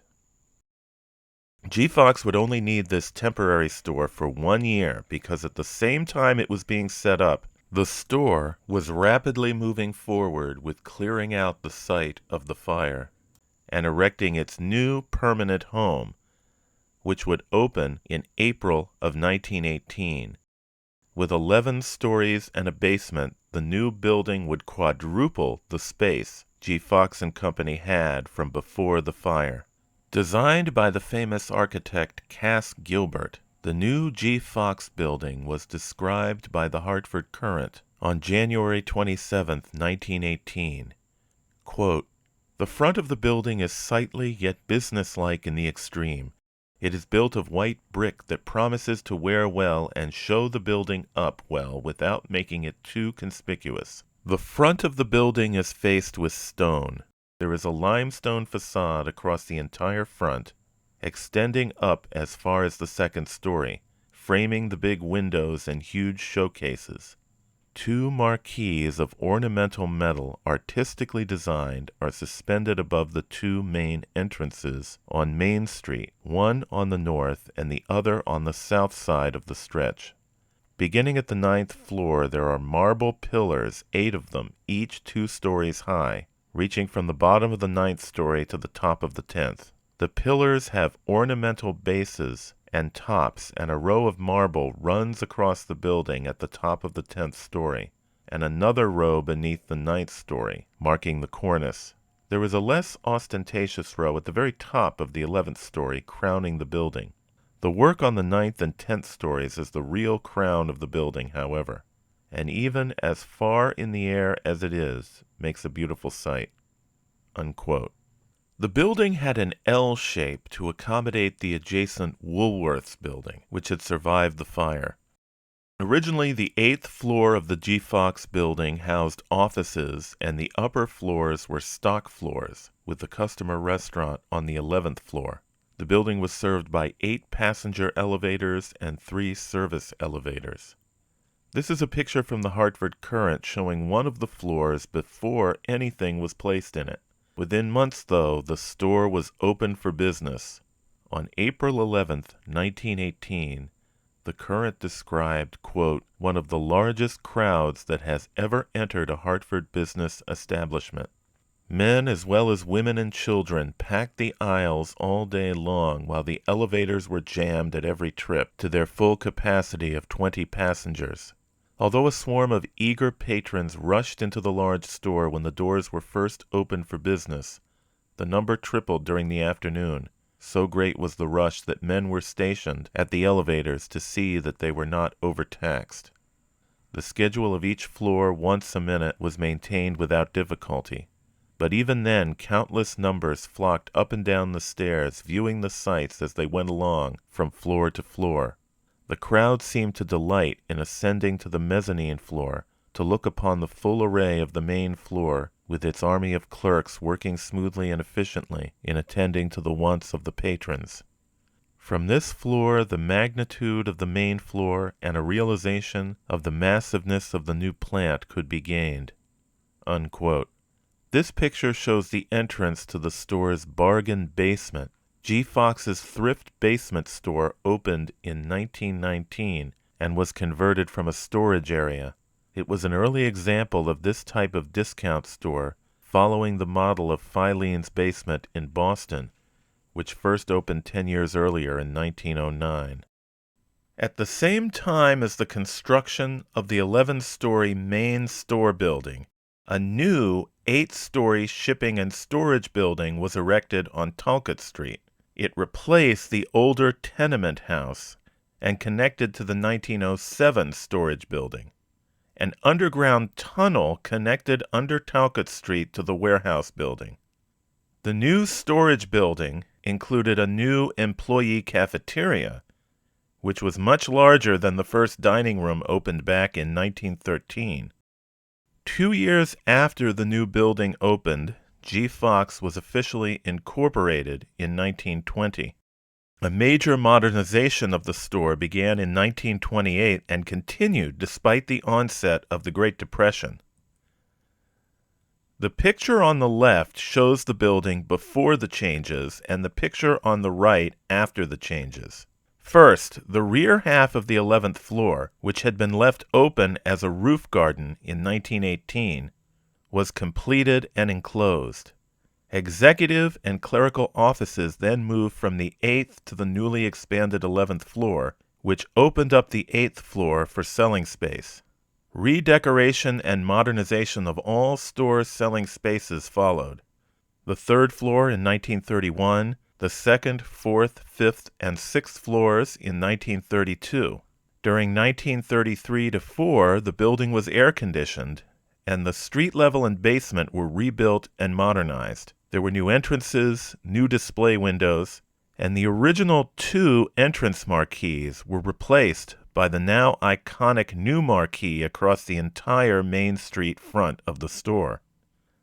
G. Fox would only need this temporary store for 1 year because at the same time it was being set up, the store was rapidly moving forward with clearing out the site of the fire and erecting its new permanent home, which would open in April of 1918. With 11 stories and a basement, the new building would quadruple the space G. Fox & Company had from before the fire. Designed by the famous architect Cass Gilbert, the new G. Fox building was described by the Hartford Courant on January 27, 1918. Quote, "The front of the building is sightly yet businesslike in the extreme. It is built of white brick that promises to wear well and show the building up well without making it too conspicuous. The front of the building is faced with stone. There is a limestone facade across the entire front, extending up as far as the second story, framing the big windows and huge showcases. 2 marquees of ornamental metal artistically designed are suspended above the 2 main entrances on Main Street, one on the north and the other on the south side of the stretch. Beginning at the 9th floor, there are marble pillars, 8 of them, each 2 stories high, reaching from the bottom of the 9th story to the top of the 10th. The pillars have ornamental bases and tops, and a row of marble runs across the building at the top of the 10th story, and another row beneath the 9th story, marking the cornice. There is a less ostentatious row at the very top of the 11th story, crowning the building. The work on the 9th and 10th stories is the real crown of the building, however, and even as far in the air as it is, makes a beautiful sight." Unquote. The building had an L shape to accommodate the adjacent Woolworths building, which had survived the fire. Originally, the 8th floor of the G. Fox building housed offices, and the upper floors were stock floors, with the customer restaurant on the 11th floor. The building was served by 8 passenger elevators and 3 service elevators. This is a picture from the Hartford Courant showing one of the floors before anything was placed in it. Within months, though, the store was open for business. On April 11th, 1918, the Courant described, quote, one of the largest crowds that has ever entered a Hartford business establishment. Men as well as women and children packed the aisles all day long while the elevators were jammed at every trip to their full capacity of 20 passengers. Although a swarm of eager patrons rushed into the large store when the doors were first opened for business, the number tripled during the afternoon. So great was the rush that men were stationed at the elevators to see that they were not overtaxed. The schedule of each floor once a minute was maintained without difficulty. But even then, countless numbers flocked up and down the stairs, viewing the sights as they went along from floor to floor. The crowd seemed to delight in ascending to the mezzanine floor to look upon the full array of the main floor, with its army of clerks working smoothly and efficiently in attending to the wants of the patrons. From this floor, the magnitude of the main floor and a realization of the massiveness of the new plant could be gained." Unquote. This picture shows the entrance to the store's bargain basement. G. Fox's thrift basement store opened in 1919 and was converted from a storage area. It was an early example of this type of discount store, following the model of Filene's Basement in Boston, which first opened 10 years earlier in 1909. At the same time as the construction of the 11-story main store building, a new 8-story shipping and storage building was erected on Talcott Street. It replaced the older tenement house and connected to the 1907 storage building. An underground tunnel connected under Talcott Street to the warehouse building. The new storage building included a new employee cafeteria, which was much larger than the first dining room opened back in 1913. 2 years after the new building opened, G. Fox was officially incorporated in 1920. A major modernization of the store began in 1928 and continued despite the onset of the Great Depression. The picture on the left shows the building before the changes, and the picture on the right after the changes. First, the rear half of the 11th floor, which had been left open as a roof garden in 1918, was completed and enclosed. Executive and clerical offices then moved from the 8th to the newly expanded 11th floor, which opened up the 8th floor for selling space. Redecoration and modernization of all store selling spaces followed. The 3rd floor in 1931, the 2nd, 4th, 5th, and 6th floors in 1932. During 1933 to 4, the building was air-conditioned, and the street level and basement were rebuilt and modernized. There were new entrances, new display windows, and the original 2 entrance marquees were replaced by the now iconic new marquee across the entire Main Street front of the store.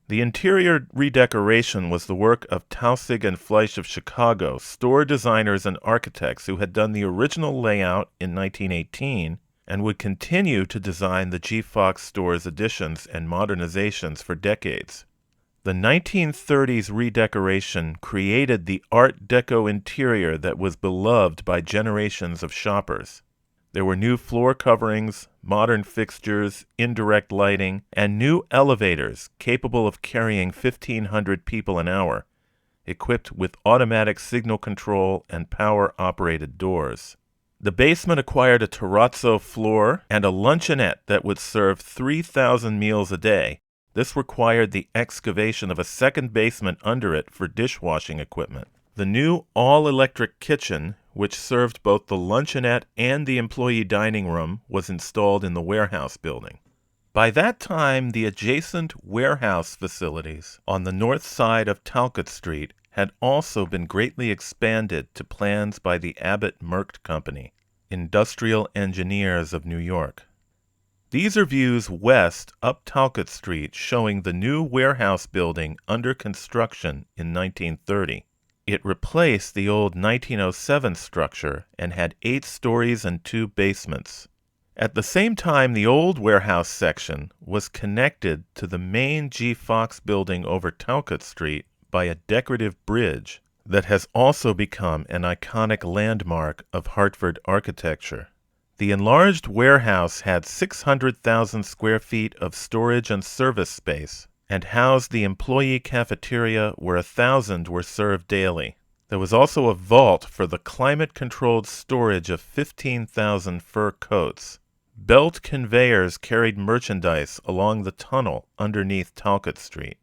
The interior redecoration was the work of Taussig and Fleisch of Chicago, store designers and architects who had done the original layout in 1918 and would continue to design the G. Fox store's additions and modernizations for decades. The 1930s redecoration created the Art Deco interior that was beloved by generations of shoppers. There were new floor coverings, modern fixtures, indirect lighting, and new elevators capable of carrying 1,500 people an hour, equipped with automatic signal control and power-operated doors. The basement acquired a terrazzo floor and a luncheonette that would serve 3,000 meals a day. This required the excavation of a second basement under it for dishwashing equipment. The new all-electric kitchen, which served both the luncheonette and the employee dining room, was installed in the warehouse building. By that time, the adjacent warehouse facilities on the north side of Talcott Street had also been greatly expanded to plans by the Abbott Merck Company, industrial engineers of New York. These are views west up Talcott Street showing the new warehouse building under construction in 1930. It replaced the old 1907 structure and had 8 stories and 2 basements. At the same time, the old warehouse section was connected to the main G. Fox building over Talcott Street by a decorative bridge that has also become an iconic landmark of Hartford architecture. The enlarged warehouse had 600,000 square feet of storage and service space and housed the employee cafeteria where 1,000 were served daily. There was also a vault for the climate-controlled storage of 15,000 fur coats. Belt conveyors carried merchandise along the tunnel underneath Talcott Street.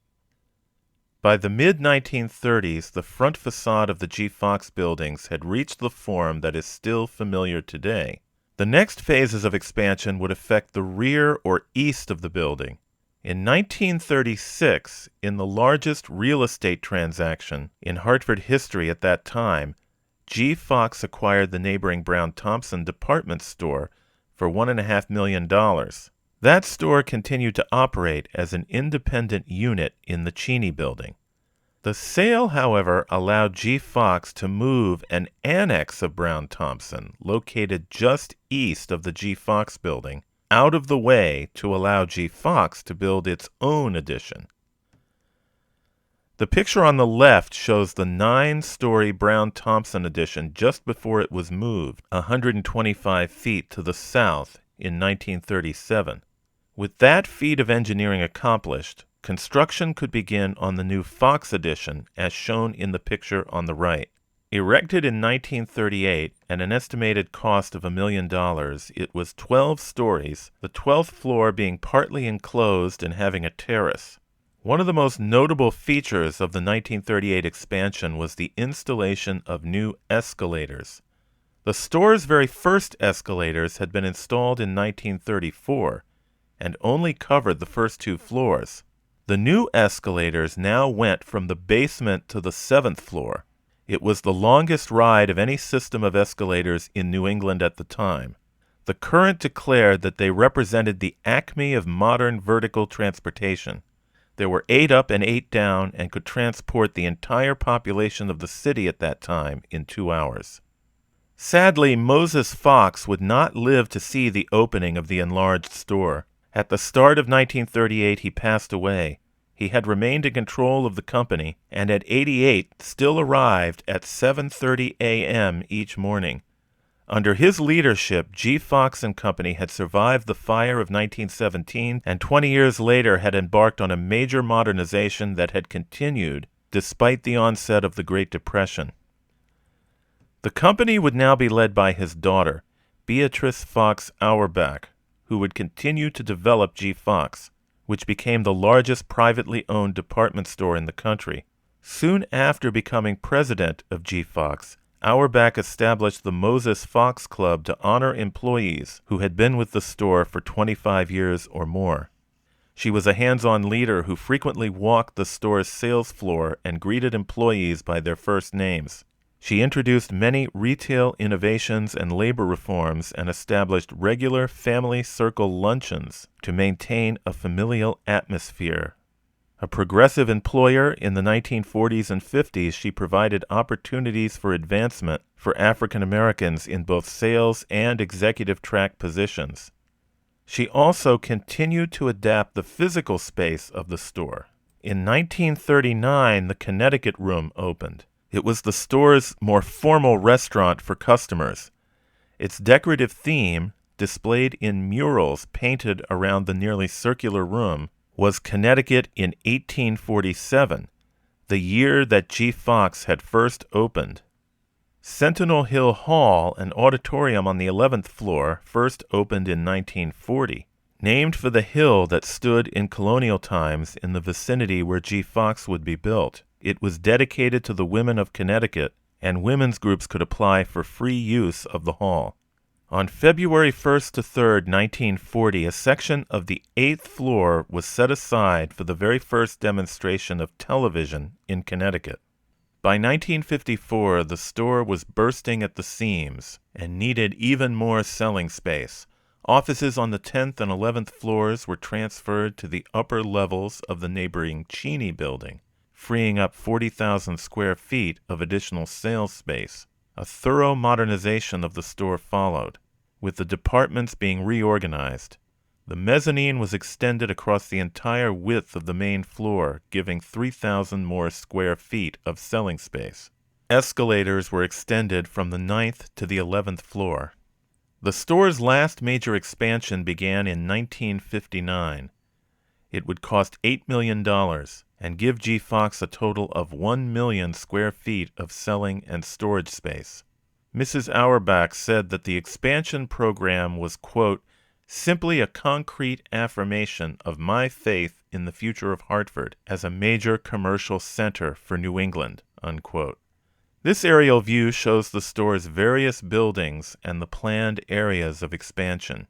By the mid-1930s, the front facade of the G. Fox buildings had reached the form that is still familiar today. The next phases of expansion would affect the rear or east of the building. In 1936, in the largest real estate transaction in Hartford history at that time, G. Fox acquired the neighboring Brown-Thomson department store for $1.5 million. That store continued to operate as an independent unit in the Cheney building. The sale, however, allowed G. Fox to move an annex of Brown-Thomson, located just east of the G. Fox building, out of the way to allow G. Fox to build its own addition. The picture on the left shows the 9-story Brown-Thomson addition just before it was moved 125 feet to the south in 1937. With that feat of engineering accomplished, construction could begin on the new Fox addition as shown in the picture on the right. Erected in 1938 at an estimated cost of $1 million, it was 12 stories, the 12th floor being partly enclosed and having a terrace. One of the most notable features of the 1938 expansion was the installation of new escalators. The store's very first escalators had been installed in 1934 and only covered the first 2 floors. The new escalators now went from the basement to the 7th floor. It was the longest ride of any system of escalators in New England at the time. The Current declared that they represented the acme of modern vertical transportation. There were 8 up and 8 down and could transport the entire population of the city at that time in 2 hours. Sadly, Moses Fox would not live to see the opening of the enlarged store. At the start of 1938, he passed away. He had remained in control of the company, and at 88 still arrived at 7:30 a.m. each morning. Under his leadership, G. Fox & Company had survived the fire of 1917 and 20 years later had embarked on a major modernization that had continued despite the onset of the Great Depression. The company would now be led by his daughter, Beatrice Fox Auerbach, who would continue to develop G. Fox, which became the largest privately owned department store in the country. Soon after becoming president of G. Fox, Auerbach established the Moses Fox Club to honor employees who had been with the store for 25 years or more. She was a hands-on leader who frequently walked the store's sales floor and greeted employees by their first names. She introduced many retail innovations and labor reforms and established regular family circle luncheons to maintain a familial atmosphere. A progressive employer in the 1940s and 50s, she provided opportunities for advancement for African Americans in both sales and executive track positions. She also continued to adapt the physical space of the store. In 1939, the Connecticut Room opened. It was the store's more formal restaurant for customers. Its decorative theme, displayed in murals painted around the nearly circular room, was Connecticut in 1847, the year that G. Fox had first opened. Sentinel Hill Hall, an auditorium on the 11th floor, first opened in 1940. Named for the hill that stood in colonial times in the vicinity where G. Fox would be built, it was dedicated to the women of Connecticut, and women's groups could apply for free use of the hall. On February 1st to 3rd, 1940, a section of the 8th floor was set aside for the very first demonstration of television in Connecticut. By 1954, the store was bursting at the seams and needed even more selling space. Offices on the 10th and 11th floors were transferred to the upper levels of the neighboring Cheney building, freeing up 40,000 square feet of additional sales space. A thorough modernization of the store followed. with the departments being reorganized. The mezzanine was extended across the entire width of the main floor, giving 3,000 more square feet of selling space. Escalators were extended from the 9th to the 11th floor. The store's last major expansion began in 1959. It would cost $8 million and give G. Fox a total of 1 million square feet of selling and storage space. Mrs. Auerbach said that the expansion program was, quote, simply a concrete affirmation of my faith in the future of Hartford as a major commercial center for New England, unquote. This aerial view shows the store's various buildings and the planned areas of expansion.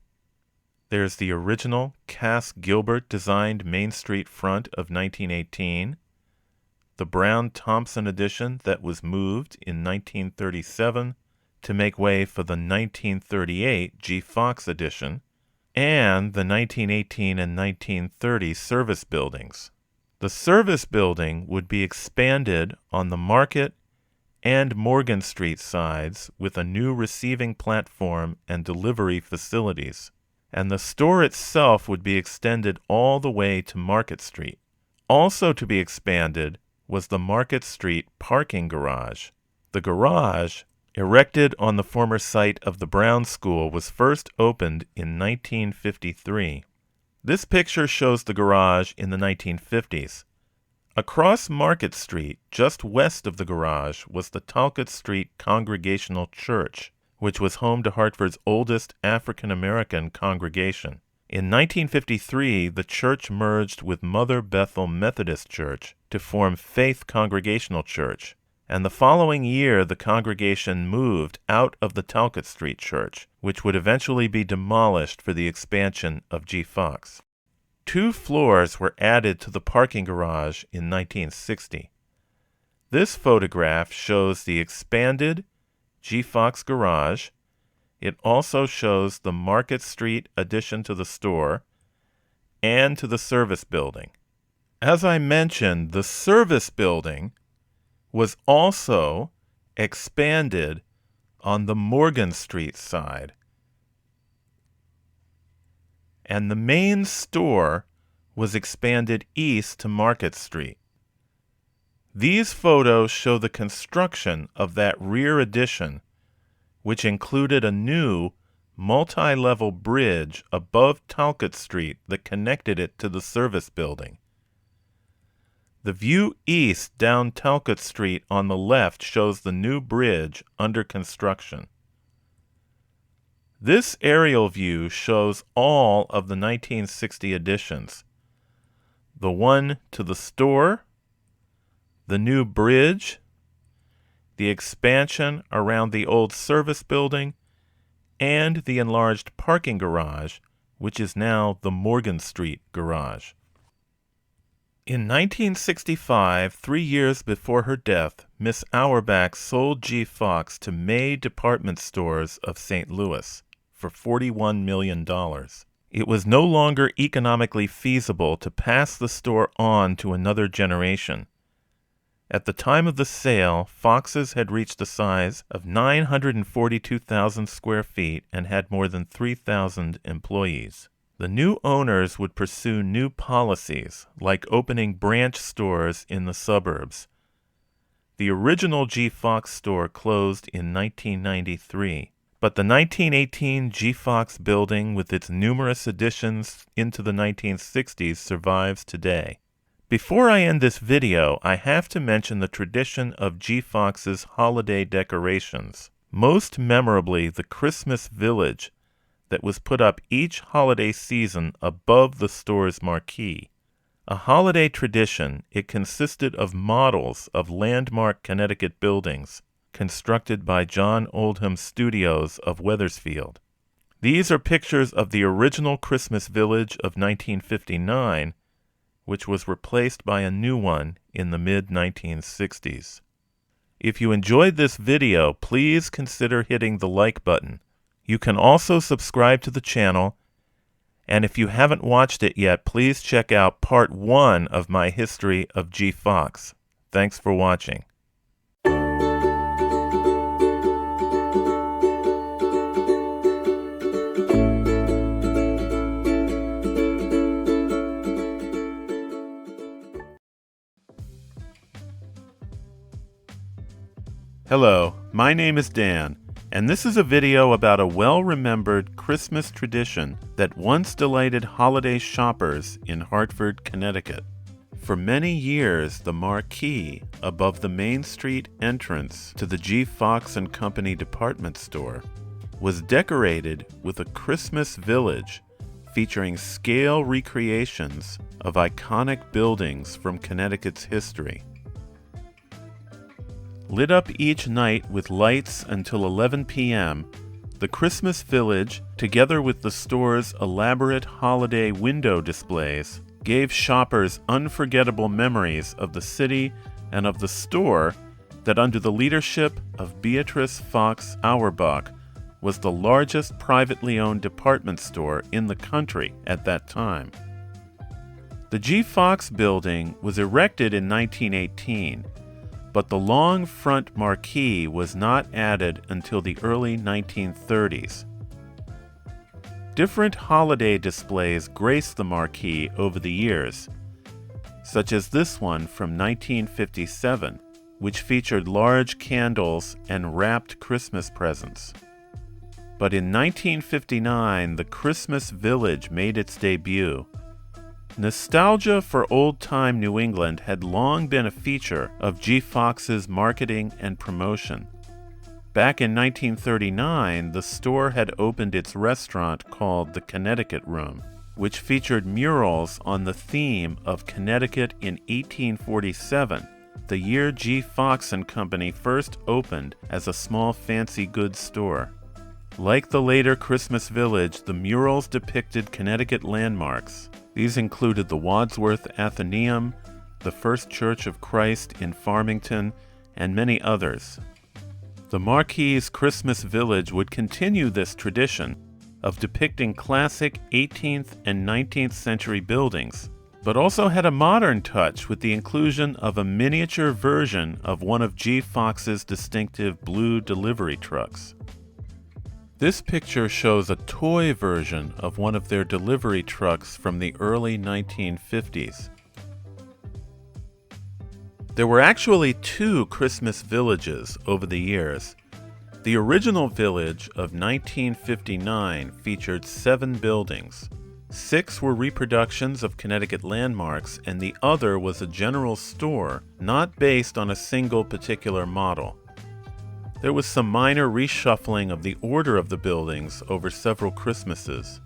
There's the original Cass Gilbert designed Main Street front of 1918, the Brown-Thomson addition that was moved in 1937 to make way for the 1938 G. Fox addition, and the 1918 and 1930 service buildings. The service building would be expanded on the Market and Morgan Street sides with a new receiving platform and delivery facilities, and the store itself would be extended all the way to Market Street. Also to be expanded was the Market Street parking garage. The garage, erected on the former site of the Brown School, was first opened in 1953. This picture shows the garage in the 1950s. Across Market Street, just west of the garage, was the Talcott Street Congregational Church, which was home to Hartford's oldest African-American congregation. In 1953, the church merged with Mother Bethel Methodist Church to form Faith Congregational Church, and the following year the congregation moved out of the Talcott Street Church, which would eventually be demolished for the expansion of G. Fox. 2 floors were added to the parking garage in 1960. This photograph shows the expanded G. Fox garage. It also shows the Market Street addition to the store and to the service building. As I mentioned, the service building was also expanded on the Morgan Street side, and the main store was expanded east to Market Street. These photos show the construction of that rear addition, which included a new multi-level bridge above Talcott Street that connected it to the service building. The view east down Talcott Street on the left shows the new bridge under construction. This aerial view shows all of the 1960 additions: the one to the store, the new bridge, the expansion around the old service building, and the enlarged parking garage, which is now the Morgan Street garage. In 1965, 3 years before her death, Miss Auerbach sold G. Fox to May Department Stores of St. Louis for $41 million. It was no longer economically feasible to pass the store on to another generation. At the time of the sale, Fox's had reached a size of 942,000 square feet and had more than 3,000 employees. The new owners would pursue new policies, like opening branch stores in the suburbs. The original G. Fox store closed in 1993, but the 1918 G. Fox building, with its numerous additions into the 1960s, survives today. Before I end this video, I have to mention the tradition of G. Fox's holiday decorations, most memorably the Christmas Village that was put up each holiday season above the store's marquee. A holiday tradition, it consisted of models of landmark Connecticut buildings constructed by John Oldham Studios of Wethersfield. These are pictures of the original Christmas Village of 1959, which was replaced by a new one in the mid-1960s. If you enjoyed this video, please consider hitting the like button. You can also subscribe to the channel, and if you haven't watched it yet, please check out part 1 of my history of G. Fox. Thanks for watching. Hello, my name is Dan, and this is a video about a well-remembered Christmas tradition that once delighted holiday shoppers in Hartford, Connecticut. For many years, the marquee above the Main Street entrance to the G. Fox & Company department store was decorated with a Christmas village featuring scale recreations of iconic buildings from Connecticut's history. Lit up each night with lights until 11 p.m., the Christmas Village, together with the store's elaborate holiday window displays, gave shoppers unforgettable memories of the city and of the store that, under the leadership of Beatrice Fox Auerbach, was the largest privately owned department store in the country at that time. The G. Fox building was erected in 1918, but the long front marquee was not added until the early 1930s. Different holiday displays graced the marquee over the years, such as this one from 1957, which featured large candles and wrapped Christmas presents. But in 1959, the Christmas Village made its debut. Nostalgia for old-time New England had long been a feature of G. Fox's marketing and promotion. Back in 1939, the store had opened its restaurant called the Connecticut Room, which featured murals on the theme of Connecticut in 1847, the year G. Fox & Company first opened as a small fancy goods store. Like the later Christmas Village, the murals depicted Connecticut landmarks. These included the Wadsworth Athenaeum, the First Church of Christ in Farmington, and many others. The Marquis's Christmas Village would continue this tradition of depicting classic 18th and 19th century buildings, but also had a modern touch with the inclusion of a miniature version of one of G. Fox's distinctive blue delivery trucks. This picture shows a toy version of one of their delivery trucks from the early 1950s. There were actually two Christmas villages over the years. The original village of 1959 featured 7 buildings. 6 were reproductions of Connecticut landmarks, and the other was a general store not based on a single particular model. There was some minor reshuffling of the order of the buildings over several Christmases.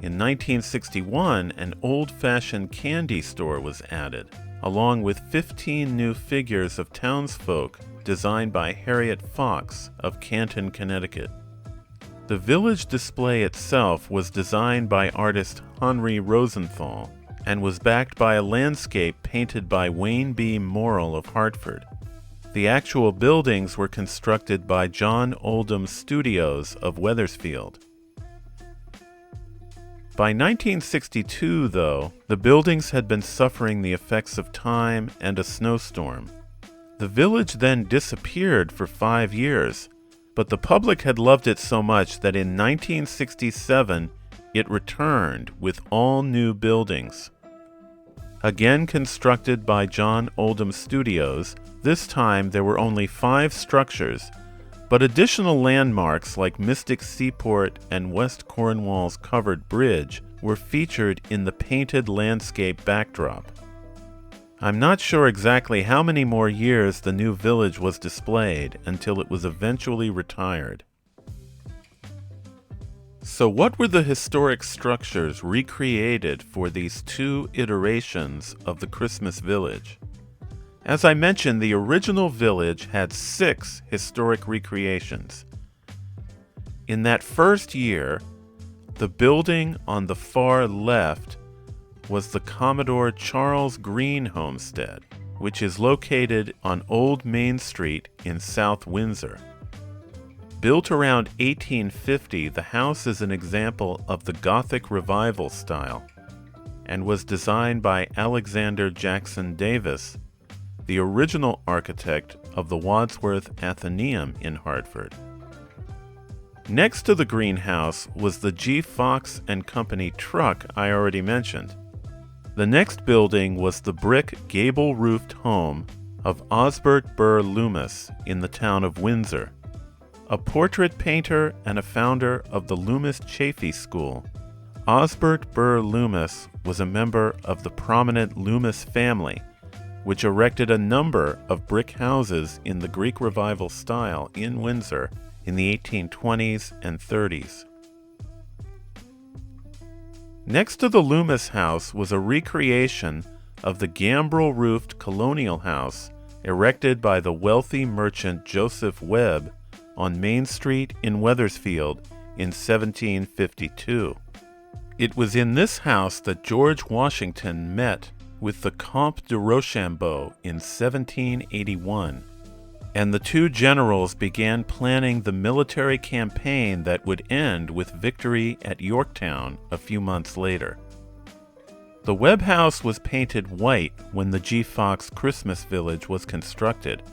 In 1961, an old-fashioned candy store was added, along with 15 new figures of townsfolk designed by Harriet Fox of Canton, Connecticut. The village display itself was designed by artist Henry Rosenthal and was backed by a landscape painted by Wayne B. Morrill of Hartford. The actual buildings were constructed by John Oldham Studios of Wethersfield. By 1962, though, the buildings had been suffering the effects of time and a snowstorm. The village then disappeared for 5 years, but the public had loved it so much that in 1967 it returned with all new buildings. Again constructed by John Oldham Studios, this time there were only 5 structures, but additional landmarks like Mystic Seaport and West Cornwall's Covered Bridge were featured in the painted landscape backdrop. I'm not sure exactly how many more years the new village was displayed until it was eventually retired. So what were the historic structures recreated for these 2 iterations of the Christmas Village? As I mentioned, the original village had 6 historic recreations. In that first year, the building on the far left was the Commodore Charles Green homestead, which is located on Old Main Street in South Windsor. Built around 1850, the house is an example of the Gothic Revival style and was designed by Alexander Jackson Davis, the original architect of the Wadsworth Athenaeum in Hartford. Next to the greenhouse was the G. Fox & Company truck I already mentioned. The next building was the brick gable-roofed home of Osbert Burr Loomis in the town of Windsor, a portrait painter and a founder of the Loomis Chaffee School. Osbert Burr Loomis was a member of the prominent Loomis family, which erected a number of brick houses in the Greek Revival style in Windsor in the 1820s and 30s. Next to the Loomis house was a recreation of the gambrel-roofed colonial house erected by the wealthy merchant Joseph Webb on Main Street in Wethersfield in 1752. It was in this house that George Washington met with the Comte de Rochambeau in 1781, and the two generals began planning the military campaign that would end with victory at Yorktown a few months later. The Webb House was painted white when the G. Fox Christmas Village was constructed.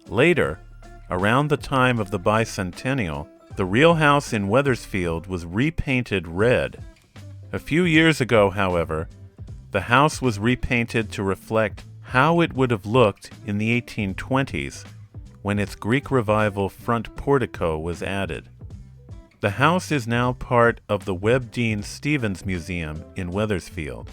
Later, around the time of the bicentennial, the real house in Wethersfield was repainted red. A few years ago, however, the house was repainted to reflect how it would have looked in the 1820s when its Greek Revival front portico was added. The house is now part of the Webb Dean Stevens Museum in Wethersfield.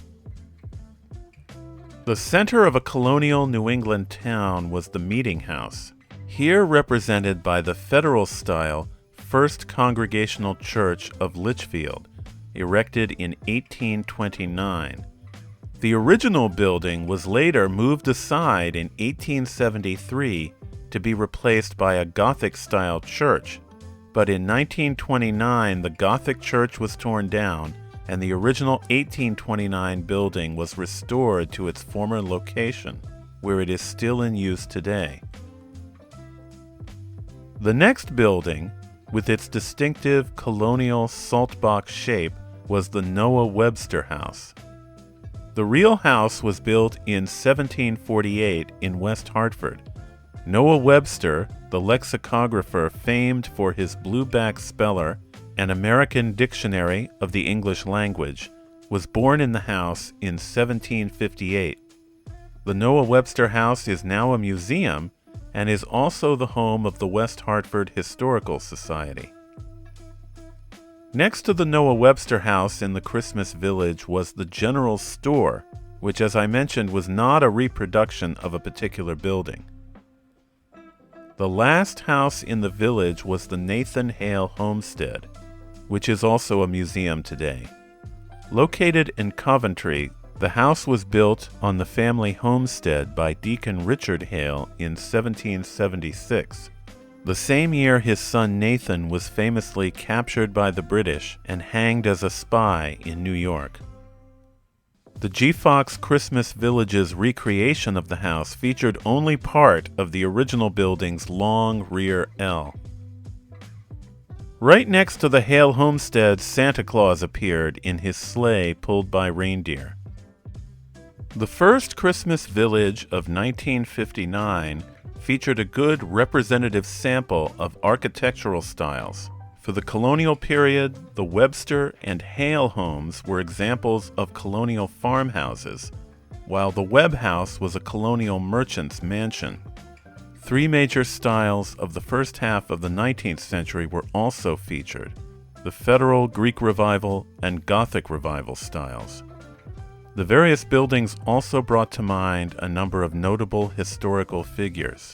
The center of a colonial New England town was the Meeting House, here represented by the Federal-style First Congregational Church of Litchfield, erected in 1829. The original building was later moved aside in 1873 to be replaced by a Gothic-style church, but in 1929 the Gothic church was torn down and the original 1829 building was restored to its former location, where it is still in use today. The next building, with its distinctive colonial saltbox shape, was the Noah Webster House. The real house was built in 1748 in West Hartford. Noah Webster, the lexicographer famed for his blueback speller and American Dictionary of the English Language, was born in the house in 1758. The Noah Webster House is now a museum and is also the home of the West Hartford Historical Society. Next to the Noah Webster House in the Christmas Village was the General Store, which, as I mentioned, was not a reproduction of a particular building. The last house in the village was the Nathan Hale Homestead, which is also a museum today. Located in Coventry, the house was built on the family homestead by Deacon Richard Hale in 1776. The same year his son Nathan was famously captured by the British and hanged as a spy in New York. The G. Fox Christmas Village's recreation of the house featured only part of the original building's long rear L. Right next to the Hale homestead, Santa Claus appeared in his sleigh pulled by reindeer. The first Christmas Village of 1959 featured a good representative sample of architectural styles. For the colonial period, the Webster and Hale homes were examples of colonial farmhouses, while the Webb House was a colonial merchant's mansion. Three major styles of the first half of the 19th century were also featured: the Federal, Greek Revival, and Gothic Revival styles. The various buildings also brought to mind a number of notable historical figures.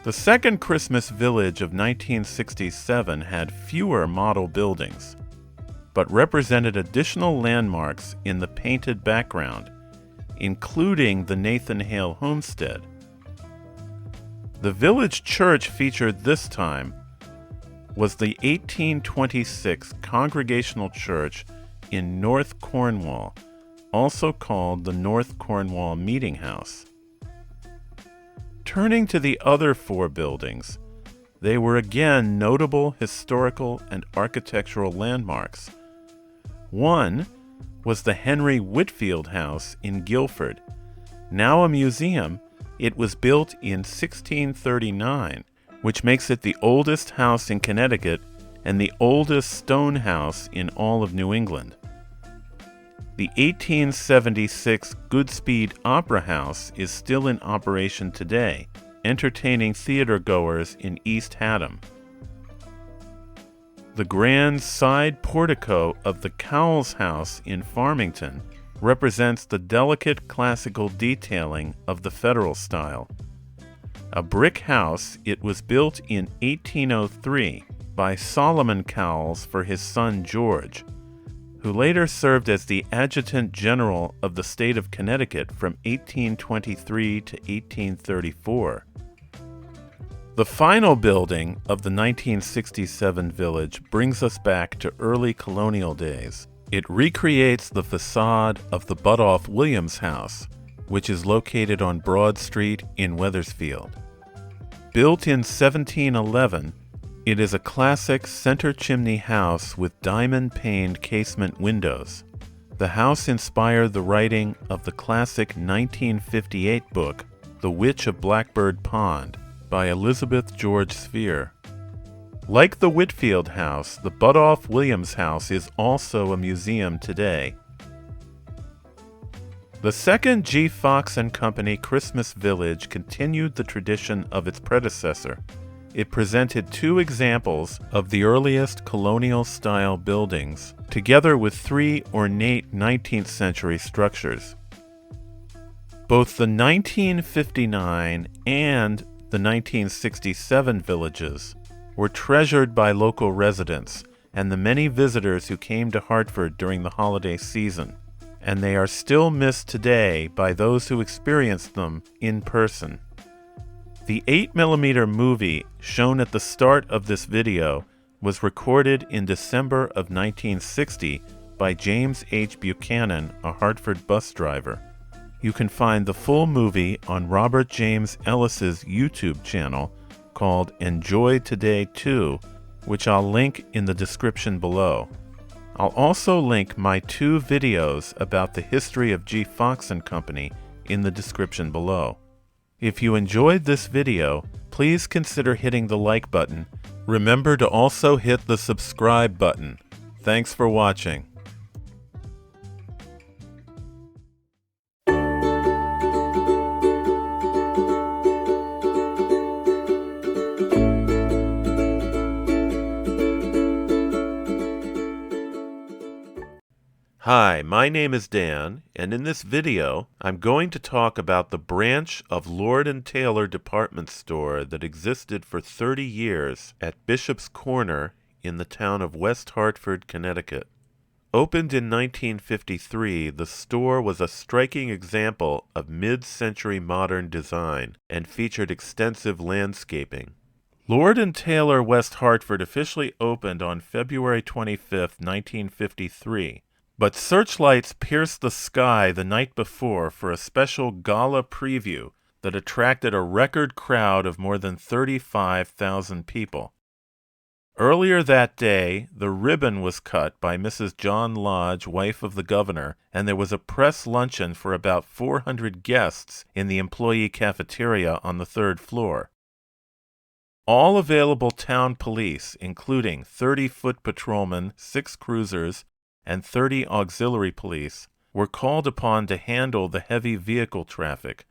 The second Christmas Village of 1967 had fewer model buildings, but represented additional landmarks in the painted background, including the Nathan Hale Homestead. The village church featured this time was the 1826 Congregational Church in North Cornwall, also called the North Cornwall Meeting House. Turning to the other four buildings, they were again notable historical and architectural landmarks. One was the Henry Whitfield House in Guilford. Now a museum, it was built in 1639, which makes it the oldest house in Connecticut and the oldest stone house in all of New England. The 1876 Goodspeed Opera House is still in operation today, entertaining theater-goers in East Haddam. The grand side portico of the Cowles House in Farmington represents the delicate classical detailing of the Federal style. A brick house, it was built in 1803 by Solomon Cowles for his son George, who later served as the Adjutant General of the state of Connecticut from 1823 to 1834. The final building of the 1967 village brings us back to early colonial days. It recreates the facade of the Butoff Williams House, which is located on Broad Street in Wethersfield. Built in 1711, it is a classic center chimney house with diamond-paned casement windows. The house inspired the writing of the classic 1958 book, The Witch of Blackbird Pond, by Elizabeth George Sphere. Like the Whitfield House, the Butoff Williams House is also a museum today. The second G. Fox & Company Christmas Village continued the tradition of its predecessor. It presented two examples of the earliest colonial-style buildings, together with three ornate 19th century structures. Both the 1959 and the 1967 villages were treasured by local residents and the many visitors who came to Hartford during the holiday season, and they are still missed today by those who experienced them in person. The 8mm movie shown at the start of this video was recorded in December of 1960 by James H. Buchanan, a Hartford bus driver. You can find the full movie on Robert James Ellis's YouTube channel called Enjoy Today 2, which I'll link in the description below. I'll also link my two videos about the history of G. Fox & Company in the description below. If you enjoyed this video, please consider hitting the like button. Remember to also hit the subscribe button. Thanks for watching. Hi, my name is Dan, and in this video, I'm going to talk about the branch of Lord & Taylor department store that existed for 30 years at Bishop's Corner in the town of West Hartford, Connecticut. Opened in 1953, the store was a striking example of mid-century modern design and featured extensive landscaping. Lord & Taylor West Hartford officially opened on February 25, 1953. But searchlights pierced the sky the night before for a special gala preview that attracted a record crowd of more than 35,000 people. Earlier that day, the ribbon was cut by Mrs. John Lodge, wife of the governor, and there was a press luncheon for about 400 guests in the employee cafeteria on the third floor. All available town police, including 30 foot patrolmen, 6 cruisers, and 30 auxiliary police, were called upon to handle the heavy vehicle traffic,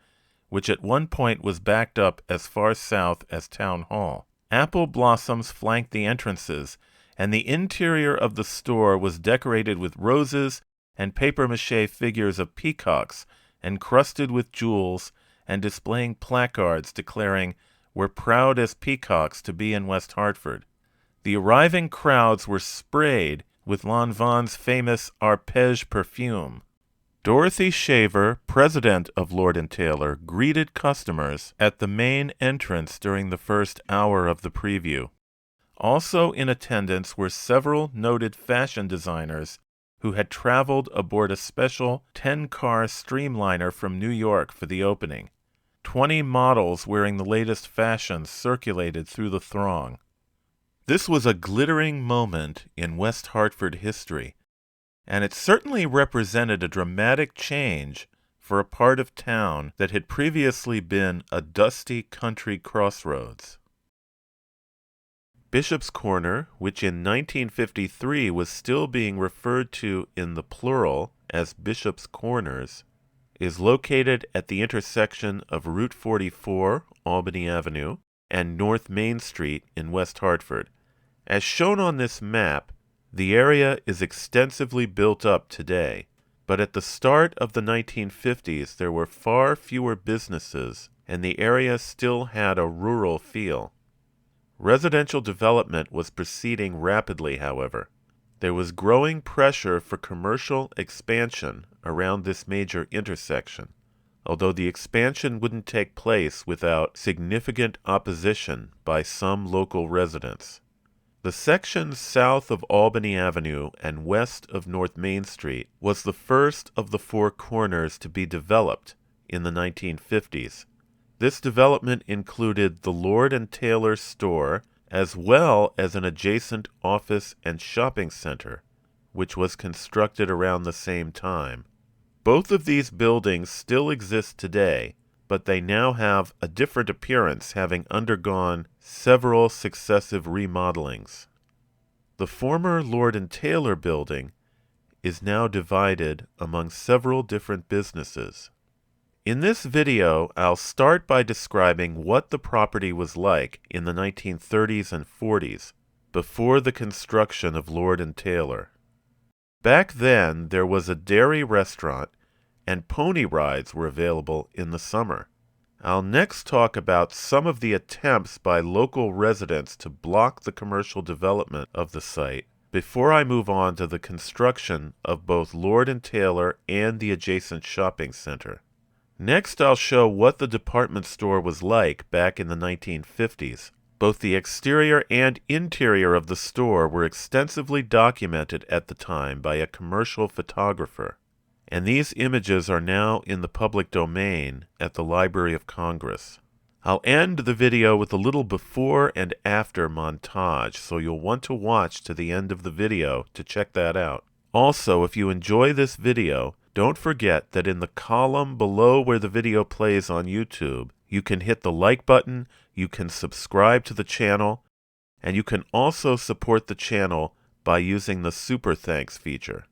which at one point was backed up as far south as Town Hall. Apple blossoms flanked the entrances, and the interior of the store was decorated with roses and papier-mâché figures of peacocks encrusted with jewels and displaying placards declaring, "We're proud as peacocks to be in West Hartford." The arriving crowds were sprayed with Lanvin's famous Arpège perfume. Dorothy Shaver, president of Lord & Taylor, greeted customers at the main entrance during the first hour of the preview. Also in attendance were several noted fashion designers who had traveled aboard a special 10-car streamliner from New York for the opening. 20 models wearing the latest fashions circulated through the throng. This was a glittering moment in West Hartford history, and it certainly represented a dramatic change for a part of town that had previously been a dusty country crossroads. Bishop's Corner, which in 1953 was still being referred to in the plural as Bishop's Corners, is located at the intersection of Route 44, Albany Avenue, and North Main Street in West Hartford. As shown on this map, the area is extensively built up today, but at the start of the 1950s there were far fewer businesses, and the area still had a rural feel. Residential development was proceeding rapidly, however. There was growing pressure for commercial expansion around this major intersection, although the expansion wouldn't take place without significant opposition by some local residents. The section south of Albany Avenue and west of North Main Street was the first of the four corners to be developed in the 1950s. This development included the Lord Taylor store as well as an adjacent office and shopping center, which was constructed around the same time. Both of these buildings still exist today, but they now have a different appearance, having undergone several successive remodelings. The former Lord Taylor building is now divided among several different businesses. In this video, I'll start by describing what the property was like in the 1930s and 40s, before the construction of Lord Taylor. Back then, there was a dairy restaurant, and pony rides were available in the summer. I'll next talk about some of the attempts by local residents to block the commercial development of the site, before I move on to the construction of both Lord Taylor and the adjacent shopping center. Next, I'll show what the department store was like back in the 1950s. Both the exterior and interior of the store were extensively documented at the time by a commercial photographer, and these images are now in the public domain at the Library of Congress. I'll end the video with a little before and after montage, so you'll want to watch to the end of the video to check that out. Also, if you enjoy this video, don't forget that in the column below where the video plays on YouTube, you can hit the like button, you can subscribe to the channel, and you can also support the channel by using the Super Thanks feature.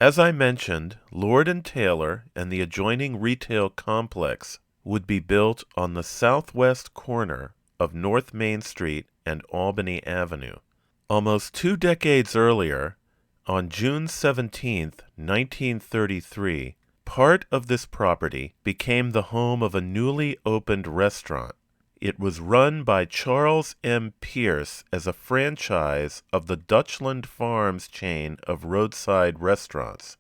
As I mentioned, Lord Taylor and the adjoining retail complex would be built on the southwest corner of North Main Street and Albany Avenue. Almost 2 decades earlier, on June 17, 1933, part of this property became the home of a newly opened restaurant. It was run by Charles M. Pierce as a franchise of the Dutchland Farms chain of roadside restaurants.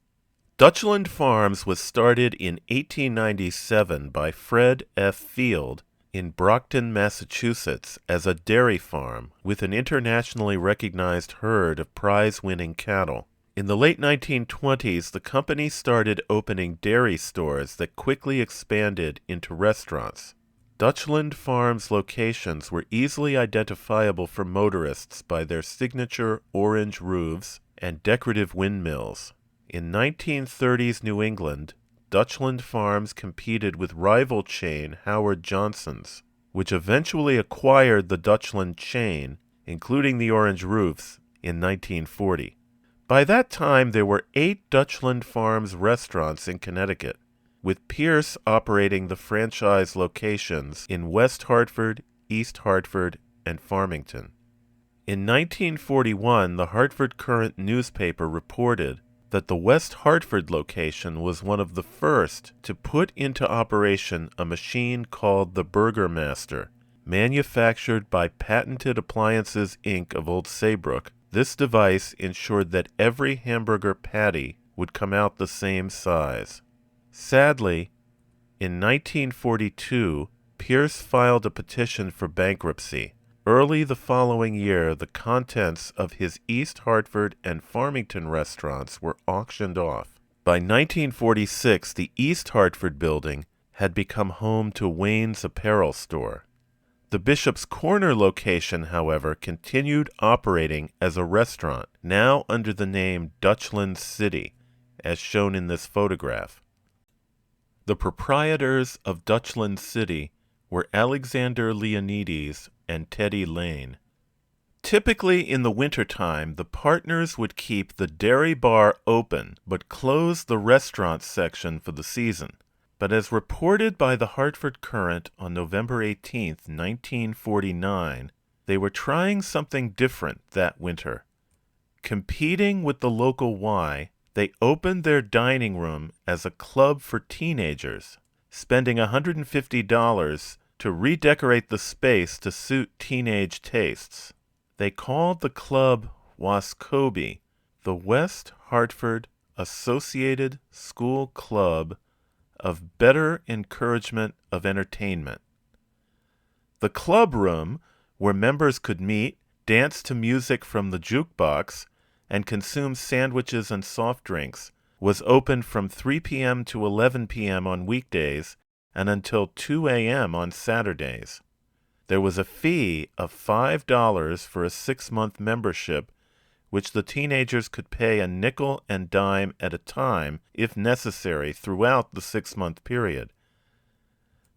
Dutchland Farms was started in 1897 by Fred F. Field in Brockton, Massachusetts, as a dairy farm with an internationally recognized herd of prize-winning cattle. In the late 1920s, the company started opening dairy stores that quickly expanded into restaurants. Dutchland Farms locations were easily identifiable for motorists by their signature orange roofs and decorative windmills. In 1930s New England, Dutchland Farms competed with rival chain Howard Johnson's, which eventually acquired the Dutchland chain, including the orange roofs, in 1940. By that time, there were 8 Dutchland Farms restaurants in Connecticut, with Pierce operating the franchise locations in West Hartford, East Hartford, and Farmington. In 1941, the Hartford Courant newspaper reported that the West Hartford location was one of the first to put into operation a machine called the Burger Master, manufactured by Patented Appliances, Inc. of Old Saybrook. This device ensured that every hamburger patty would come out the same size. Sadly, in 1942, Pierce filed a petition for bankruptcy. Early the following year, the contents of his East Hartford and Farmington restaurants were auctioned off. By 1946, the East Hartford building had become home to Wayne's apparel store. The Bishop's Corner location, however, continued operating as a restaurant, now under the name Dutchland City, as shown in this photograph. The proprietors of Dutchland City were Alexander Leonides and Teddy Lane. Typically in the wintertime, the partners would keep the dairy bar open but close the restaurant section for the season. But as reported by the Hartford Courant on November 18, 1949, they were trying something different that winter. Competing with the local Y, they opened their dining room as a club for teenagers, spending $150 to redecorate the space to suit teenage tastes. They called the club WASCOBY, the West Hartford Associated School Club of Better Encouragement of Entertainment. The club room, where members could meet, dance to music from the jukebox, and consume sandwiches and soft drinks, was open from 3 p.m. to 11 p.m. on weekdays and until 2 a.m. on Saturdays. There was a fee of $5 for a 6-month membership, which the teenagers could pay a nickel and dime at a time if necessary throughout the 6-month period.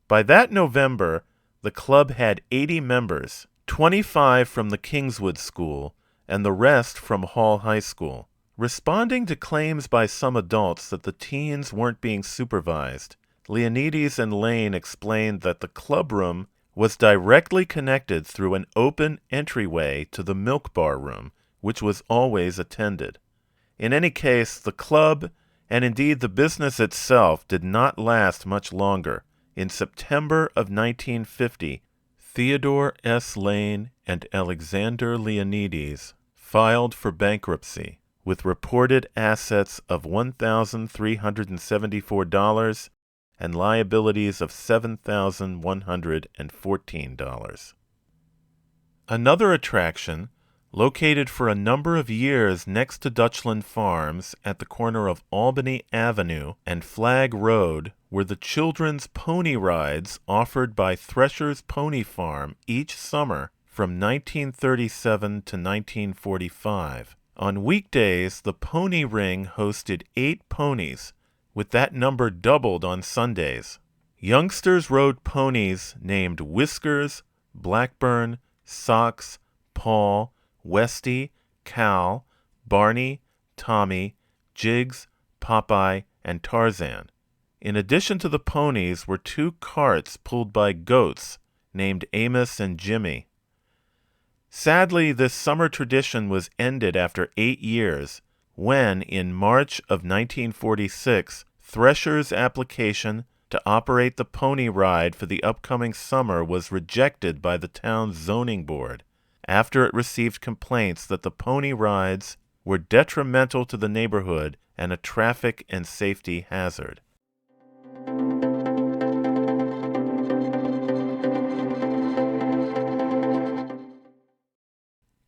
By that November, the club had 80 members, 25 from the Kingswood School, and the rest from Hall High School. Responding to claims by some adults that the teens weren't being supervised, Leonides and Lane explained that the clubroom was directly connected through an open entryway to the milk bar room, which was always attended. In any case, the club, and indeed the business itself, did not last much longer. In September of 1950, Theodore S. Lane and Alexander Leonides filed for bankruptcy, with reported assets of $1,374 and liabilities of $7,114. Another attraction, located for a number of years next to Dutchland Farms at the corner of Albany Avenue and Flag Road, were the children's pony rides offered by Thresher's Pony Farm each summer from 1937 to 1945. On weekdays, the pony ring hosted 8 ponies, with that number doubled on Sundays. Youngsters rode ponies named Whiskers, Blackburn, Socks, Paul, Westy, Cal, Barney, Tommy, Jiggs, Popeye, and Tarzan. In addition to the ponies were 2 carts pulled by goats named Amos and Jimmy. Sadly, this summer tradition was ended after 8 years when, in March of 1946, Thresher's application to operate the pony ride for the upcoming summer was rejected by the town's zoning board after it received complaints that the pony rides were detrimental to the neighborhood and a traffic and safety hazard.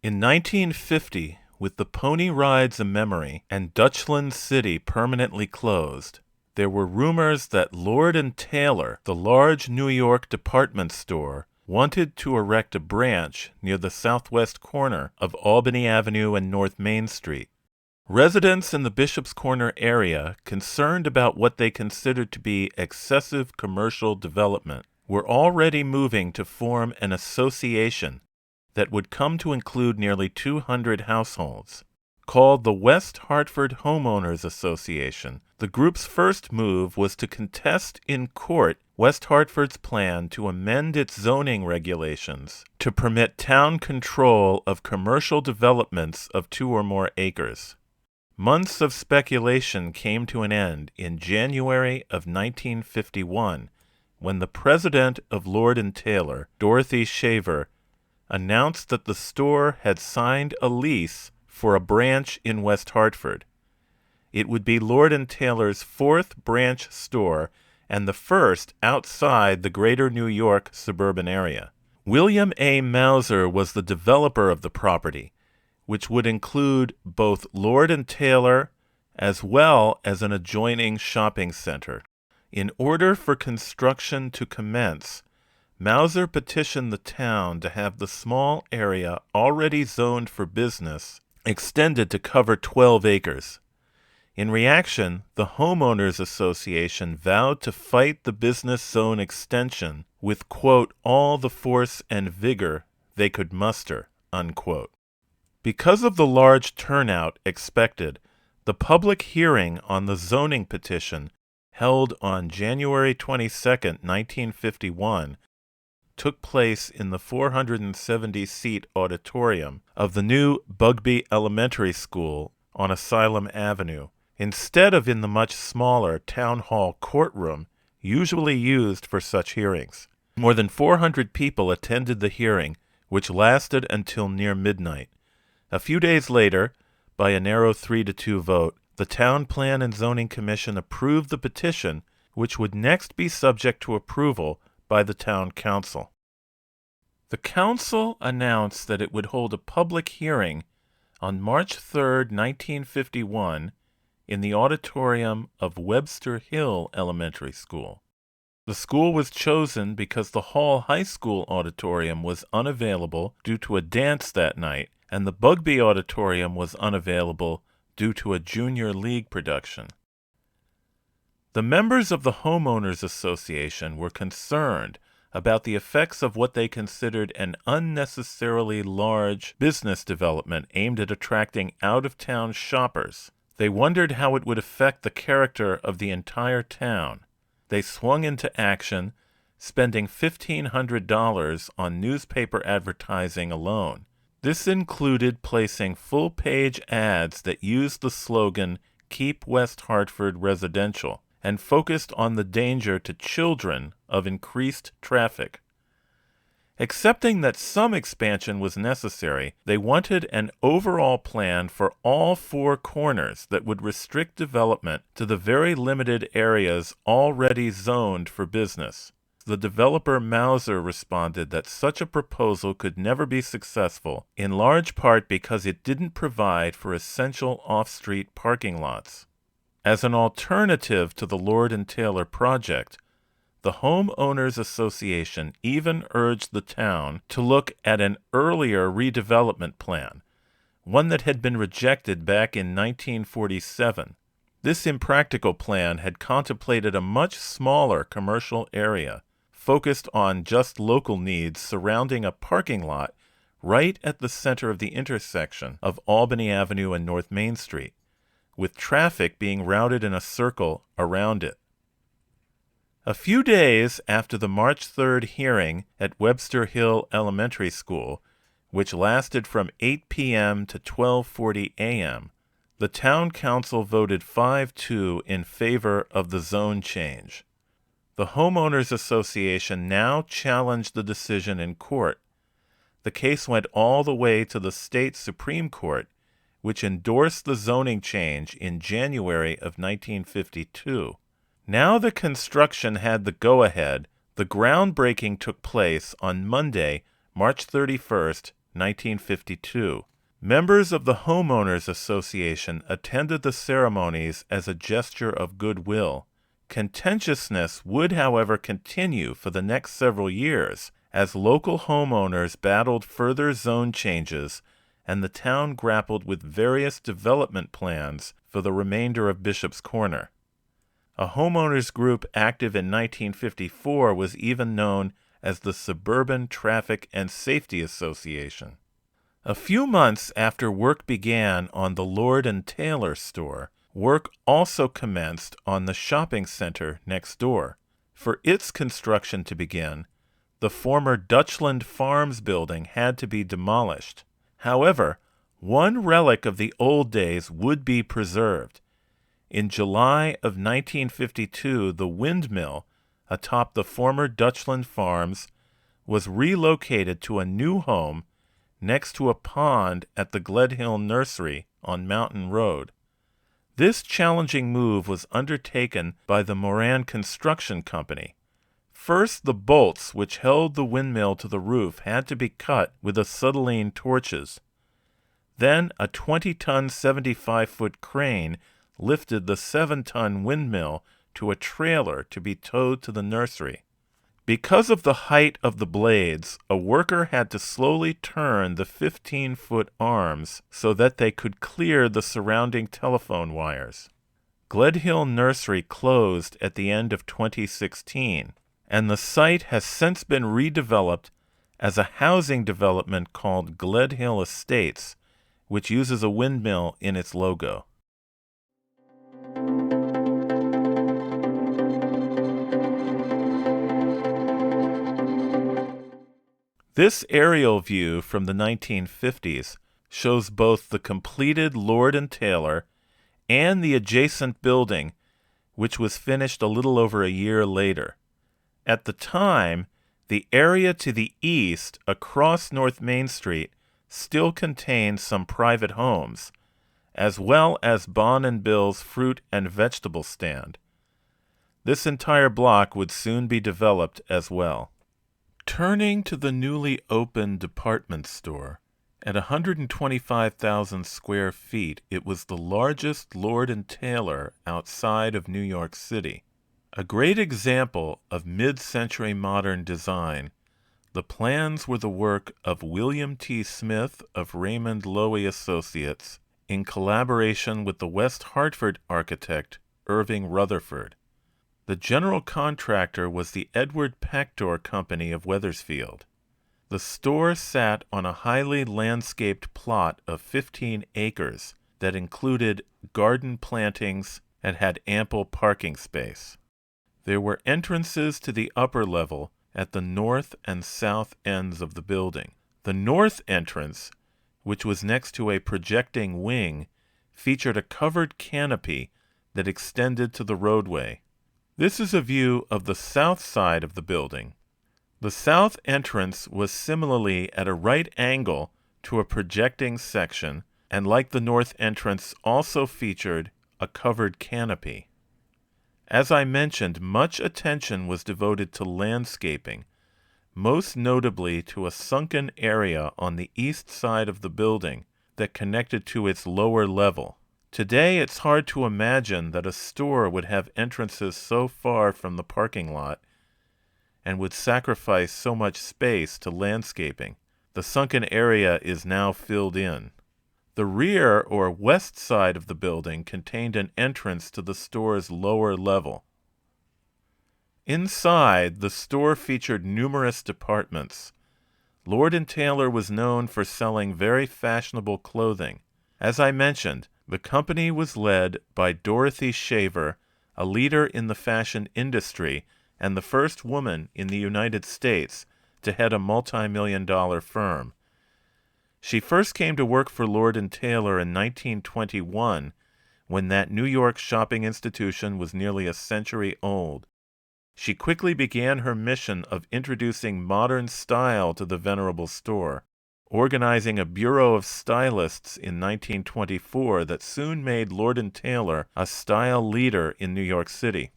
In 1950, with the pony rides a memory and Dutchland City permanently closed, there were rumors that Lord & Taylor, the large New York department store, wanted to erect a branch near the southwest corner of Albany Avenue and North Main Street. Residents in the Bishop's Corner area, concerned about what they considered to be excessive commercial development, were already moving to form an association that would come to include nearly 200 households. Called the West Hartford Homeowners Association, the group's first move was to contest in court West Hartford's plan to amend its zoning regulations to permit town control of commercial developments of 2 or more acres. Months of speculation came to an end in January of 1951 when the president of Lord & Taylor, Dorothy Shaver, announced that the store had signed a lease for a branch in West Hartford. It would be Lord & Taylor's 4th branch store and the first outside the greater New York suburban area. William A. Mauser was the developer of the property, which would include both Lord & Taylor as well as an adjoining shopping center. In order for construction to commence, Mauser petitioned the town to have the small area already zoned for business extended to cover 12 acres. In reaction, the Homeowners Association vowed to fight the business zone extension with, quote, all the force and vigor they could muster," unquote. Because of the large turnout expected, the public hearing on the zoning petition, held on January 22, 1951, took place in the 470-seat auditorium of the new Bugby Elementary School on Asylum Avenue, instead of in the much smaller town hall courtroom usually used for such hearings. More than 400 people attended the hearing, which lasted until near midnight. A few days later, by a narrow 3-2 vote, the Town Plan and Zoning Commission approved the petition, which would next be subject to approval by the Town Council. The Council announced that it would hold a public hearing on March 3, 1951, in the auditorium of Webster Hill Elementary School. The school was chosen because the Hall High School auditorium was unavailable due to a dance that night, and the Bugby Auditorium was unavailable due to a Junior League production. The members of the Homeowners Association were concerned about the effects of what they considered an unnecessarily large business development aimed at attracting out-of-town shoppers. They wondered how it would affect the character of the entire town. They swung into action, spending $1,500 on newspaper advertising alone. This included placing full-page ads that used the slogan, "Keep West Hartford Residential," and focused on the danger to children of increased traffic. Accepting that some expansion was necessary, they wanted an overall plan for all four corners that would restrict development to the very limited areas already zoned for business. The developer Mauser responded that such a proposal could never be successful, in large part because it didn't provide for essential off-street parking lots. As an alternative to the Lord and Taylor project, the Homeowners Association even urged the town to look at an earlier redevelopment plan, one that had been rejected back in 1947. This impractical plan had contemplated a much smaller commercial area, focused on just local needs surrounding a parking lot right at the center of the intersection of Albany Avenue and North Main Street, with traffic being routed in a circle around it. A few days after the March 3rd hearing at Webster Hill Elementary School, which lasted from 8 p.m. to 12:40 a.m., the Town Council voted 5-2 in favor of the zone change. The Homeowners Association now challenged the decision in court. The case went all the way to the state Supreme Court, which endorsed the zoning change in January of 1952. Now the construction had the go-ahead. The groundbreaking took place on Monday, March 31st, 1952. Members of the Homeowners Association attended the ceremonies as a gesture of goodwill. Contentiousness would, however, continue for the next several years as local homeowners battled further zone changes and the town grappled with various development plans for the remainder of Bishop's Corner. A homeowners group active in 1954 was even known as the Suburban Traffic and Safety Association. A few months after work began on the Lord and Taylor store, work also commenced on the shopping center next door. For its construction to begin, the former Dutchland Farms building had to be demolished. However, one relic of the old days would be preserved. In July of 1952, the windmill atop the former Dutchland Farms was relocated to a new home next to a pond at the Gledhill Nursery on Mountain Road. This challenging move was undertaken by the Moran Construction Company. First, the bolts which held the windmill to the roof had to be cut with acetylene torches. Then a 20-ton, 75-foot crane lifted the 7-ton windmill to a trailer to be towed to the nursery. Because of the height of the blades, a worker had to slowly turn the 15-foot arms so that they could clear the surrounding telephone wires. Gledhill Nursery closed at the end of 2016, and the site has since been redeveloped as a housing development called Gledhill Estates, which uses a windmill in its logo. This aerial view from the 1950s shows both the completed Lord & Taylor and the adjacent building, which was finished a little over a year later. At the time, the area to the east across North Main Street still contained some private homes, as well as Bon & Bill's fruit and vegetable stand. This entire block would soon be developed as well. Turning to the newly opened department store, at 125,000 square feet, it was the largest Lord & Taylor outside of New York City. A great example of mid-century modern design, the plans were the work of William T. Smith of Raymond Loewy Associates in collaboration with the West Hartford architect Irving Rutherford. The general contractor was the Edward Pactor Company of Wethersfield. The store sat on a highly landscaped plot of 15 acres that included garden plantings and had ample parking space. There were entrances to the upper level at the north and south ends of the building. The north entrance, which was next to a projecting wing, featured a covered canopy that extended to the roadway. This is a view of the south side of the building. The south entrance was similarly at a right angle to a projecting section, and like the north entrance also featured a covered canopy. As I mentioned, much attention was devoted to landscaping, most notably to a sunken area on the east side of the building that connected to its lower level. Today, it's hard to imagine that a store would have entrances so far from the parking lot and would sacrifice so much space to landscaping. The sunken area is now filled in. The rear or west side of the building contained an entrance to the store's lower level. Inside, the store featured numerous departments. Lord & Taylor was known for selling very fashionable clothing. As I mentioned, the company was led by Dorothy Shaver, a leader in the fashion industry and the first woman in the United States to head a multi-million-dollar firm. She first came to work for Lord & Taylor in 1921, when that New York shopping institution was nearly a century old. She quickly began her mission of introducing modern style to the venerable store, organizing a bureau of stylists in 1924 that soon made Lord & Taylor a style leader in New York City.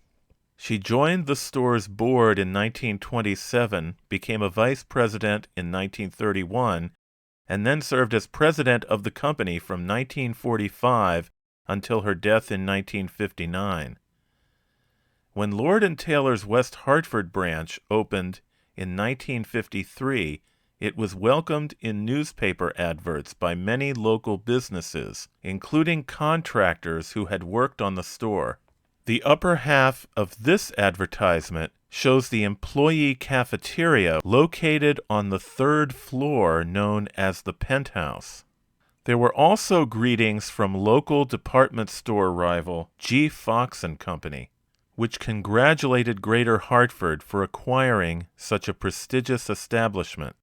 She joined the store's board in 1927, became a vice president in 1931, and then served as president of the company from 1945 until her death in 1959. When Lord & Taylor's West Hartford branch opened in 1953, it was welcomed in newspaper adverts by many local businesses, including contractors who had worked on the store. The upper half of this advertisement shows the employee cafeteria located on the third floor known as the penthouse. There were also greetings from local department store rival G. Fox & Company, which congratulated Greater Hartford for acquiring such a prestigious establishment.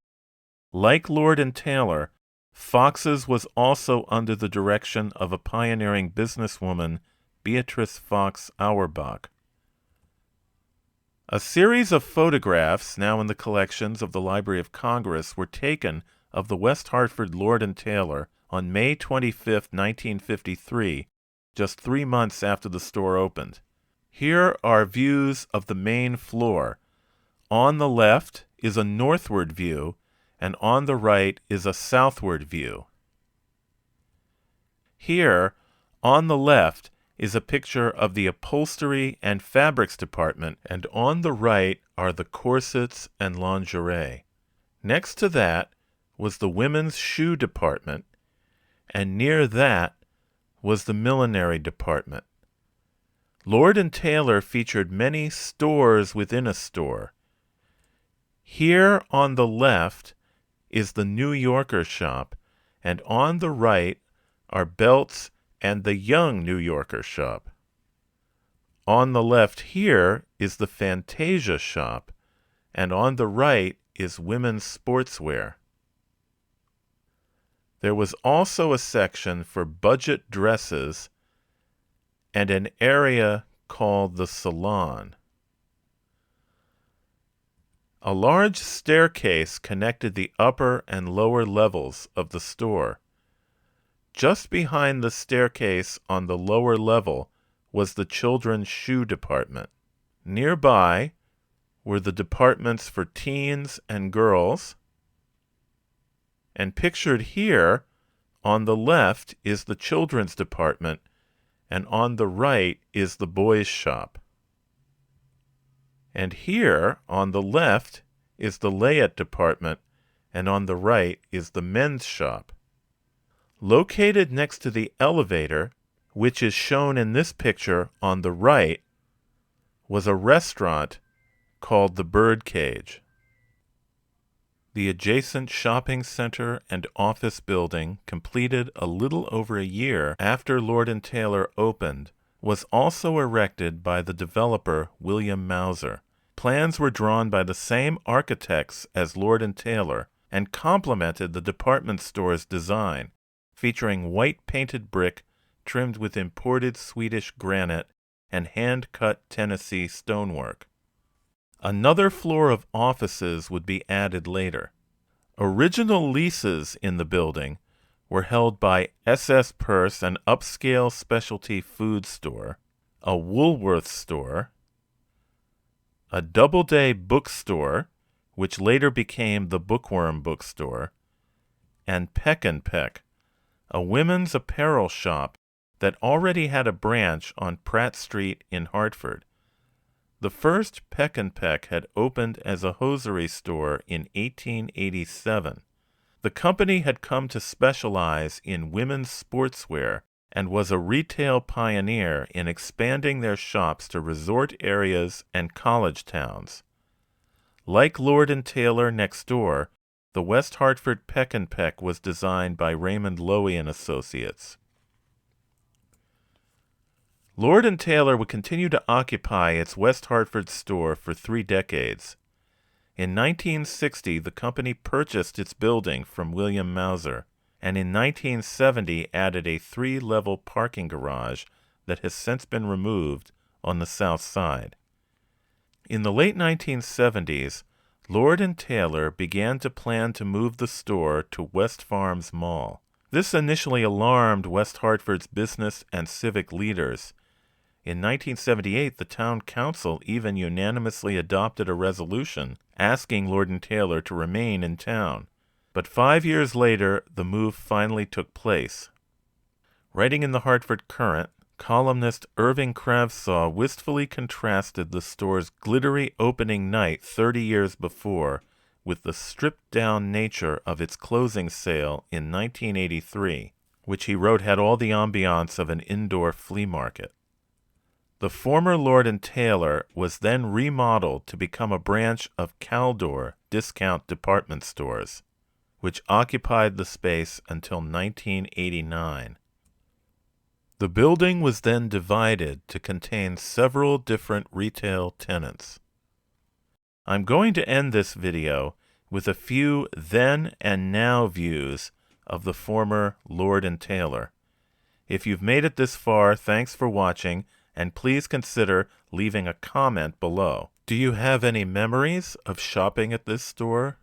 Like Lord & Taylor, Fox's was also under the direction of a pioneering businesswoman, Beatrice Fox Auerbach. A series of photographs, now in the collections of the Library of Congress, were taken of the West Hartford Lord & Taylor on May 25, 1953, just 3 months after the store opened. Here are views of the main floor. On the left is a northward view, and on the right is a southward view. Here, on the left, is a picture of the upholstery and fabrics department, and on the right are the corsets and lingerie. Next to that was the women's shoe department, and near that was the millinery department. Lord & Taylor featured many stores within a store. Here on the left is the New Yorker shop, and on the right are Belts and the Young New Yorker shop. On the left here is the Fantasia shop, and on the right is women's sportswear. There was also a section for budget dresses and an area called the salon. A large staircase connected the upper and lower levels of the store. Just behind the staircase on the lower level was the children's shoe department. Nearby were the departments for teens and girls. And pictured here on the left is the children's department, and on the right is the boys' shop. And here on the left is the layette department, and on the right is the men's shop. Located next to the elevator, which is shown in this picture on the right, was a restaurant called the Birdcage. The adjacent shopping center and office building, completed a little over a year after Lord & Taylor opened, was also erected by the developer William Mauser. Plans were drawn by the same architects as Lord & Taylor and complemented the department store's design, featuring white-painted brick trimmed with imported Swedish granite and hand-cut Tennessee stonework. Another floor of offices would be added later. Original leases in the building were held by SS Purse, an upscale specialty food store, a Woolworth store, a Doubleday bookstore, which later became the Bookworm bookstore, and Peck & Peck, a women's apparel shop that already had a branch on Pratt Street in Hartford. The first Peck & Peck had opened as a hosiery store in 1887. The company had come to specialize in women's sportswear and was a retail pioneer in expanding their shops to resort areas and college towns. Like Lord & Taylor next door, the West Hartford Peck & Peck was designed by Raymond Loewy and Associates. Lord & Taylor would continue to occupy its West Hartford store for 3 decades. In 1960, the company purchased its building from William Mauser, and in 1970 added a 3-level parking garage that has since been removed on the south side. In the late 1970s, Lord & Taylor began to plan to move the store to West Farms Mall. This initially alarmed West Hartford's business and civic leaders. In 1978, the town council even unanimously adopted a resolution asking Lord & Taylor to remain in town. But 5 years later, the move finally took place. Writing in the Hartford Courant, columnist Irving Kravsaw wistfully contrasted the store's glittery opening night 30 years before with the stripped-down nature of its closing sale in 1983, which he wrote had all the ambiance of an indoor flea market. The former Lord & Taylor was then remodeled to become a branch of Caldor discount department stores, which occupied the space until 1989. The building was then divided to contain several different retail tenants. I'm going to end this video with a few then and now views of the former Lord & Taylor. If you've made it this far, thanks for watching, and please consider leaving a comment below. Do you have any memories of shopping at this store?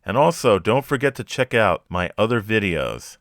And also, don't forget to check out my other videos.